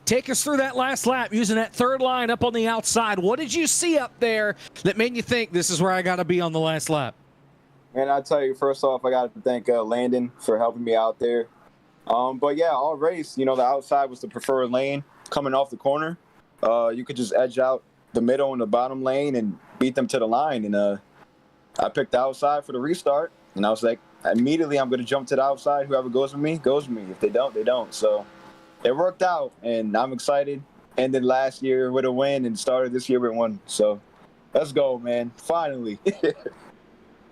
Take us through that last lap using that third line up on the outside. What did you see up there that made you think this is where I got to be on the last lap? And I tell you, first off, I got to thank Landon for helping me out there. But yeah, all race, the outside was the preferred lane. Coming off the corner, you could just edge out the middle and the bottom lane and beat them to the line. And I picked the outside for the restart, and I was like, immediately I'm going to jump to the outside. Whoever goes with me, goes with me. If they don't, they don't. So it worked out, and I'm excited. Ended last year with a win and started this year with one. So let's go, man. Finally.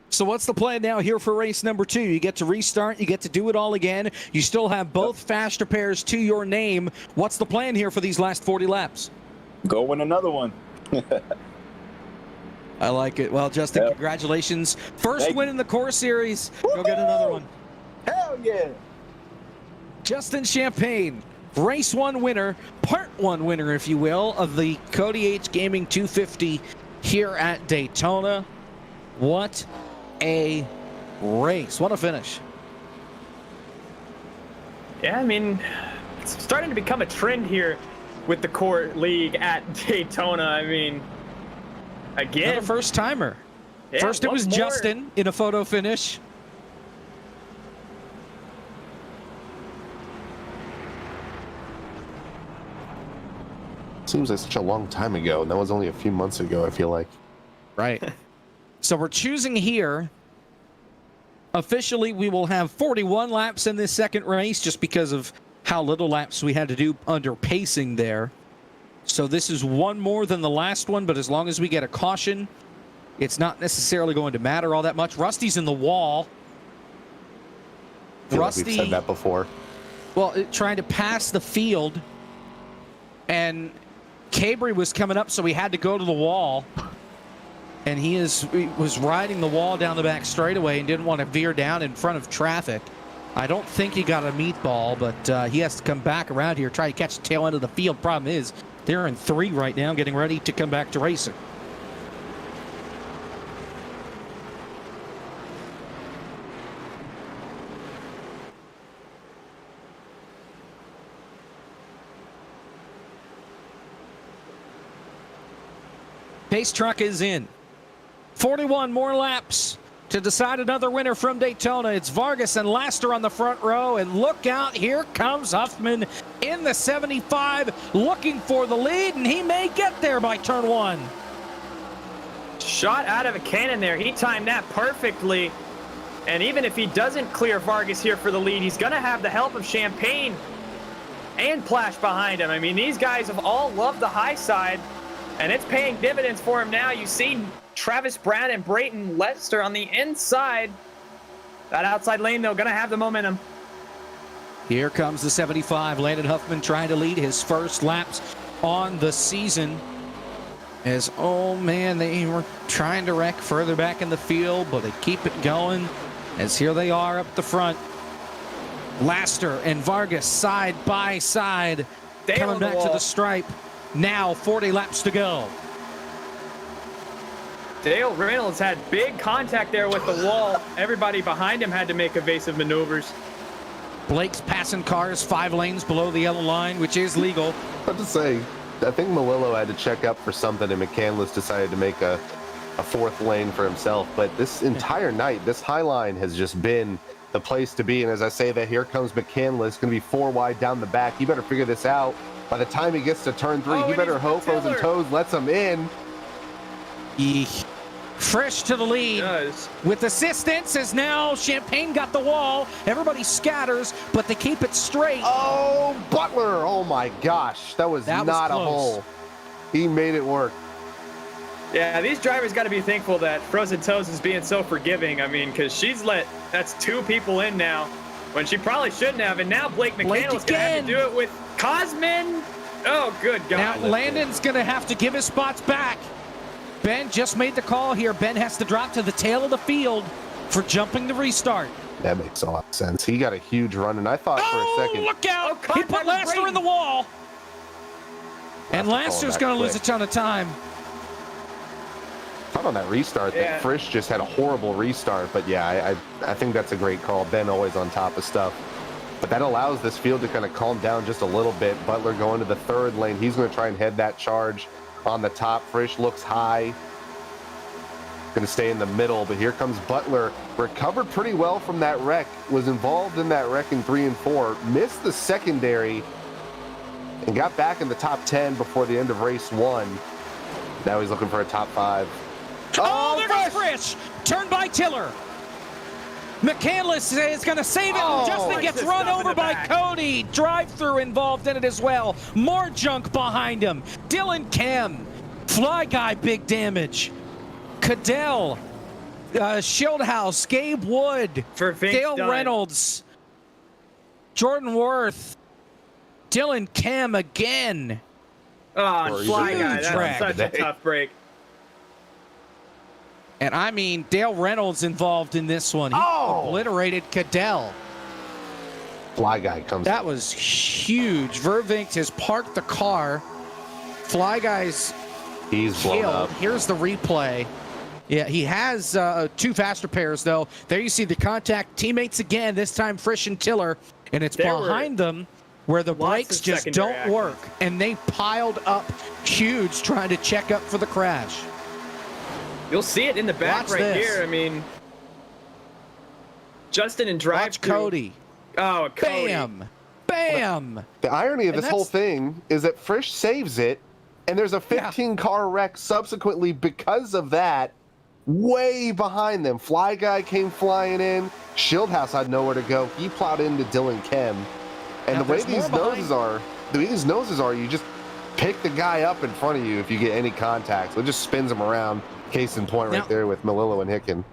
So what's the plan now here for race number 2? You get to restart. You get to do it all again. You still have both fast repairs to your name. What's the plan here for these last 40 laps? Go win another one. I like it. Well, Justin, congratulations. First win in the Core Series. Go get another one. Hell yeah. Justin Champagne, race 1 winner, part 1 winner, if you will, of the Cody H Gaming 250 here at Daytona. What a race. What a finish. Yeah, I mean, it's starting to become a trend here with the Core League at Daytona. I mean, again. Another first timer. Yeah, First it was Justin in a photo finish. Seems like such a long time ago, and that was only a few months ago, I feel like. Right. So we're choosing here. Officially, we will have 41 laps in this second race just because of how little laps we had to do under pacing there. So this is one more than the last one, but as long as we get a caution, it's not necessarily going to matter all that much. Rusty's in the wall. feel like Rusty we've said that before. Well, trying to pass the field, and Cabry was coming up, so he had to go to the wall. And he was riding the wall down the back straightaway and didn't want to veer down in front of traffic. I don't think he got a meatball, but he has to come back around here, try to catch the tail end of the field. Problem is, they're in 3 right now, getting ready to come back to racing. Pace truck is in. 41 more laps to decide another winner from Daytona. It's Vargas and Laster on the front row, and look out, here comes Huffman in the 75, looking for the lead, and he may get there by turn 1. Shot out of a cannon there. He timed that perfectly. And even if he doesn't clear Vargas here for the lead, he's going to have the help of Champagne and Plash behind him. I mean, these guys have all loved the high side, and it's paying dividends for him now. You see Travis Brown and Brayton Lester on the inside. That outside lane, though, going to have the momentum. Here comes the 75. Landon Huffman trying to lead his first laps on the season. As, oh man, they were trying to wreck further back in the field, but they keep it going. As here they are up the front. Laster and Vargas side by side, coming back to the stripe. Now 40 laps to go. Dale Reynolds had big contact there with the wall. Everybody behind him had to make evasive maneuvers. Blake's passing cars 5 lanes below the yellow line, which is legal. I have to say, I think Melillo had to check up for something, and McCandless decided to make a 4th lane for himself. But this entire night, this high line has just been the place to be. And as I say that, here comes McCandless, going to be 4 wide down the back. You better figure this out. By the time he gets to turn 3, he better hope Frozen Toes lets him in. Eek. Fresh to the lead with assistance, as now Champagne got the wall. Everybody scatters, but they keep it straight. Oh, Butler. Oh my gosh. That was not a hole. He made it work. Yeah, these drivers got to be thankful that Frozen Toes is being so forgiving. I mean, because that's 2 people in now when she probably shouldn't have. And now Blake McCandless going to have to do it with Cosman. Oh, good God. Now Landon's going to have to give his spots back. Ben just made the call here. Ben has to drop to the tail of the field for jumping the restart. That makes a lot of sense. He got a huge run, and I thought for a second. Look out! He put Laster in the wall. And Laster's going to lose a ton of time. Thought on that restart that Frisch just had a horrible restart, but yeah, I think that's a great call. Ben always on top of stuff. But that allows this field to kind of calm down just a little bit. Butler going to the 3rd lane. He's going to try and head that charge on the top. Frisch looks high. Going to stay in the middle, but here comes Butler. Recovered pretty well from that wreck. Was involved in that wreck in 3 and 4. Missed the secondary and got back in the top 10 before the end of race 1. Now he's looking for a top 5. Oh, there goes Frisch. Turned by Tiller. McCandless is going to save it. Justin gets run over by Cody. Drive-through involved in it as well. More junk behind him. Dylan Kem. Fly Guy, big damage. Cadell. Schildhouse. Gabe Wood. Dale Reynolds. Jordan Worth. Dylan Kem again. Oh, Fly Guy. That's such a tough break. And I mean, Dale Reynolds involved in this one. He obliterated Cadell. Fly Guy comes. That was huge. Vervinkt has parked the car. Fly Guy's He's blown up. Here's the replay. Yeah, he has 2 faster pairs, though. There you see the contact. Teammates again, this time Frisch and Tiller. And it's behind them where the brakes just don't work. And they piled up huge trying to check up for the crash. You'll see it in the back here. I mean, Justin and drive. Watch Cody. Oh, Cody. Bam. Bam. The irony of this whole thing is that Frisch saves it, and there's a 15-car wreck subsequently because of that. Way behind them. Fly Guy came flying in. Schildhouse had nowhere to go. He plowed into Dylan Kem. And the way these noses are, you just pick the guy up in front of you if you get any contact. So it just spins him around. Case in point right there with Melillo and Hicken.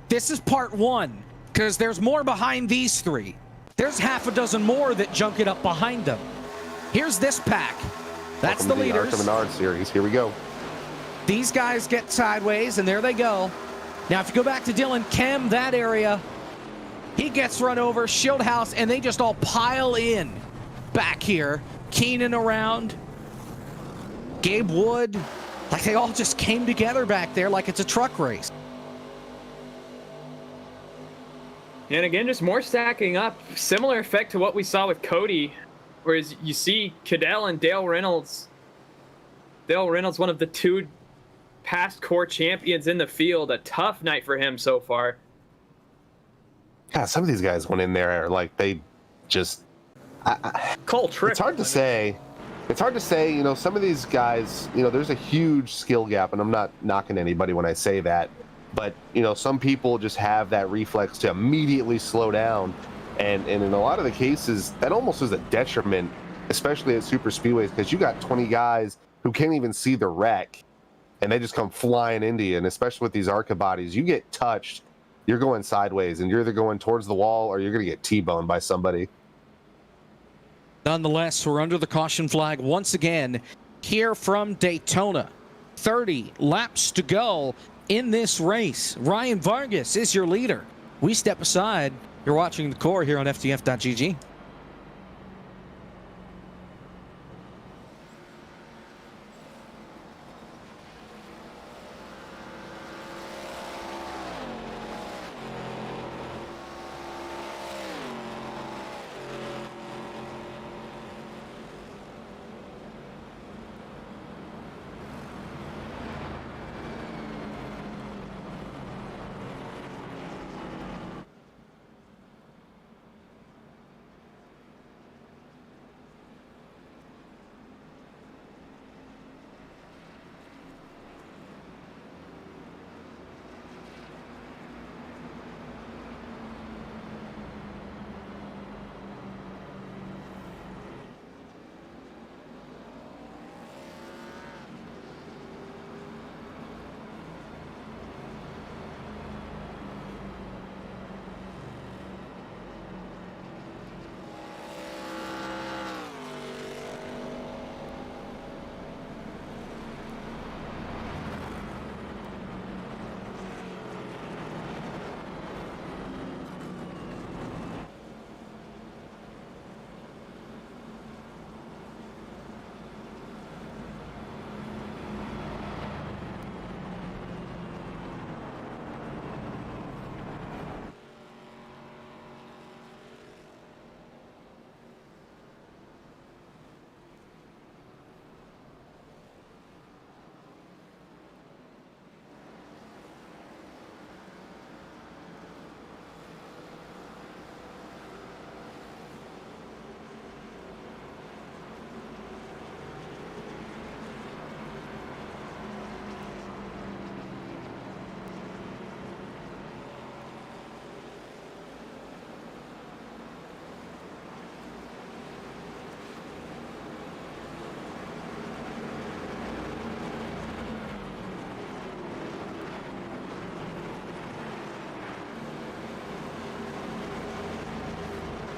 This is part 1, because there's more behind these 3. there's half a dozen more that junk it up behind them. Here's this pack. That's the leaders. Arkham Menard series. Here we go. These guys get sideways, and there they go. Now, if you go back to Dylan Kem, that area, he gets run over, Shieldhouse, and they just all pile in back here. Keenan around, Gabe Wood, like they all just came together back there like it's a truck race. And again, just more stacking up. Similar effect to what we saw with Cody, whereas you see Cadell and Dale Reynolds. Dale Reynolds, one of the 2 past core champions in the field. A tough night for him so far. Yeah, some of these guys went in there like they just... Cole Trick. It's hard to say. You know, some of these guys, you know, there's a huge skill gap, and I'm not knocking anybody when I say that. But, you know, some people just have that reflex to immediately slow down. And in a lot of the cases, that almost is a detriment, especially at super speedways, because you got 20 guys who can't even see the wreck, and they just come flying into you. And especially with these ARCA bodies, you get touched, you're going sideways, and you're either going towards the wall or you're going to get T-boned by somebody. Nonetheless, we're under the caution flag once again here from Daytona. 30 laps to go in this race. Ryan Vargas is your leader. We step aside. You're watching the core here on FTF.gg.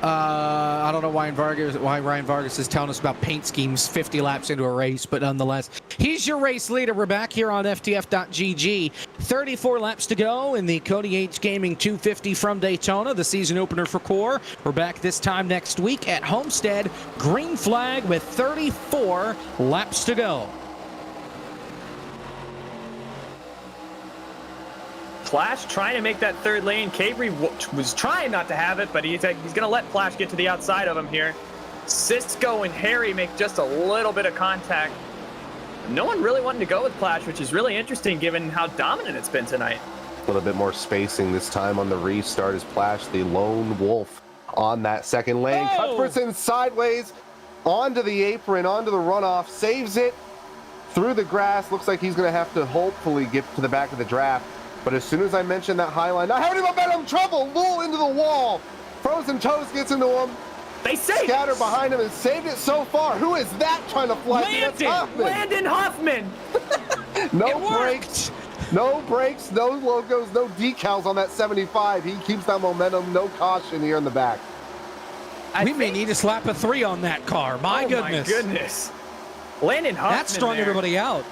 I don't know why Ryan Vargas is telling us about paint schemes 50 laps into a race, but nonetheless, he's your race leader. We're back here on FTF.gg. 34 laps to go in the Cody H Gaming 250 from Daytona, the season opener for Core. We're back this time next week at Homestead. Green flag with 34 laps to go. Flash trying to make that third lane. Cabry was trying not to have it, but he's going to let Flash get to the outside of him here. Cisco and Harry make just a little bit of contact. No one really wanting to go with Flash, which is really interesting given how dominant it's been tonight. A little bit more spacing this time on the restart as Flash, the lone wolf on that second lane. Cuthbertson sideways onto the apron, onto the runoff, saves it through the grass. Looks like he's going to have to hopefully get to the back of the draft. But as soon as I mentioned that high line, now heavy momentum, trouble, Lull into the wall. Frozen Toast gets into him. They saved Scatter behind him and saved it so far. Who is that trying to fly? Landon Hoffman. No brakes, no logos, no decals on that 75. He keeps that momentum, no caution here in the back. We may need to slap a 3 on that car. My goodness. My goodness. Landon Huffman That strung there. everybody out.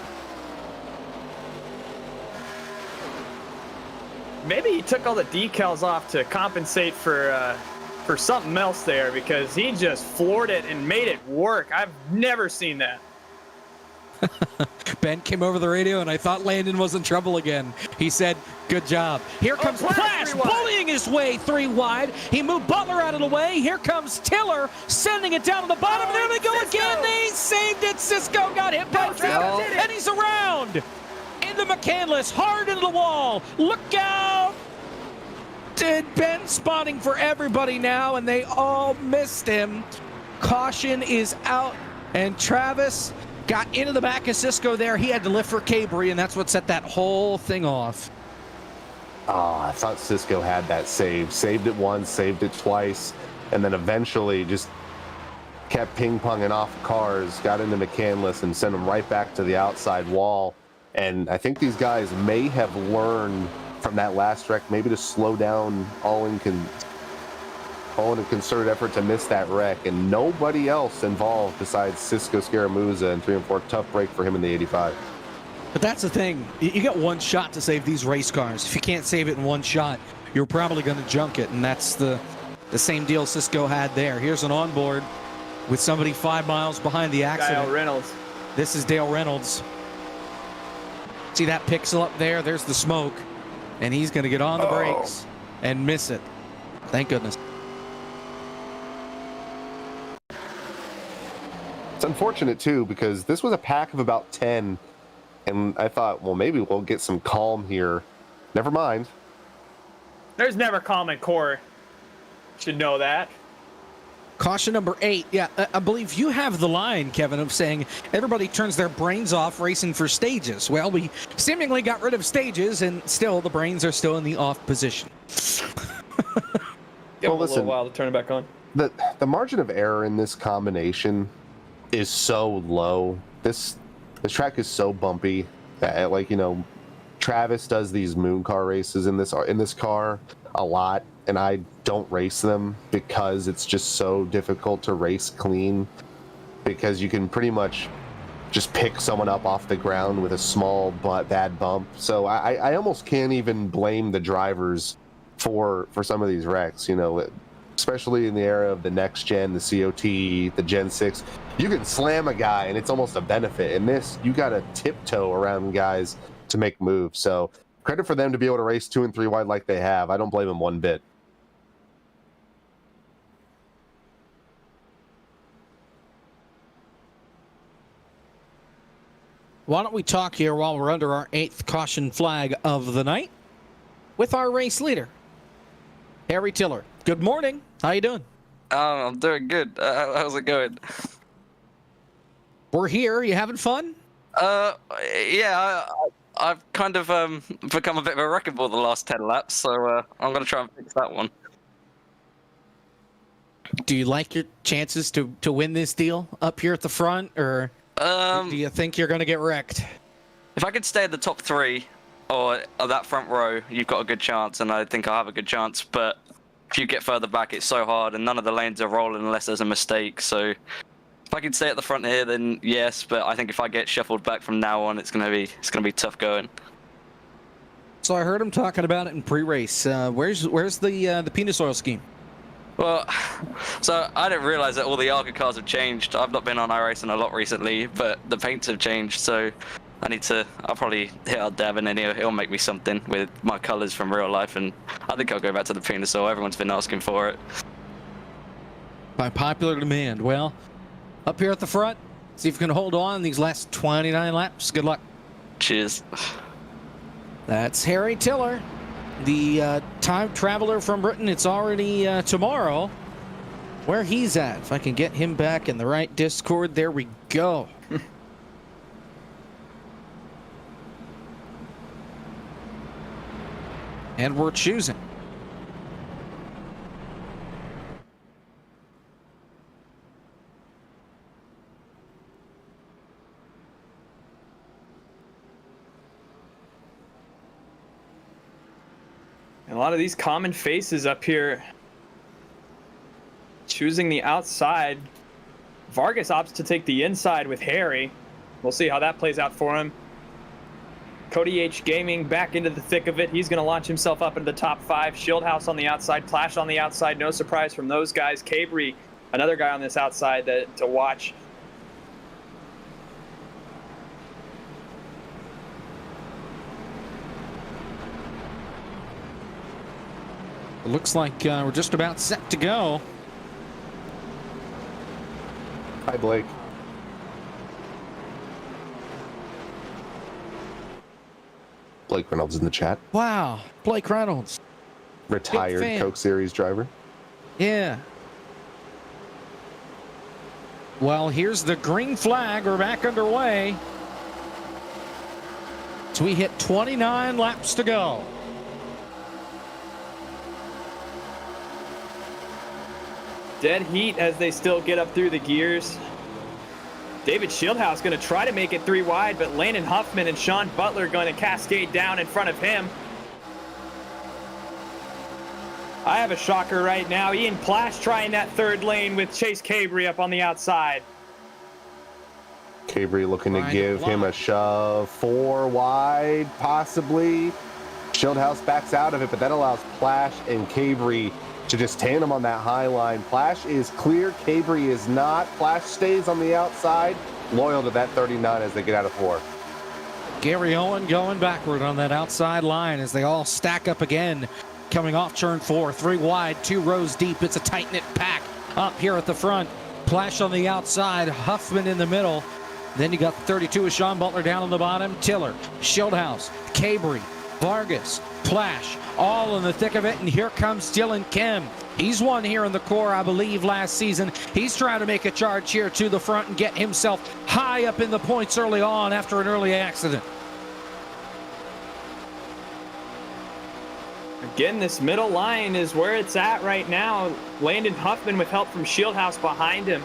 Maybe he took all the decals off to compensate for something else there, because he just floored it and made it work. I've never seen that. Ben came over the radio, and I thought Landon was in trouble again. He said, good job. Here comes Plash, bullying his way 3 wide. He moved Butler out of the way. Here comes Tiller, sending it down to the bottom. There they go again. They saved it. Cisco got hit by Travis, and he's around. Into McCandless, hard into the wall. Look out. Ben spotting for everybody now, and they all missed him. Caution is out, and Travis got into the back of Cisco there. He had to lift for Cabry, and that's what set that whole thing off. Oh, I thought Cisco had that save. Saved it once, saved it twice, and then eventually just kept ping-ponging off cars, got into McCandless, and sent them right back to the outside wall. And I think these guys may have learned from that last wreck maybe to slow down all in a concerted effort to miss that wreck, and nobody else involved besides Cisco Scaramuza and 3 and 4. Tough break for him in the 85. But that's the thing. You get one shot to save these race cars. If you can't save it in one shot, you're probably going to junk it, and that's the same deal Cisco had there. Here's an onboard with somebody 5 miles behind the accident. Dale Reynolds. This is Dale Reynolds. See that pixel up there? There's the smoke. And he's going to get on the brakes and miss it. Thank goodness. It's unfortunate, too, because this was a pack of about 10, and I thought, well, maybe we'll get some calm here. Never mind. There's never calm in core. Should know that. Caution number 8. Yeah, I believe you have the line, Kevin, of saying everybody turns their brains off racing for stages. Well, we seemingly got rid of stages, and still the brains are still in the off position. Give them a little while to turn it back on. The margin of error in this combination is so low. This track is so bumpy that, like, you know, Travis does these moon car races in this car a lot, and I don't race them because it's just so difficult to race clean, because you can pretty much just pick someone up off the ground with a small but bad bump. So I almost can't even blame the drivers for some of these wrecks, you know, especially in the era of the next gen, the COT, the Gen 6. You can slam a guy and it's almost a benefit. In this, you got to tiptoe around guys to make moves. So credit for them to be able to race 2 and 3 wide like they have. I don't blame them one bit. Why don't we talk here while we're under our 8th caution flag of the night with our race leader, Harry Tiller. Good morning. How you doing? I'm doing good. How's it going? We're here. You having fun? Yeah. I've kind of become a bit of a wrecking ball the last 10 laps, so I'm going to try and fix that one. Do you like your chances to win this deal up here at the front, or do you think you're going to get wrecked? If I could stay in the top 3 or that front row, you've got a good chance, and I think I'll have a good chance. But if you get further back, it's so hard, and none of the lanes are rolling unless there's a mistake. So if I can stay at the front here, then yes. But I think if I get shuffled back from now on, it's gonna be tough going. So I heard him talking about it in pre-race. Where's the penis oil scheme? Well, so I didn't realize that all the Arca cars have changed. I've not been on iRacing a lot recently, but the paints have changed. So I'll probably hit up Devin, and he'll make me something with my colors from real life, and I think I'll go back to the penis oil. Everyone's been asking for it. By popular demand. Well, up here at the front, see if you can hold on these last 29 laps. Good luck. Cheers. That's Harry Tiller, the time traveler from Britain. It's already tomorrow where he's at. If I can get him back in the right Discord, there we go. And we're choosing. And a lot of these common faces up here. choosing the outside. Vargas opts to take the inside with Harry. We'll see how that plays out for him. Cody H Gaming back into the thick of it. He's going to launch himself up into the top 5. Shieldhouse on the outside, Clash on the outside. No surprise from those guys. Cabri, another guy on this outside to watch. It looks like we're just about set to go. Hi, Blake. Blake Reynolds in the chat. Wow, Blake Reynolds. Retired Coke Series driver. Yeah. Well, here's the green flag. We're back underway. So we hit 29 laps to go. Dead heat as they still get up through the gears. David Shieldhouse going to try to make it 3 wide, but Landon Huffman and Sean Butler going to cascade down in front of him. I have a shocker right now. Ian Plash trying that 3rd lane with Chase Cabri up on the outside. Cabri looking to give him a shove. 4 wide, possibly. Shieldhouse backs out of it, but that allows Plash and Cabri to just tandem on that high line. Plash is clear, Cabri is not. Plash stays on the outside, loyal to that 39 as they get out of 4. Gary Owen going backward on that outside line as they all stack up again. Coming off turn 4, 3 wide, 2 rows deep. It's a tight-knit pack up here at the front. Plash on the outside, Huffman in the middle. Then you got 32 with Sean Butler down on the bottom. Tiller, Shieldhouse, Cabri, Vargas, Plash, all in the thick of it, and here comes Dylan Kim. He's won here in the core, I believe, last season. He's trying to make a charge here to the front and get himself high up in the points early on after an early accident. Again, this middle line is where it's at right now. Landon Huffman with help from Shieldhouse behind him.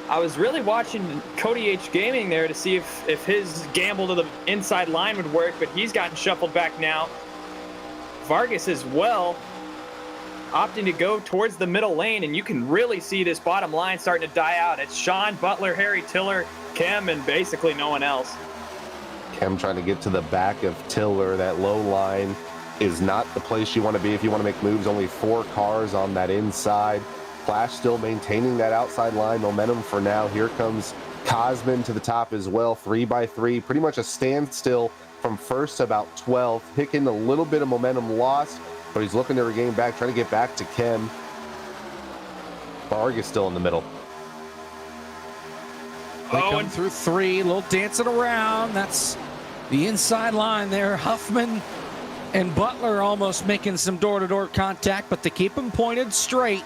I was really watching Cody H Gaming there to see if his gamble to the inside line would work, but he's gotten shuffled back now. Vargas as well, opting to go towards the middle lane, and you can really see this bottom line starting to die out. It's Sean Butler, Harry Tiller, Kim, and basically no one else. Kim trying to get to the back of Tiller. That low line is not the place you want to be if you want to make moves. Only 4 cars on that inside. Flash still maintaining that outside line momentum for now. Here comes Cosman to the top as well. 3x3, pretty much a standstill from first to about 12. Hicken a little bit of momentum lost, but he's looking to regain back, trying to get back to Kim. Vargas still in the middle. They come through 3, a little dancing around. That's the inside line there. Huffman and Butler almost making some door-to-door contact, but they keep them pointed straight.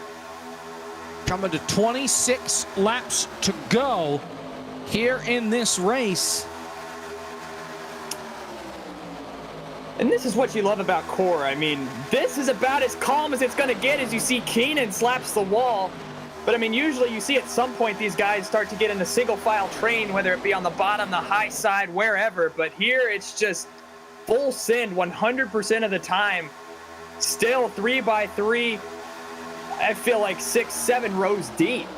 Coming to 26 laps to go here in this race. And this is what you love about core. I mean, this is about as calm as it's going to get as you see Keenan slaps the wall. But I mean, usually you see at some point these guys start to get in the single file train, whether it be on the bottom, the high side, wherever. But here it's just full send 100% of the time. Still 3x3. I feel like 6-7 rows deep.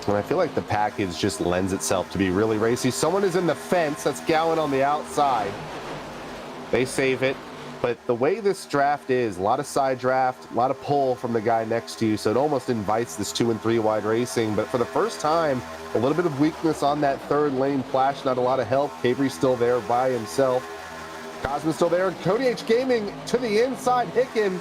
And I feel like the package just lends itself to be really racy. Someone is in the fence. That's Gowan on the outside. They save it. But the way this draft is, a lot of side draft, a lot of pull from the guy next to you, so it almost invites this 2 and 3 wide racing. But for the first time, a little bit of weakness on that 3rd lane. Flash, not a lot of help. Cabry's still there by himself. Cosman's still there. Cody H Gaming to the inside. Hicken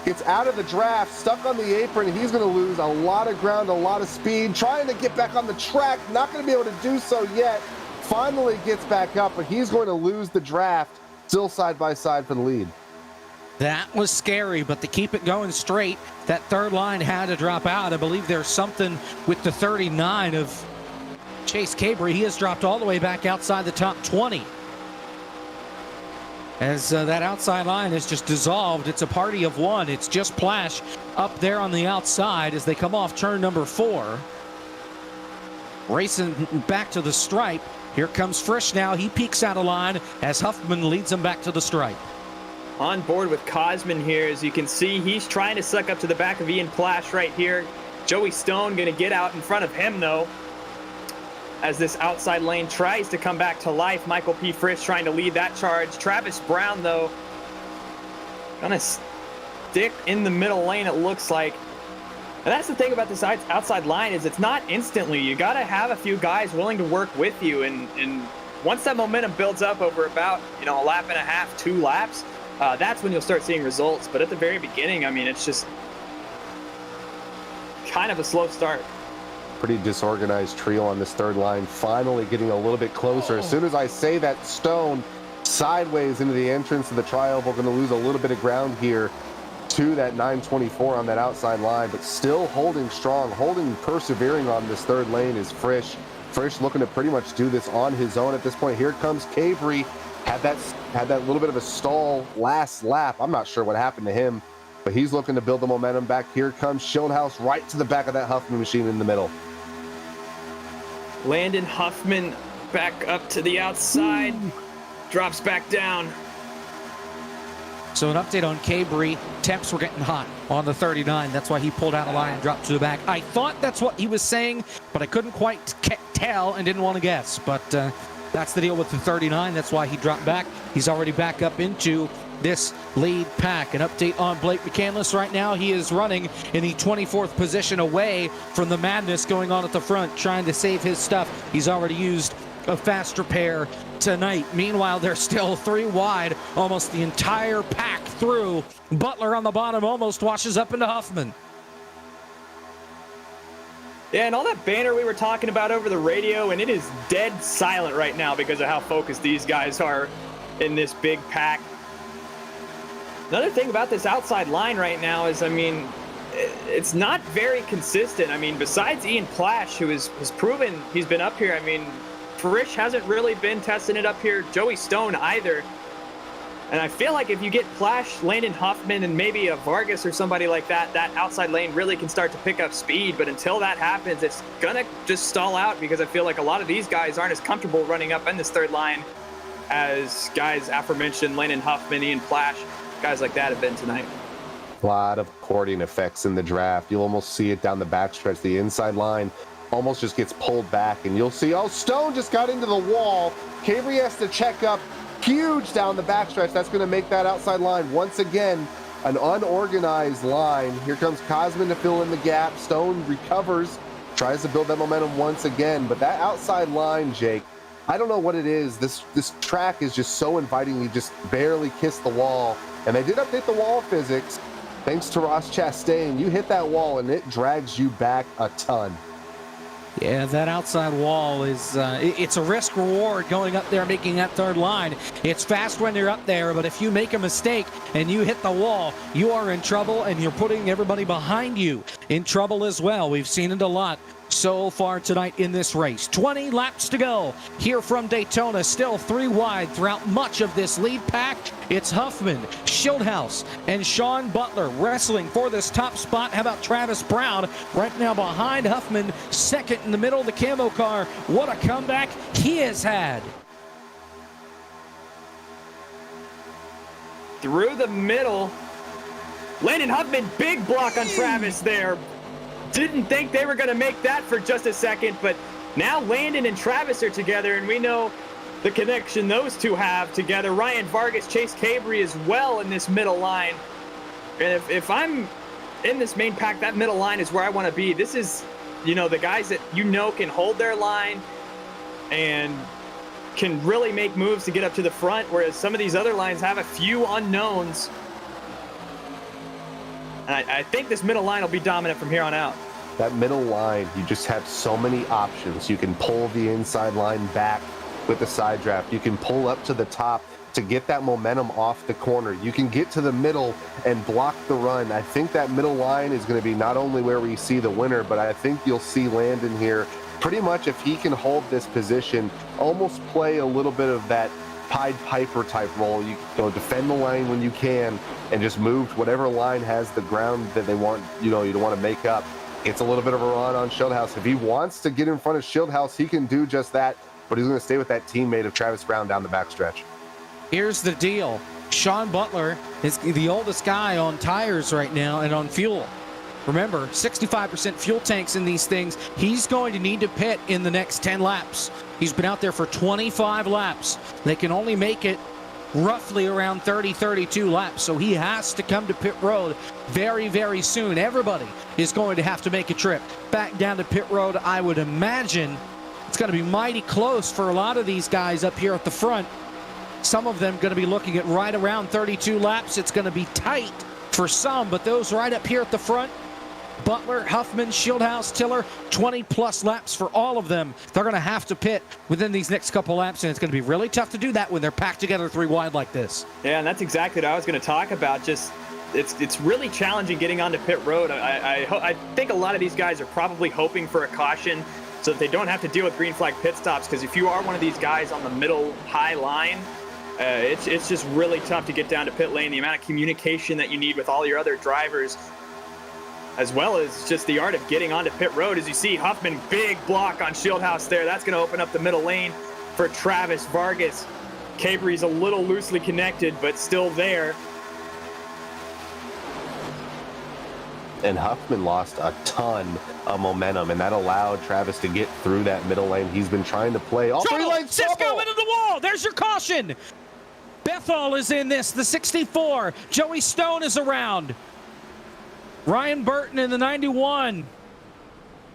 gets out of the draft, stuck on the apron. He's going to lose a lot of ground, a lot of speed. Trying to get back on the track, not going to be able to do so yet. Finally gets back up, but he's going to lose the draft. Still side by side for the lead. That was scary, but to keep it going straight, that 3rd line had to drop out. I believe there's something with the 39 of Chase Cabri. He has dropped all the way back outside the top 20. As that outside line is just dissolved. It's a party of 1. It's just Plash up there on the outside as they come off turn number 4. Racing back to the stripe. Here comes Frisch now. He peeks out of line as Huffman leads him back to the stripe. on board with Cosman here. As you can see, he's trying to suck up to the back of Ian Plash right here. Joey Stone going to get out in front of him, though, as this outside lane tries to come back to life. Michael P. Frisch trying to lead that charge. Travis Brown, though, going to stick in the middle lane, it looks like. And that's the thing about this outside line, is it's not instantly. You got to have a few guys willing to work with you. And once that momentum builds up over about, a lap and a half, 2 laps, that's when you'll start seeing results. But at the very beginning, I mean, it's just kind of a slow start. Pretty disorganized trio on this third line, finally getting a little bit closer. As soon as I say that, Stone sideways into the entrance of the tri-oval, going to lose a little bit of ground here to that 924 on that outside line, but still holding strong, persevering on this third lane is Frisch. Frisch looking to pretty much do this on his own at this point. Here comes Cavry. Had that little bit of a stall last lap. I'm not sure what happened to him, but he's looking to build the momentum back. Here comes Schildhaus right to the back of that Huffman machine in the middle. Landon Huffman back up to the outside, drops back down. So an update on Cavry. Temps were getting hot on the 39. That's why he pulled out a line and dropped to the back. I thought that's what he was saying, but I couldn't quite tell and didn't want to guess. But that's the deal with the 39. That's why he dropped back. He's already back up into this lead pack. An update on Blake McCandless right now. He is running in the 24th position, away from the madness going on at the front, trying to save his stuff. He's already used a fast repair tonight. Meanwhile, they're still 3 wide, almost the entire pack through. Butler on the bottom almost washes up into Huffman. Yeah, and all that banner we were talking about over the radio, and it is dead silent right now because of how focused these guys are in this big pack. Another thing about this outside line right now is, I mean, it's not very consistent. I mean, besides Ian Plash, who has proven he's been up here, I mean, Frisch hasn't really been testing it up here. Joey Stone either. And I feel like if you get Plash, Landon Huffman, and maybe a Vargas or somebody like that, that outside lane really can start to pick up speed. But until that happens, it's going to just stall out, because I feel like a lot of these guys aren't as comfortable running up in this third line as guys aforementioned, Landon Huffman, Ian Plash, guys like that have been tonight. A lot of courting effects in the draft. You'll almost see it down the backstretch. The inside line almost just gets pulled back, and you'll see, oh, Stone just got into the wall. Cavry has to check up huge down the backstretch. That's going to make that outside line once again an unorganized line. Here comes Cosman to fill in the gap. Stone recovers, tries to build that momentum once again, but that outside line, Jake, I don't know what it is. This track is just so inviting. You just barely kiss the wall, and they did update the wall physics thanks to Ross Chastain. You hit that wall and it drags you back a ton. Yeah, that outside wall is, it's a risk reward going up there, making that third line. It's fast when you're up there, but if you make a mistake and you hit the wall, you are in trouble, and you're putting everybody behind you in trouble as well. We've seen it a lot so far tonight in this race. 20 laps to go here from Daytona, still 3 wide throughout much of this lead pack. It's Huffman, Schildhaus, and Sean Butler wrestling for this top spot. How about Travis Brown right now behind Huffman, second in the middle of the camo car. What a comeback he has had. Through the middle, Landon Huffman, big block on Travis there. Didn't think they were going to make that for just a second, but now Landon and Travis are together, and we know the connection those two have together. Ryan Vargas, Chase Cavry as well in this middle line. And if I'm in this main pack, that middle line is where I want to be. This is, the guys that can hold their line and can really make moves to get up to the front, whereas some of these other lines have a few unknowns. And I think this middle line will be dominant from here on out. That middle line, you just have so many options. You can pull the inside line back with the side draft. You can pull up to the top to get that momentum off the corner. You can get to the middle and block the run. I think that middle line is going to be not only where we see the winner, but I think you'll see Landon here pretty much, if he can hold this position, almost play a little bit of that Pied Piper type role. You defend the line when you can and just move to whatever line has the ground that they want, you don't want to make up. It's a little bit of a run on Schildhaus. If he wants to get in front of Schildhaus, he can do just that, but he's going to stay with that teammate of Travis Brown down the backstretch. Here's the deal. Sean Butler is the oldest guy on tires right now and on fuel. Remember, 65% fuel tanks in these things. He's going to need to pit in the next 10 laps. He's been out there for 25 laps. They can only make it roughly around 30, 32 laps. So he has to come to pit road very, very soon. Everybody is going to have to make a trip back down to pit road. I would imagine it's going to be mighty close for a lot of these guys up here at the front. Some of them going to be looking at right around 32 laps. It's going to be tight for some, but those right up here at the front, Butler, Huffman, Shieldhouse, Tiller, 20-plus laps for all of them. They're going to have to pit within these next couple laps, and it's going to be really tough to do that when they're packed together 3 wide like this. Yeah, and that's exactly what I was going to talk about. Just it's really challenging getting onto pit road. I think a lot of these guys are probably hoping for a caution so that they don't have to deal with green flag pit stops, because if you are one of these guys on the middle high line, it's just really tough to get down to pit lane. The amount of communication that you need with all your other drivers, as well as just the art of getting onto pit road. As you see, Huffman, big block on Shieldhouse there. That's going to open up the middle lane for Travis Vargas. Cabry's a little loosely connected, but still there. And Huffman lost a ton of momentum, and that allowed Travis to get through that middle lane. He's been trying to play all 3 lanes. Cisco into the wall. There's your caution. Bethel is in this, the 64. Joey Stone is around. Ryan Burton in the 91.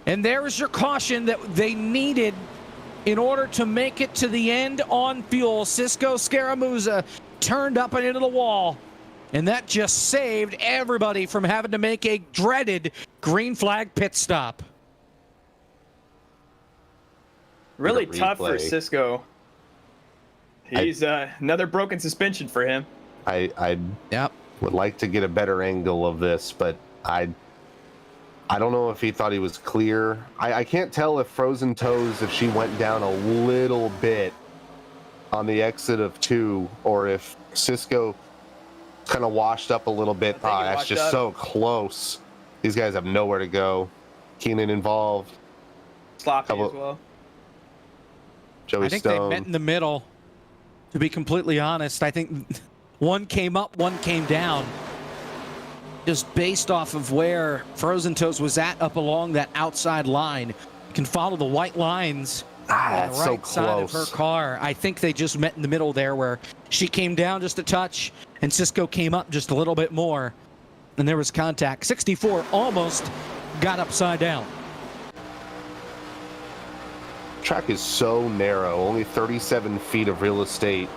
And there is your caution that they needed in order to make it to the end on fuel. Cisco Scaramuza turned up and into the wall. And that just saved everybody from having to make a dreaded green flag pit stop. Really tough for Cisco. He's another broken suspension for him. I would like to get a better angle of this, but I don't know if he thought he was clear. I can't tell if Frozen Toes, if she went down a little bit on the exit of 2, or if Cisco kind of washed up a little bit. That's just so close. These guys have nowhere to go. Keenan involved. Sloppy as well. Joey I think Stone. they met in the middle, to be completely honest. I think one came up, one came down. Just based off of where Frozen Toes was at up along that outside line. You can follow the white lines on the right side of her car. I think they just met in the middle there, where she came down just a touch and Cisco came up just a little bit more. And there was contact. 64 almost got upside down. Track is so narrow, only 37 feet of real estate.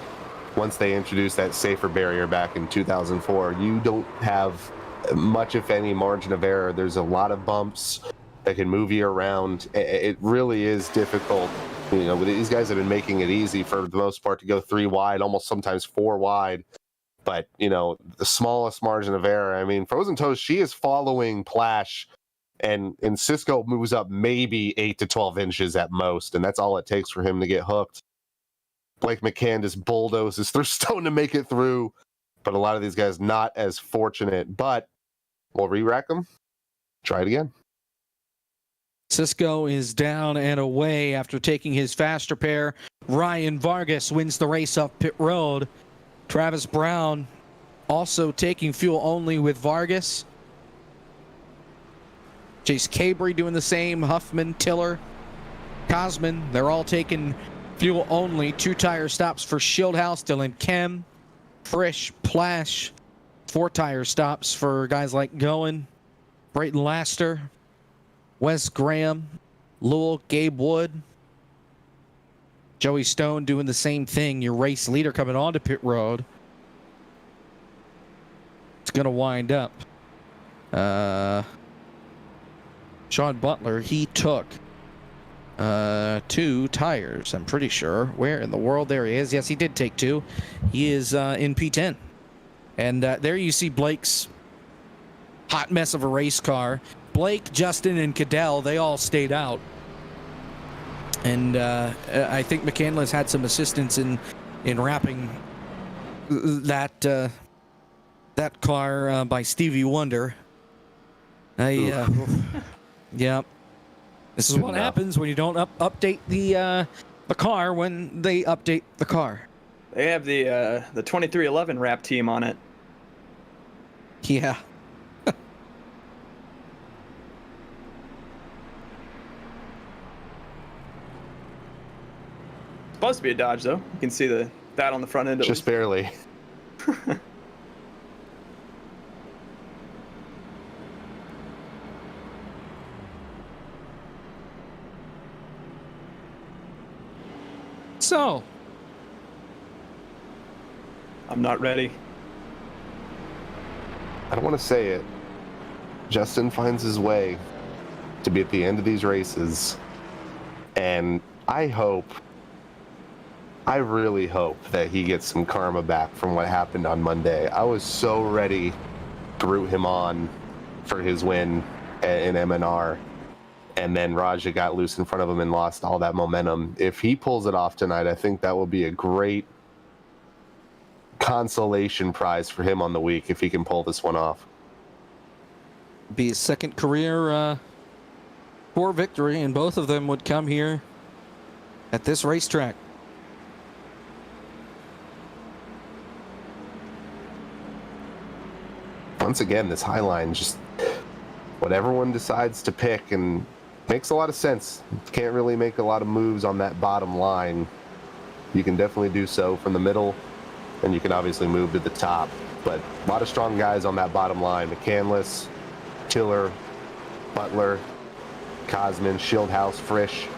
Once they introduced that safer barrier back in 2004, you don't have much, if any, margin of error. There's a lot of bumps that can move you around. It really is difficult. You know, these guys have been making it easy for the most part to go 3 wide, almost sometimes 4 wide. But, you know, the smallest margin of error. I mean, Frozen Toes, she is following Plash, and Cisco moves up maybe 8 to 12 inches at most, and that's all it takes for him to get hooked. Blake McCann just bulldozes through Stone to make it through, but a lot of these guys not as fortunate. But we'll re-rack them. Try it again. Cisco is down and away after taking his fast repair. Ryan Vargas wins the race up pit road. Travis Brown also taking fuel only with Vargas. Chase Cabry doing the same. Huffman, Tiller, Cosman, they're all taking fuel only. 2 tire stops for Shieldhouse, Dylan Kem, Frisch, Plash. 4 tire stops for guys like Goen, Brayton Laster, Wes Graham, Lowell, Gabe Wood. Joey Stone doing the same thing. Your race leader coming onto pit road. It's going to wind up. Sean Butler, he took 2 tires, I'm pretty sure. Where in the world? There he is. Yes, he did take 2. He is in P10. And there you see Blake's hot mess of a race car. Blake, Justin, and Cadell, they all stayed out. And I think McCandless had some assistance in wrapping that car by Stevie Wonder. Yeah. This is what happens when you don't update the car when they update the car. They have the 2311 rap team on it. Yeah. Supposed to be a Dodge though. You can see that on the front end. Just barely. So, I'm not ready. I don't want to say it. Justin finds his way to be at the end of these races. And I really hope that he gets some karma back from what happened on Monday. I was so ready to root him on for his win in MNR. And then Raja got loose in front of him and lost all that momentum. If he pulls it off tonight, I think that will be a great consolation prize for him on the week if he can pull this one off. be his second career tour victory, and both of them would come here at this racetrack. Once again, this high line, just what everyone decides to pick, and makes a lot of sense. Can't really make a lot of moves on that bottom line. You can definitely do so from the middle, and you can obviously move to the top. But a lot of strong guys on that bottom line. McCandless, Tiller, Butler, Cosman, Shieldhouse, Frisch.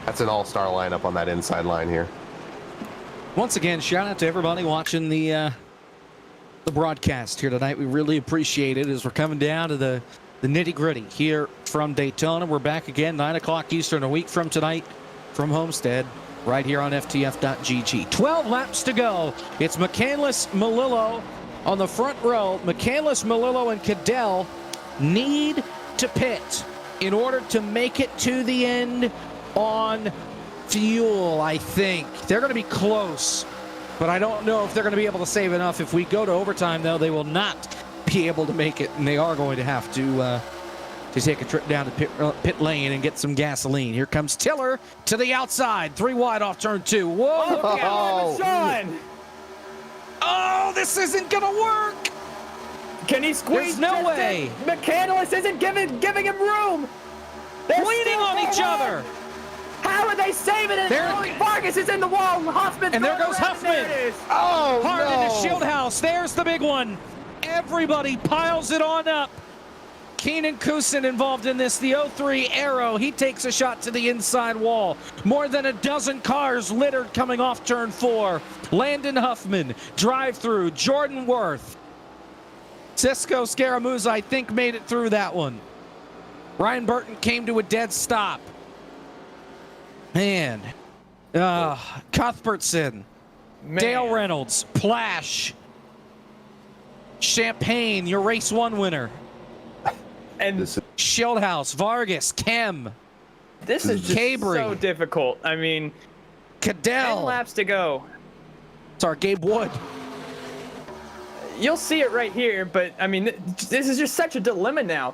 That's an all-star lineup on that inside line here. Once again, shout out to everybody watching the broadcast here tonight. We really appreciate it as we're coming down to the nitty-gritty here from Daytona. We're back again 9 o'clock Eastern a week from tonight from Homestead right here on ftf.gg. 12 laps to go. It's McCandless, Melillo on the front row. McCandless, Melillo, and Cadell need to pit in order to make it to the end on fuel, I think. They're going to be close, but I don't know if they're going to be able to save enough. If we go to overtime, though, they will not be able to make it, and they are going to have to take a trip down to pit lane and get some gasoline. Here comes Tiller to the outside. 3 wide off turn 2. Whoa, look out, Sean. Oh, this isn't going to work. Can he squeeze? There's no way. McCandless isn't giving him room. They're leaning on each other. How are they saving it? Vargas is in the wall. Huffman. And there goes Huffman. There Oh, hard no. into Shieldhouse. There's the big one. Everybody piles it on up. Keenan Kusin involved in this. The 03 Arrow. He takes a shot to the inside wall. More than a dozen cars littered coming off turn 4. Landon Huffman. Drive through. Jordan Worth. Cisco Scaramouza, I think, made it through that one. Ryan Burton came to a dead stop. Man. Cuthbertson. Dale Reynolds. Plash. Champagne, your race 1 winner. And Shieldhouse, Vargas, Kem. This is just Cabry. so difficult. I mean, Cadell. 10 laps to go. Sorry, Gabe Wood. You'll see it right here, but I mean, this is just such a dilemma now.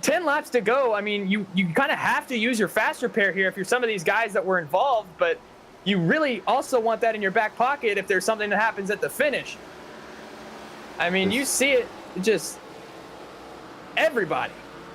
10 laps to go. I mean, you kind of have to use your fast repair here if you're some of these guys that were involved, but you really also want that in your back pocket if there's something that happens at the finish. I mean, you see it just everybody.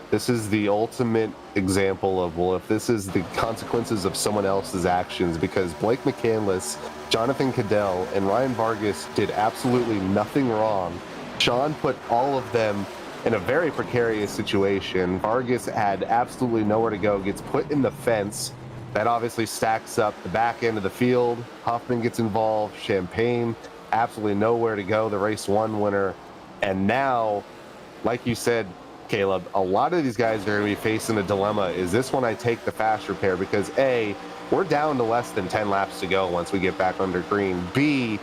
This is the ultimate example of, well, if this is the consequences of someone else's actions, because Blake McCandless, Jonathan Cadell, and Ryan Vargas did absolutely nothing wrong. Sean put all of them in a very precarious situation. Vargas had absolutely nowhere to go, gets put in the fence. That obviously stacks up the back end of the field. Hoffman gets involved. Champagne, absolutely nowhere to go. The race 1 winner. And now, like you said, Caleb, a lot of these guys are going to be facing a dilemma. Is this when I take the fast repair? Because A, we're down to less than 10 laps to go once we get back under green. B,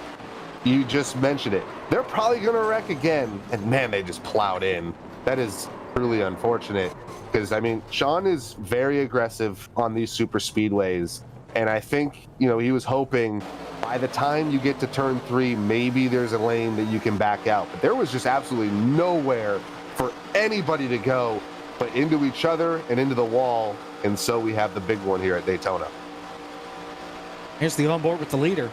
you just mentioned it. They're probably going to wreck again. And man, they just plowed in. That is truly unfortunate. Because, I mean, Sean is very aggressive on these super speedways. And I think, you know, he was hoping by the time you get to turn 3, maybe there's a lane that you can back out. But there was just absolutely nowhere for anybody to go but into each other and into the wall. And so we have the big one here at Daytona. Here's the onboard with the leader.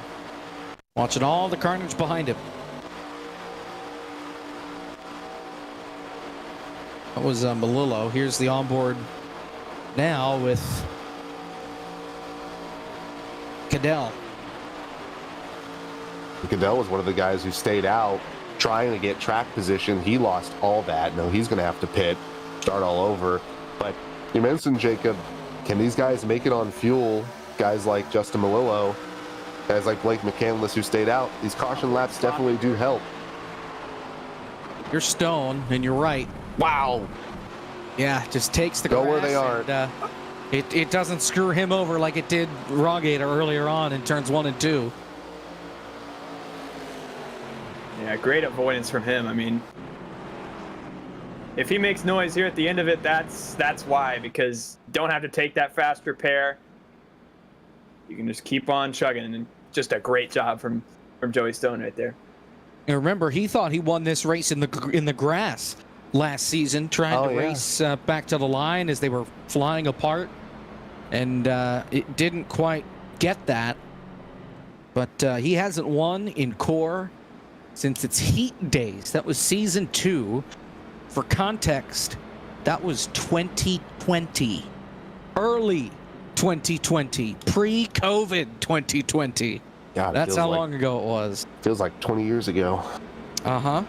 Watching all the carnage behind him. That was Melillo. Here's the onboard now with Cadell. Cadell was one of the guys who stayed out trying to get track position. He lost all that. Now he's going to have to pit, start all over. But you mentioned, Jacob, can these guys make it on fuel? Guys like Justin Melillo, guys like Blake McCandless who stayed out. These caution laps definitely do help. You're Stone, and you're right. Wow. Yeah, just takes the Go grass where they are. and, it doesn't screw him over like it did Rawgator earlier on in turns 1 and 2. Yeah, great avoidance from him. I mean, if he makes noise here at the end of it, that's why, because don't have to take that fast repair. You can just keep on chugging, and just a great job from Joey Stone right there. And remember, he thought he won this race in the grass last season, trying to race back to the line as they were flying apart, and it didn't quite get that. But he hasn't won in core since its heat days. That was season 2. For context, that was 2020, early 2020, pre-COVID 2020. God, that's how like, long ago it was. Feels like 20 years ago. Uh-huh.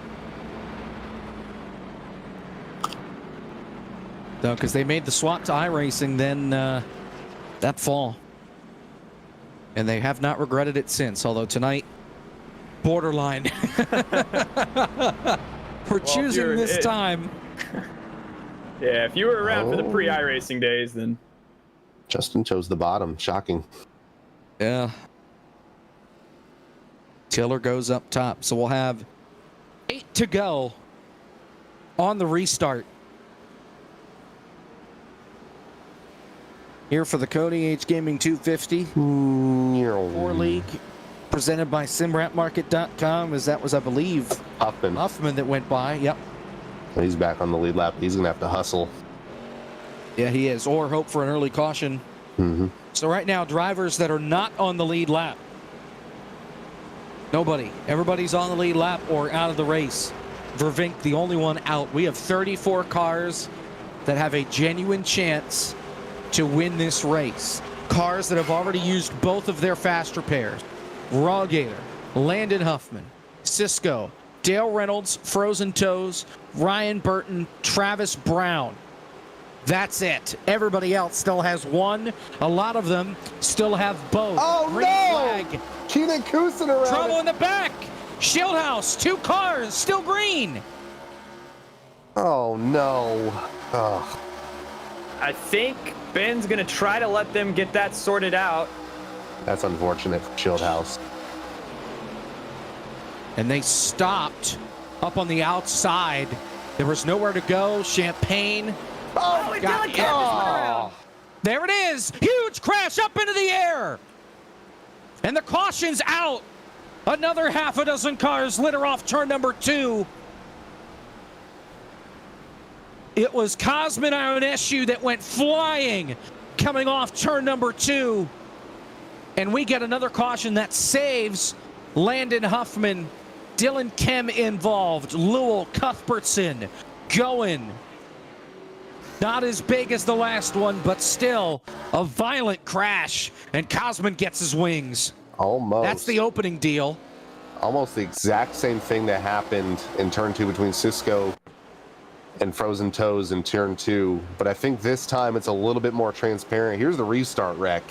No, because they made the swap to iRacing then that fall. And they have not regretted it since, although tonight, borderline. We're choosing this time. Yeah, if you were around for the pre-iRacing days, then... Justin chose the bottom. Shocking. Yeah. Tiller goes up top. So we'll have 8 to go on the restart. Here for the Cody H Gaming 250 4 League, presented by SimRapMarket.com, as that was, I believe, Huffman that went by. Yep. He's back on the lead lap. He's going to have to hustle. Yeah, he is. Or hope for an early caution. Mm-hmm. So right now, drivers that are not on the lead lap. Nobody. Everybody's on the lead lap or out of the race. Vervink, the only one out. We have 34 cars that have a genuine chance to win this race. Cars that have already used both of their fast repairs. Rawgator, Landon Huffman, Cisco, Dale Reynolds, Frozen Toes, Ryan Burton, Travis Brown. That's it. Everybody else still has one. A lot of them still have both. Oh, Green flag. Keenan Kusin around. Trouble in the back. Shieldhouse, 2 cars, still green. Oh, no. Oh. I think Ben's going to try to let them get that sorted out. That's unfortunate for Shieldhouse. And they stopped up on the outside. There was nowhere to go. Champagne. Oh, it got around. There it is. Huge crash up into the air. And the caution's out. Another half a dozen cars litter off turn number 2. It was Cosmin Ionescu that went flying coming off turn number 2. And we get another caution that saves Landon Huffman, Dylan Kem involved, Lowell Cuthbertson going. Not as big as the last one, but still a violent crash. And Cosmin gets his wings. Almost. That's the opening deal. Almost the exact same thing that happened in turn 2 between Cisco and Frozen Toes in turn 2. But I think this time it's a little bit more transparent. Here's the restart wreck.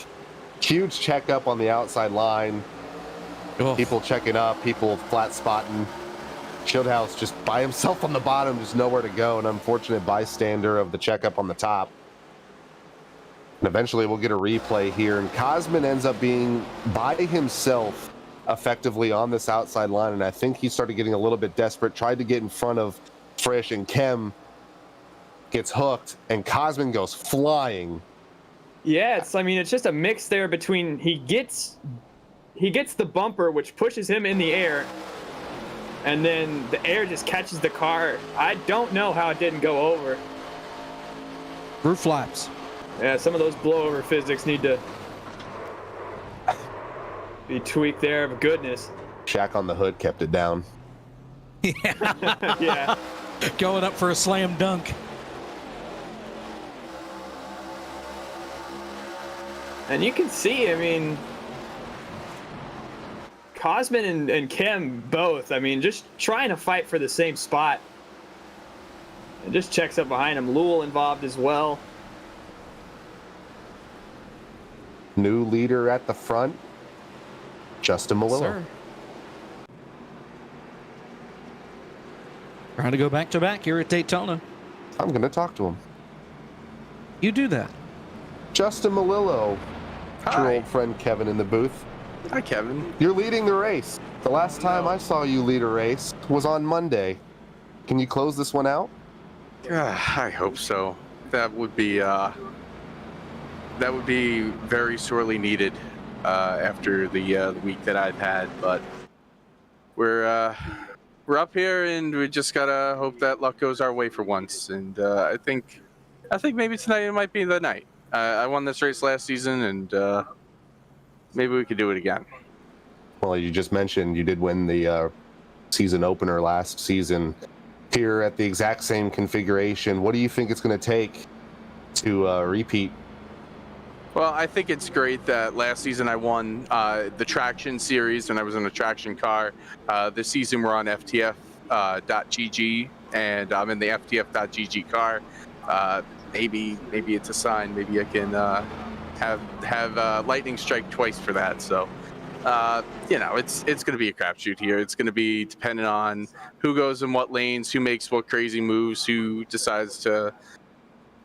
Huge checkup on the outside line. Ugh. People checking up, people flat spotting. Shieldhouse just by himself on the bottom, just nowhere to go. An unfortunate bystander of the checkup on the top. And eventually we'll get a replay here. And Cosmin ends up being by himself effectively on this outside line. And I think he started getting a little bit desperate, tried to get in front of Frisch, and Kem gets hooked, and Cosmin goes flying. Yeah, it's just a mix there between he gets the bumper, which pushes him in the air, and then the air just catches the car. I don't know how it didn't go over. Roof flaps. Yeah, some of those blowover physics need to The tweak there of goodness. Shaq on the hood kept it down. Yeah. Going up for a slam dunk. And you can see, I mean, Cosman and Kim both, I mean, just trying to fight for the same spot. And just checks up behind him. Lowell involved as well. New leader at the front, Justin Malillo. Sir. Trying to go back to back here at Daytona. I'm going to talk to him. You do that. Justin Malillo. Hi. Your old friend Kevin in the booth. Hi, Kevin. You're leading the race. The last time I saw you lead a race was on Monday. Can you close this one out? I hope so. That would be very sorely needed after the week that I've had. But we're up here, and we just gotta hope that luck goes our way for once. And I think maybe tonight it might be the night. I won this race last season, and maybe we could do it again. Well, you just mentioned you did win the season opener last season here at the exact same configuration. What do you think it's going to take to repeat? Well, I think it's great that last season I won the traction series and I was in a traction car. This season we're on FTF.GG and I'm in the FTF.GG car. Maybe it's a sign. Maybe I can have lightning strike twice for that. So, it's going to be a crapshoot here. It's going to be dependent on who goes in what lanes, who makes what crazy moves, who decides to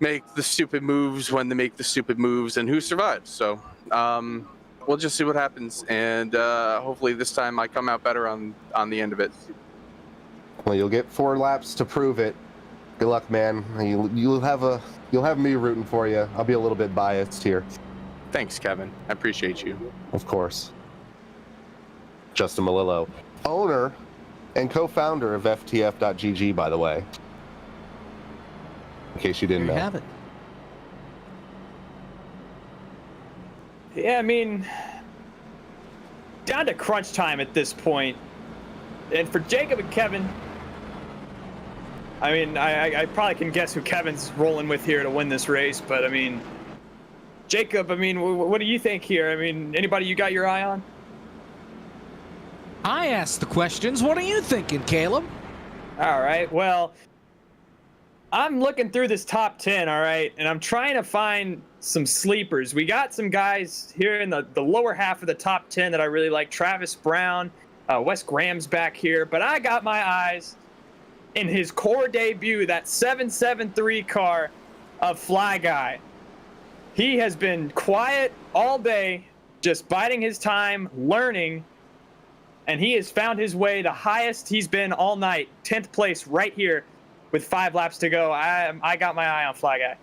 make the stupid moves when they make the stupid moves, and who survives. So, we'll just see what happens, and hopefully this time I come out better on the end of it. Well, you'll get 4 laps to prove it. Good luck, man. You'll have me rooting for you. I'll be a little bit biased here. Thanks, Kevin. I appreciate you. Of course. Justin Malillo, owner and co-founder of FTF.GG, by the way. In case you didn't know. There you have it. Yeah, I mean, down to crunch time at this point. And for Jacob and Kevin, I mean, I probably can guess who Kevin's rolling with here to win this race, but I mean, Jacob, I mean, what do you think here? I mean, anybody you got your eye on? I asked the questions. What are you thinking, Caleb? All right, well, I'm looking through this top 10, all right, and I'm trying to find some sleepers. We got some guys here in the lower half of the top 10 that I really like. Travis Brown, Wes Graham's back here, but I got my eyes in his core debut, that 773 car of Fly Guy. He has been quiet all day, just biding his time, learning, and he has found his way the highest he's been all night, 10th place right here with 5 laps to go. I got my eye on Fly Guy.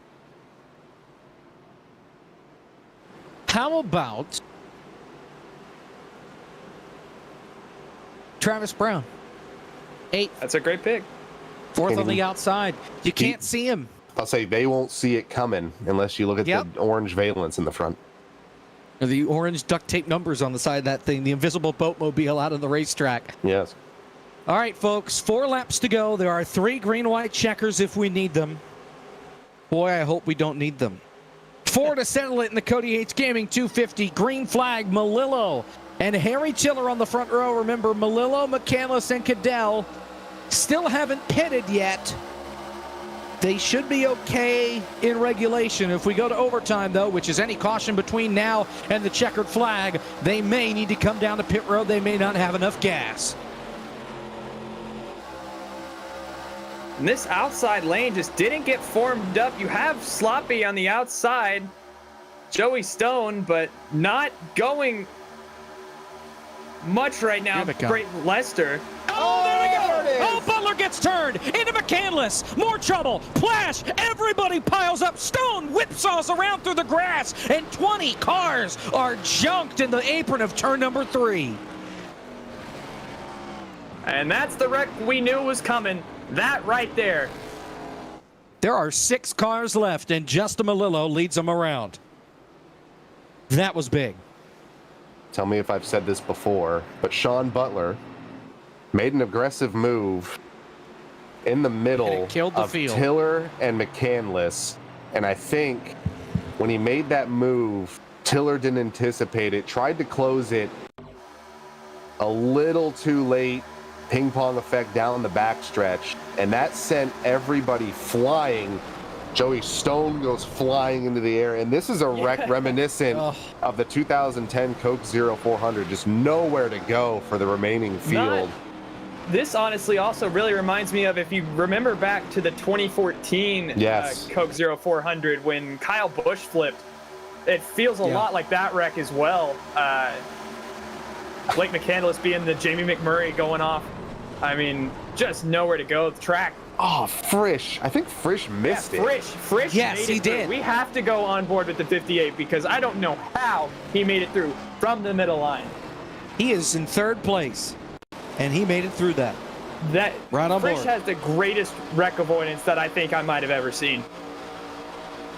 How about Travis Brown? 8th. That's a great pick. 4th on the outside. You can't see him. I'll say they won't see it coming unless you look at the orange valence in the front. The orange duct tape numbers on the side of that thing. The invisible boatmobile out on the racetrack. Yes. All right, folks. 4 laps to go. There are 3 green-white checkers if we need them. Boy, I hope we don't need them. 4 to settle it in the Cody H Gaming 250. Green flag, Malillo. And Harry Tiller on the front row. Remember, Malillo, McCandless, and Cadell still haven't pitted yet. They should be okay in regulation. If we go to overtime, though, which is any caution between now and the checkered flag, they may need to come down to pit road. They may not have enough gas. And this outside lane just didn't get formed up. You have Sloppy on the outside, Joey Stone, but not going much right now. Great Lester. Oh, there we go! Oh, Butler gets turned into McCandless. More trouble. Plash. Everybody piles up. Stone whipsaws around through the grass, and 20 cars are junked in the apron of turn number 3. And that's the wreck we knew was coming. That right there. There are 6 cars left, and Justin Malillo leads them around. That was big. tell me if I've said this before, but Sean Butler made an aggressive move in the middle of Tiller and McCandless. And I think when he made that move, Tiller didn't anticipate it, tried to close it a little too late, ping pong effect down the backstretch, and that sent everybody flying. Joey Stone goes flying into the air, and this is a wreck reminiscent of the 2010 Coke 0400, just nowhere to go for the remaining field. This honestly also really reminds me of, if you remember back to the 2014 Coke 0400 when Kyle Busch flipped. It feels a lot like that wreck as well. Blake McCandless being the Jamie McMurray going off. I mean, just nowhere to go. The track. Oh, Frisch. I think Frisch missed it. Frisch yes, made he it did. Through. We have to go on board with the 58 because I don't know how he made it through from the middle line. He is in third place, and he made it through that. Right on Frisch board. has the greatest wreck avoidance that I think I might have ever seen.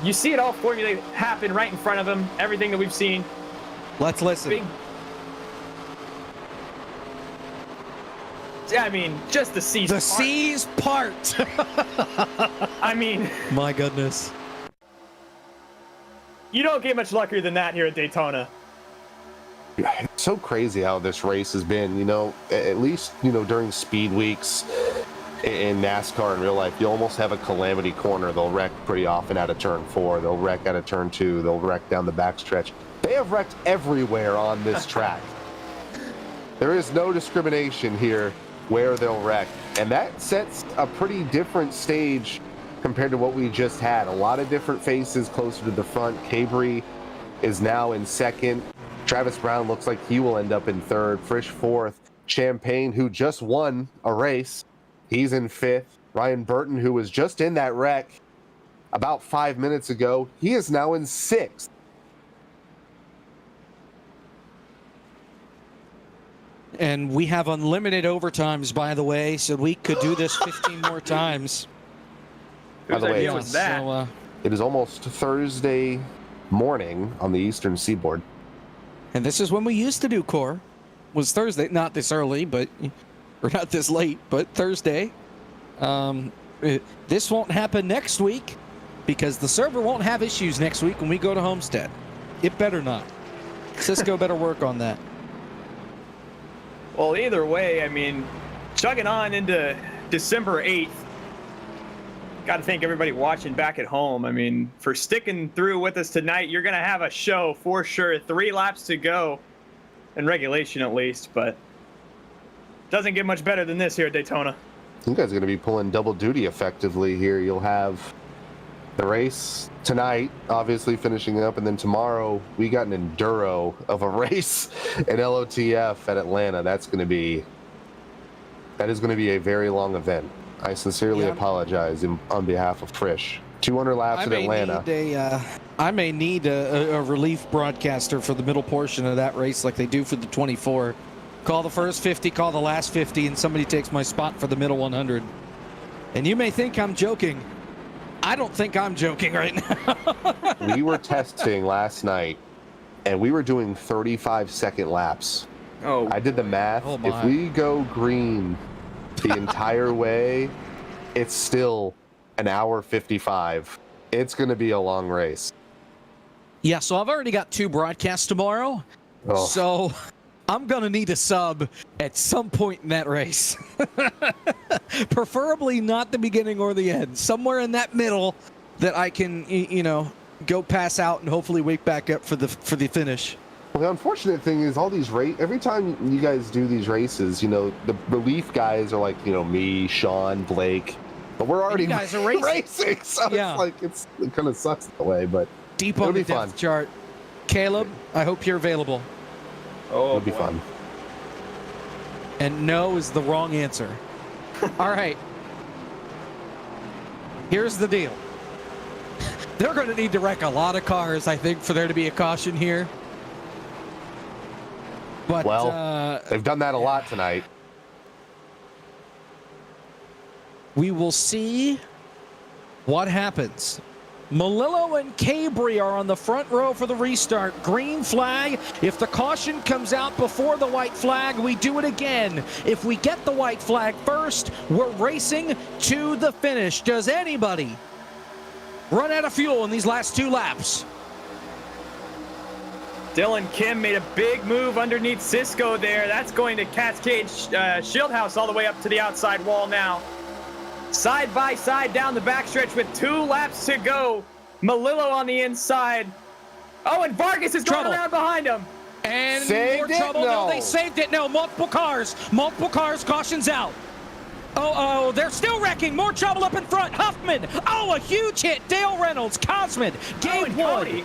You see it all formulate happen right in front of him. Everything that we've seen. Let's listen. I mean, just the C's part. The C's part. I mean, my goodness. You don't get much luckier than that here at Daytona. It's so crazy how this race has been, you know, at least, you know, during speed weeks in NASCAR in real life, you almost have a calamity corner. They'll wreck pretty often out of turn 4. They'll wreck out of turn 2. They'll wreck down the backstretch. They have wrecked everywhere on this track. There is no discrimination here where they'll wreck. And that sets a pretty different stage compared to what we just had. A lot of different faces closer to the front. Cabri is now in second. Travis Brown looks like he will end up in third. Frisch fourth. Champagne, who just won a race, he's in fifth. Ryan Burton, who was just in that wreck about 5 minutes ago, he is now in sixth. And we have unlimited overtimes, by the way, so we could do this 15 more times. By the way, was that? So, it is almost Thursday morning on the Eastern Seaboard. and this is when we used to do core. Was Thursday, not this early, but or not this late, but Thursday. This won't happen next week because the server won't have issues next week when we go to Homestead. It better not. Cisco better work on that. Well, either way, I mean, chugging on into December 8th, got to thank everybody watching back at home. I mean, for sticking through with us tonight, you're going to have a show for sure. 3 laps to go in regulation at least, but doesn't get much better than this here at Daytona. You guys are going to be pulling double duty effectively here. You'll have the race tonight, obviously finishing up, and then tomorrow we got an enduro of a race at LOTF at Atlanta. That is going to be a very long event. I sincerely apologize on behalf of Frisch. 200 laps at Atlanta. I may need a relief broadcaster for the middle portion of that race like they do for the 24. Call the first 50, call the last 50, and somebody takes my spot for the middle 100. And you may think I'm joking. I don't think I'm joking right now. We were testing last night, and we were doing 35-second laps. Oh, I did the math. Oh, my. If we go green the entire way, it's still an hour 55. It's going to be a long race. Yeah, so I've already got 2 broadcasts tomorrow. Oh. So I'm going to need a sub at some point in that race. Preferably not the beginning or the end. Somewhere in that middle that I can, go pass out and hopefully wake back up for the finish. Well, the unfortunate thing is all these every time you guys do these races, the relief guys are like, me, Sean, Blake, but we're already guys are racing. So it's it kind of sucks that way, but deep on the depth chart. Caleb, I hope you're available. Oh, it'll be fun. And no is the wrong answer. All right. Here's the deal. They're going to need to wreck a lot of cars, I think, for there to be a caution here. But, they've done that a lot tonight. We will see what happens. Melillo and Cabri are on the front row for the restart. Green flag. If the caution comes out before the white flag, we do it again. If we get the white flag first, we're racing to the finish. Does anybody run out of fuel in these last 2 laps? Dylan Kim made a big move underneath Cisco there. That's going to cascade Shieldhouse all the way up to the outside wall now. Side by side down the backstretch with 2 laps to go. Melillo on the inside. Oh, and Vargas is going around behind him. And Saved more it? trouble. No. No, they saved it. No, multiple cars. Multiple cars. Caution's out. Oh, they're still wrecking. More trouble up in front. Huffman. Oh, a huge hit. Dale Reynolds. Cosman. Gabe and Wood. Cody.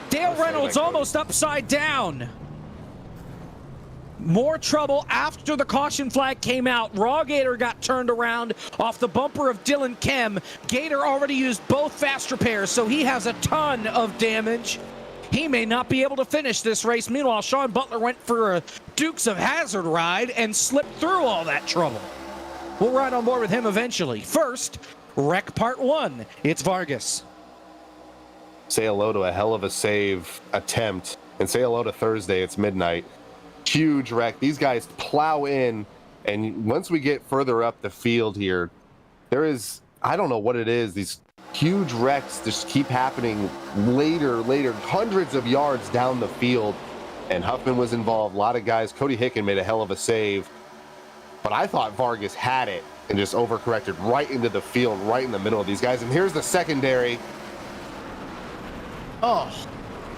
Dale Reynolds almost upside down. More trouble after the caution flag came out. Raw Gator got turned around off the bumper of Dylan Kim. Gator already used both fast repairs, so he has a ton of damage. He may not be able to finish this race. Meanwhile, Sean Butler went for a Dukes of Hazzard ride and slipped through all that trouble. We'll ride on board with him eventually. First, wreck part 1. It's Vargas. Say hello to a hell of a save attempt, and say hello to Thursday. It's midnight. Huge wreck. These guys plow in, and once we get further up the field here, there is, I don't know what it is, these huge wrecks just keep happening later, hundreds of yards down the field, and Huffman was involved. A lot of guys. Cody Hicken made a hell of a save, but I thought Vargas had it and just overcorrected right into the field, right in the middle of these guys. And here's the secondary. Oh,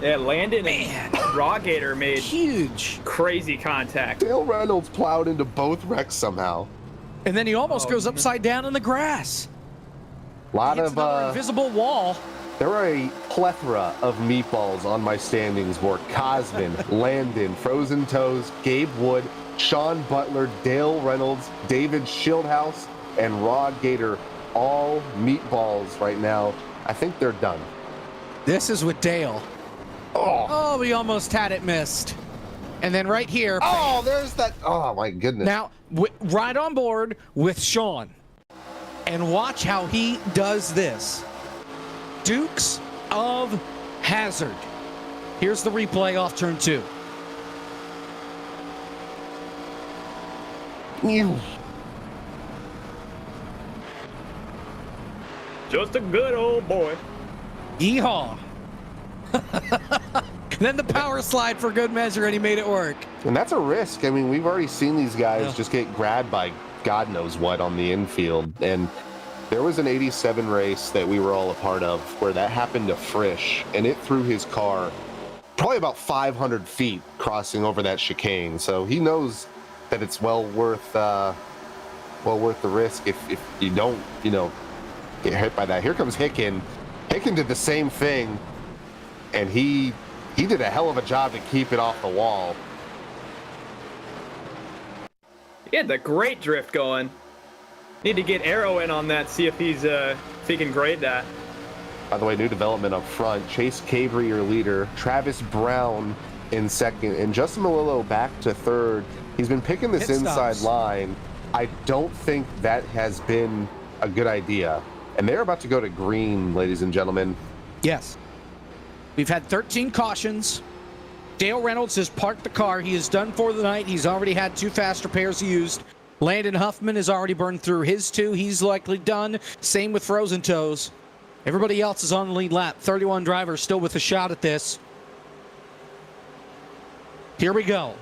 Yeah, Landon and Raw Gator made huge, crazy contact. Dale Reynolds plowed into both wrecks somehow. And then he almost goes upside down in the grass. A lot Hits of another invisible wall. There are a plethora of meatballs on my standings board. Cosman, Landon, Frozen Toes, Gabe Wood, Sean Butler, Dale Reynolds, David Shieldhouse, and Raw Gator. All meatballs right now. I think they're done. This is with Dale. Oh, we almost had it missed. And then right here. Oh, there's that. Oh, my goodness. Now, ride on board with Sean. And watch how he does this. Dukes of Hazzard. Here's the replay off turn 2. Just a good old boy. Yeehaw. Then the power slide for good measure, and he made it work. And that's a risk. I mean, we've already seen these guys just get grabbed by God knows what on the infield. And there was an 87 race that we were all a part of where that happened to Frisch, and it threw his car probably about 500 feet crossing over that chicane. So he knows that it's well worth the risk if you don't, get hit by that. Here comes Hicken. Hicken did the same thing, and he did a hell of a job to keep it off the wall. He had the great drift going. Need to get Arrow in on that, see if he can grade that. By the way, new development up front. Chase Cabry, your leader. Travis Brown in second. And Justin Melillo back to third. He's been picking this inside line. I don't think that has been a good idea. And they're about to go to green, ladies and gentlemen. Yes. We've had 13 cautions. Dale Reynolds has parked the car. He is done for the night. He's already had 2 fast repairs used. Landon Huffman has already burned through his 2. He's likely done. Same with Frozen Toes. Everybody else is on the lead lap. 31 drivers still with a shot at this. Here we go.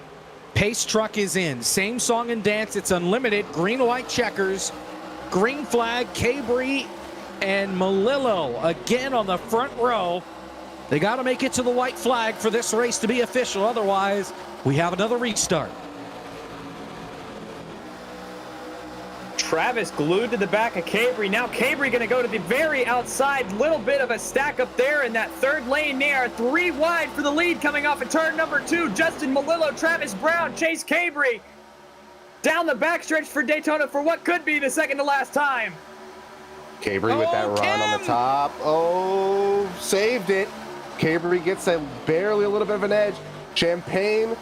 Pace truck is in. Same song and dance. It's unlimited. Green-white checkers. Green flag, Cabry and Melillo again on the front row. They got to make it to the white flag for this race to be official. Otherwise, we have another restart. Travis glued to the back of Cabry. Now Cabry going to go to the very outside. Little bit of a stack up there in that third lane there. 3 wide for the lead coming off of turn number 2. Justin Melillo, Travis Brown, Chase Cabry. Down the backstretch for Daytona for what could be the second to last time. Cabry with that run on the top. Oh, saved it. Cabry gets barely a little bit of an edge. Champagne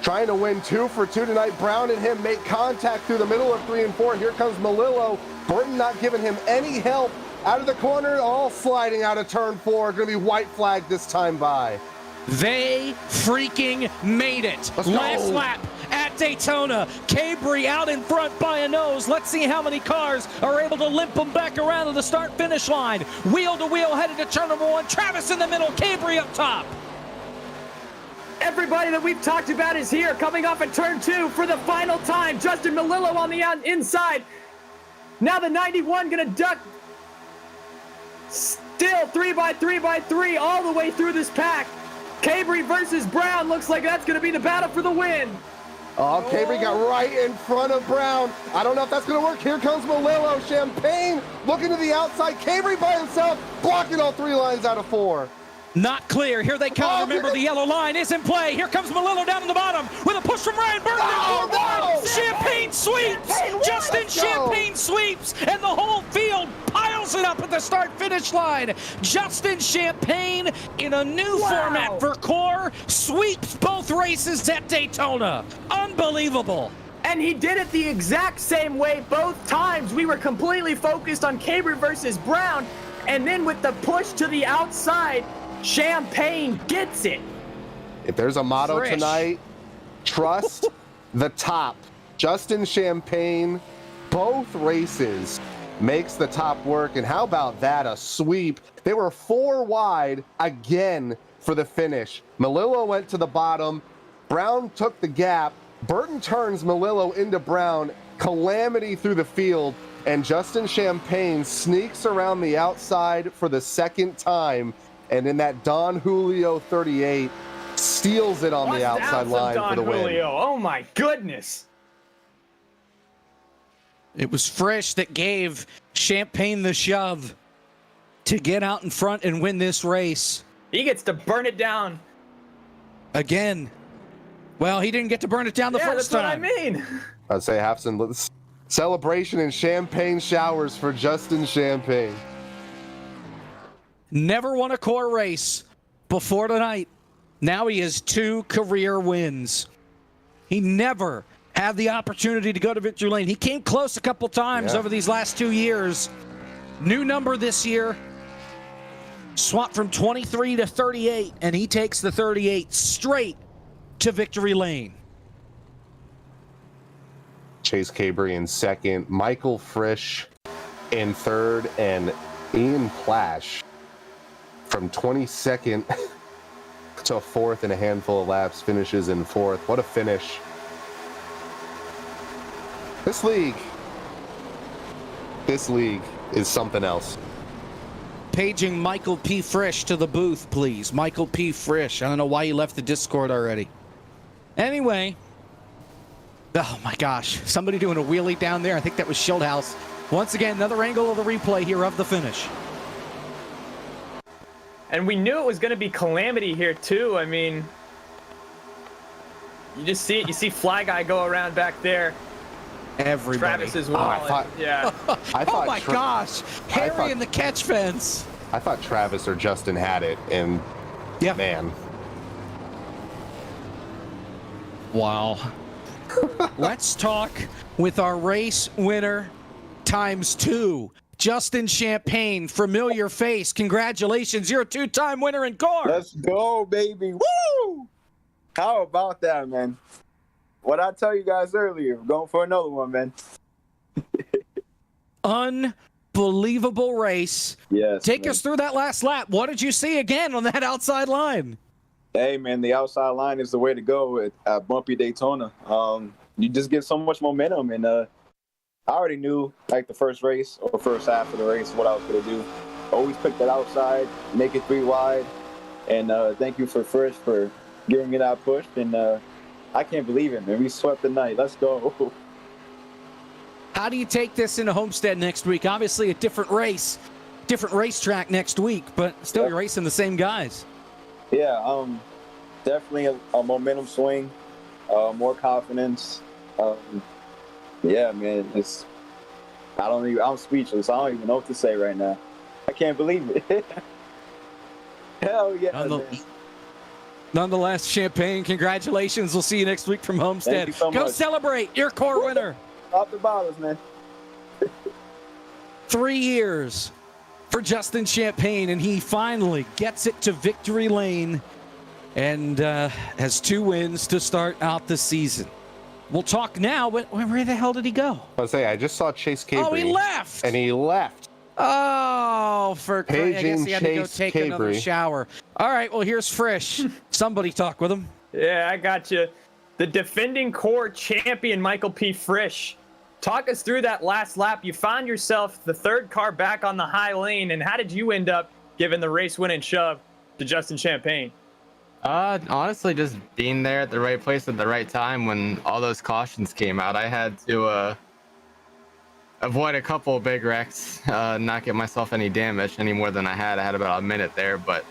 trying to win 2 for 2 tonight. Brown and him make contact through the middle of 3 and 4. Here comes Melillo. Burton not giving him any help. Out of the corner, all sliding out of turn 4. Going to be white flag this time by. They freaking made it. Last lap at Daytona. Cabri out in front by a nose. Let's see how many cars are able to limp them back around to the start-finish line. Wheel to wheel headed to turn number 1. Travis in the middle. Cabri up top. Everybody that we've talked about is here, coming off at turn 2 for the final time. Justin Melillo on the inside. Now the 91 gonna duck. Still 3x3x3 all the way through this pack. Cabri versus Brown. Looks like that's gonna be the battle for the win. Oh, Cabri got right in front of Brown. I don't know if that's gonna work. Here comes Melillo. Champagne looking to the outside. Cabri by himself, blocking all 3 lines out of 4. Not clear. Here they come. Remember, the yellow line is in play. Here comes Melillo down in the bottom with a push from Ryan Burton. Oh, no! Champagne sweeps. Justin Champagne sweeps, and the whole field piles it up at the start-finish line. Justin Champagne, in a new format for Core, sweeps both races at Daytona. Unbelievable. And he did it the exact same way both times. We were completely focused on Cabri versus Brown, and then with the push to the outside, Champagne gets it. If there's a motto tonight, trust the top. Justin Champagne, both races, makes the top work. And how about that, a sweep? They were 4 wide again for the finish. Melillo went to the bottom. Brown took the gap. Burton turns Melillo into Brown. Calamity through the field. And Justin Champagne sneaks around the outside for the 2nd time. And in that Don Julio 38, steals it on the outside line for the win. Oh my goodness. It was Frisch that gave Champagne the shove to get out in front and win this race. He gets to burn it down. Again. Well, he didn't get to burn it down the first time. That's what I mean. I'd say have some celebration and champagne showers for Justin Champagne. Never won a Core race before tonight. Now he has 2 career wins. He never had the opportunity to go to victory lane. He came close a couple times over these last 2 years. New number this year. Swapped from 23 to 38, and he takes the 38 straight to victory lane. Chase Cabri in 2nd, Michael Frisch in 3rd, and Ian Plash from 22nd to 4th in a handful of laps, finishes in 4th. What a finish. This league is something else. Paging Michael P. Frisch to the booth, please. Michael P. Frisch. I don't know why you left the Discord already. Anyway. Oh my gosh. Somebody doing a wheelie down there. I think that was Schildhaus. Once again, another angle of the replay here of the finish. And we knew it was going to be calamity here too. I mean, you just see it. You see Fly Guy go around back there. Everybody. Travis as well. Oh my gosh. Harry in the catch fence. I thought Travis or Justin had it, and man. Wow. Let's talk with our race winner ×2. Justin Champagne, familiar face. Congratulations. You're a 2-time winner in Core. Let's go, baby. Woo! How about that, man? What I tell you guys earlier, we're going for another one, man. Unbelievable race. Yes. Take us through that last lap. What did you see again on that outside line? Hey, man, the outside line is the way to go at bumpy Daytona. You just get so much momentum, and I already knew, like, the first race or first half of the race what I was going to do. Always pick that outside, make it 3 wide, and thank you for Frisch for giving me that push, and I can't believe it, man. We swept the night. Let's go. How do you take this into Homestead next week? Obviously a different race, different racetrack next week, but still you're racing the same guys. Yeah, definitely a momentum swing, more confidence. Yeah, man, I'm speechless. I don't even know what to say right now. I can't believe it. Hell yeah, man. Nonetheless, Champagne, congratulations. We'll see you next week from Homestead. Thank you so Go much. celebrate your core winner. Off the bottles, man. 3 years for Justin Champagne, and he finally gets it to victory lane and has 2 wins to start out the season. We'll talk now, but where the hell did he go? I just saw Chase Cabry. Oh, he left. And he left. Oh, I guess he had to go take another shower. All right, well, here's Frisch. Somebody talk with him. Yeah, I got you. The defending core champion, Michael P. Frisch. Talk us through that last lap. You found yourself the 3rd car back on the high lane, and how did you end up giving the race-winning shove to Justin Champagne? Honestly, just being there at the right place at the right time when all those cautions came out. I had to avoid a couple of big wrecks, not get myself any damage any more than I had. I had about a minute there, but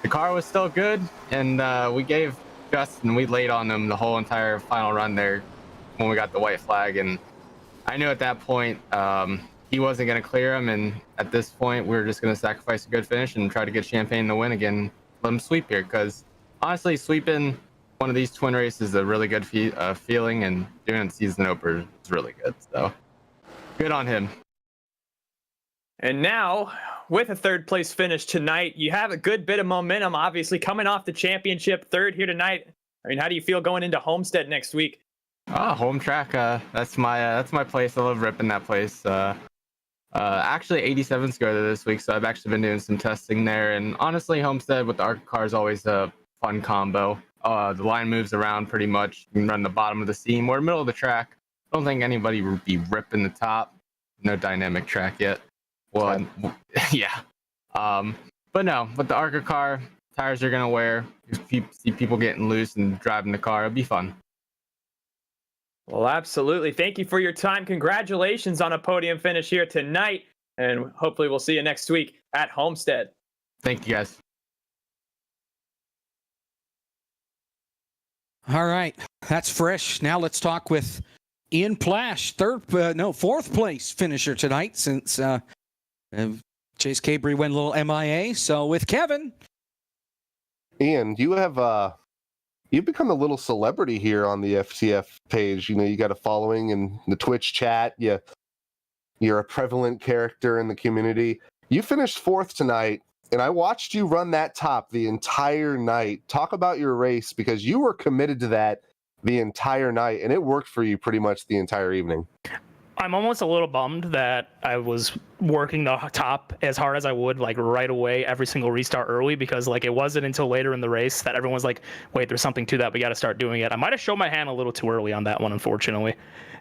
the car was still good, and we gave Justin, we laid on him the whole entire final run there when we got the white flag, and I knew at that point he wasn't going to clear him, and at this point we were just going to sacrifice a good finish and try to get Champagne the win again, let him sweep here, because honestly, sweeping one of these twin races is a really good feeling, and doing it season opener is really good, so good on him. And now, with a 3rd place finish tonight, you have a good bit of momentum, obviously, coming off the championship, 3rd here tonight. I mean, how do you feel going into Homestead next week? Home track. That's my place. I love ripping that place. Actually, 87's go there this week, so I've actually been doing some testing there. And honestly, Homestead with the ARCA car is always a fun combo. The line moves around pretty much. You can run the bottom of the seam or middle of the track. I don't think anybody would be ripping the top. No dynamic track yet. Well, yeah. But no, with the ARCA car, tires are gonna wear. You see people getting loose and driving the car. It'll be fun. Well, absolutely. Thank you for your time. Congratulations on a podium finish here tonight. And hopefully we'll see you next week at Homestead. Thank you, guys. All right, that's Frisch. Now let's talk with Ian Plash, 4th place finisher tonight since Chase Cabry went a little MIA. So with Kevin. Ian, you have you've become a little celebrity here on the FTF page. You know, you got a following in the Twitch chat. You're a prevalent character in the community. You finished 4th tonight, and I watched you run that top the entire night. Talk about your race, because you were committed to that the entire night, and it worked for you pretty much the entire evening. I'm almost a little bummed that I was working the top as hard as I would, like right away, every single restart early, because like it wasn't until later in the race that everyone was like, wait, there's something to that. We got to start doing it. I might have shown my hand a little too early on that one, unfortunately.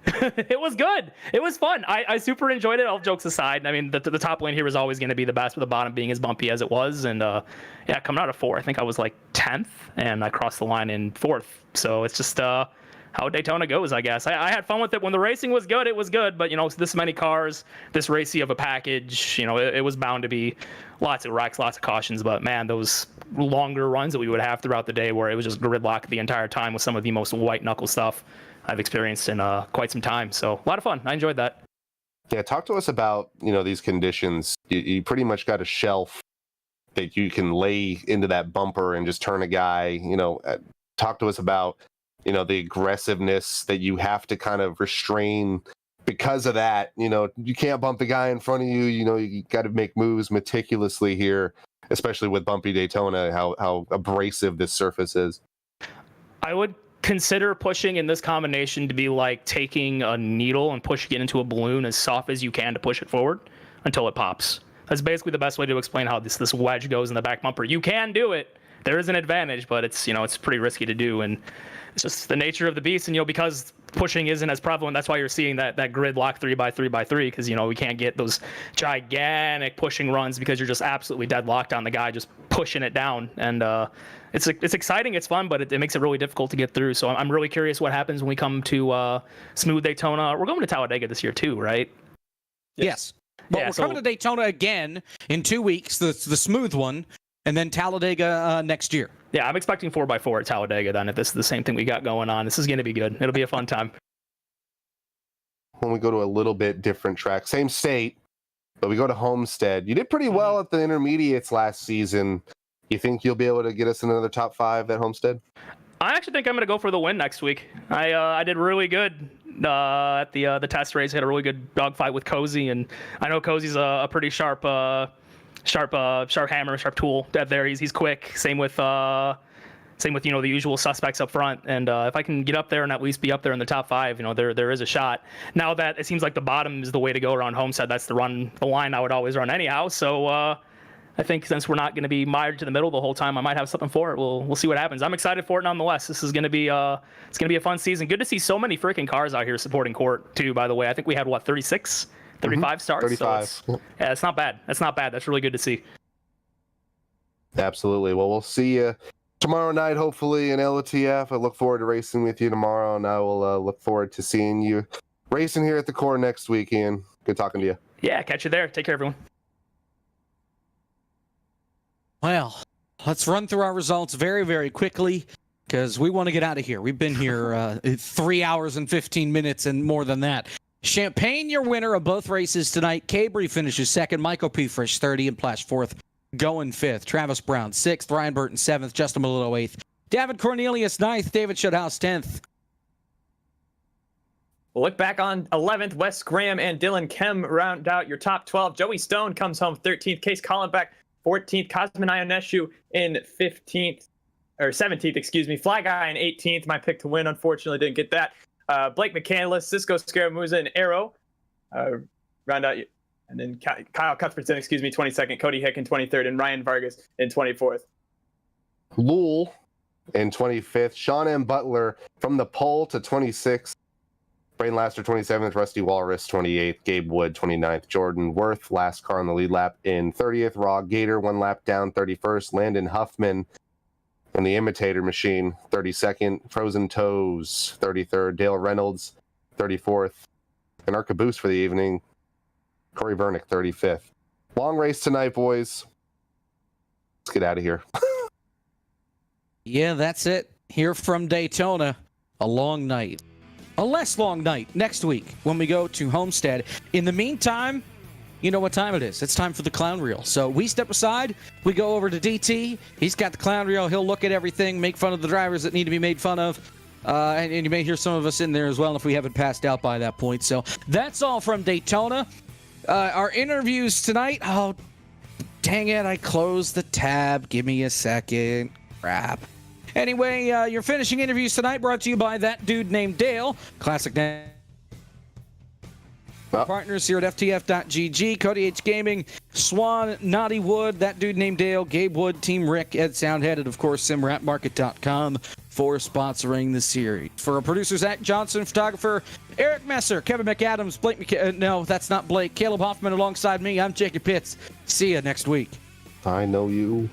It was good. It was fun. I super enjoyed it, all jokes aside. I mean, the top lane here was always going to be the best, with the bottom being as bumpy as it was. And yeah, coming out of 4, I think I was like 10th, and I crossed the line in 4th. So it's just how Daytona goes, I guess. I had fun with it. When the racing was good, it was good. But, you know, this many cars, this racy of a package, you know, it was bound to be lots of wrecks, lots of cautions. But, man, those longer runs that we would have throughout the day where it was just gridlock the entire time with some of the most white-knuckle stuff I've experienced in quite some time. So, a lot of fun. I enjoyed that. Yeah, talk to us about, you know, these conditions. You pretty much got a shelf that you can lay into that bumper and just turn a guy. You know, talk to us about, you know, the aggressiveness that you have to kind of restrain because of that. You know, you can't bump the guy in front of you. You know, you got to make moves meticulously here, especially with bumpy Daytona, how abrasive this surface is. I would consider pushing in this combination to be like taking a needle and pushing it into a balloon as soft as you can to push it forward until it pops. That's basically the best way to explain how this wedge goes in the back bumper. You can do it. There is an advantage, but it's, you know, it's pretty risky to do, and it's just the nature of the beast. And, you know, because pushing isn't as prevalent, that's why you're seeing that grid lock 3x3x3, because, you know, we can't get those gigantic pushing runs because you're just absolutely deadlocked on the guy just pushing it down. And it's exciting, it's fun, but it makes it really difficult to get through. So I'm really curious what happens when we come to smooth Daytona. We're going to Talladega this year too, right? Yes. But Yeah, we're coming to Daytona again in 2 weeks, the smooth one, and then Talladega next year. Yeah, I'm expecting 4x4 at Talladega then, if this is the same thing we got going on. This is going to be good. It'll be a fun time. When we go to a little bit different track, same state, but we go to Homestead. You did pretty well at the intermediates last season. You think you'll be able to get us another top 5 at Homestead? I actually think I'm going to go for the win next week. I did really good at the test race. I had a really good dogfight with Cozy, and I know Cozy's a pretty sharp hammer, sharp tool out there. He's quick. Same with the usual suspects up front. And if I can get up there and at least be up there in the top 5, there is a shot. Now that it seems like the bottom is the way to go around Homestead, that's the line I would always run anyhow. So I think since we're not going to be mired to the middle the whole time, I might have something for it. We'll see what happens. I'm excited for it nonetheless. This is going to be it's going to be a fun season. Good to see so many freaking cars out here supporting Court too. By the way, I think we had 35 starts. 35. So it's not bad. That's not bad. That's really good to see. Absolutely. Well, we'll see you tomorrow night, hopefully in LTF. I look forward to racing with you tomorrow, and I will look forward to seeing you racing here at the Core next week, Ian. Good talking to you. Yeah, catch you there. Take care, everyone. Well, let's run through our results very, very quickly because we want to get out of here. We've been here 3 hours and 15 minutes and more than that. Champagne, your winner of both races tonight. Cabry finishes second. Michael P. Frisch, 30, and Plash fourth, going fifth. Travis Brown, 6th. Ryan Burton, 7th. Justin Melillo, 8th. David Cornelius, 9th. David Shudhouse, 10th. We'll look back on 11th. Wes Graham and Dylan Kem round out your top 12. Joey Stone comes home 13th. Case Collenbeck, 14th. Cosmin Ionescu in 17th, excuse me. Fly Guy in 18th. My pick to win, unfortunately, didn't get that. Blake McCandless, Cisco Scaramuza, and Arrow round out. And then Kyle Cuthbertson, 22nd. Cody Hick in 23rd. And Ryan Vargas in 24th. Lul in 25th. Sean M. Butler from the pole to 26th. Braden Laster, 27th. Rusty Walrus, 28th. Gabe Wood, 29th. Jordan Worth, last car on the lead lap in 30th. Raw Gator, 1 lap down, 31st. Landon Huffman and the Imitator Machine, 32nd. Frozen Toes, 33rd. Dale Reynolds, 34th. And our caboose for the evening, Corey Vernick, 35th. Long race tonight, boys. Let's get out of here. Yeah, that's it. Here from Daytona. A long night. A less long night next week when we go to Homestead. In the meantime, you know what time it is. It's time for the clown reel. So we step aside. We go over to DT. He's got the clown reel. He'll look at everything, make fun of the drivers that need to be made fun of. And you may hear some of us in there as well if we haven't passed out by that point. So that's all from Daytona. Our interviews tonight. Oh, dang it. I closed the tab. Give me a second. Crap. Anyway, your finishing interviews tonight brought to you by That Dude Named Dale. Classic partners here at FTF.GG, Cody H Gaming, Swan, Naughty Wood, That Dude Named Dale, Gabe Wood, Team Rick, Ed Soundhead, and of course SimRatMarket.com for sponsoring the series. For our producer Zach Johnson, photographer Eric Messer, Kevin McAdams, Blake no, that's not Blake, Caleb Hoffman alongside me. I'm Jacob Pitts. See you next week. I know you.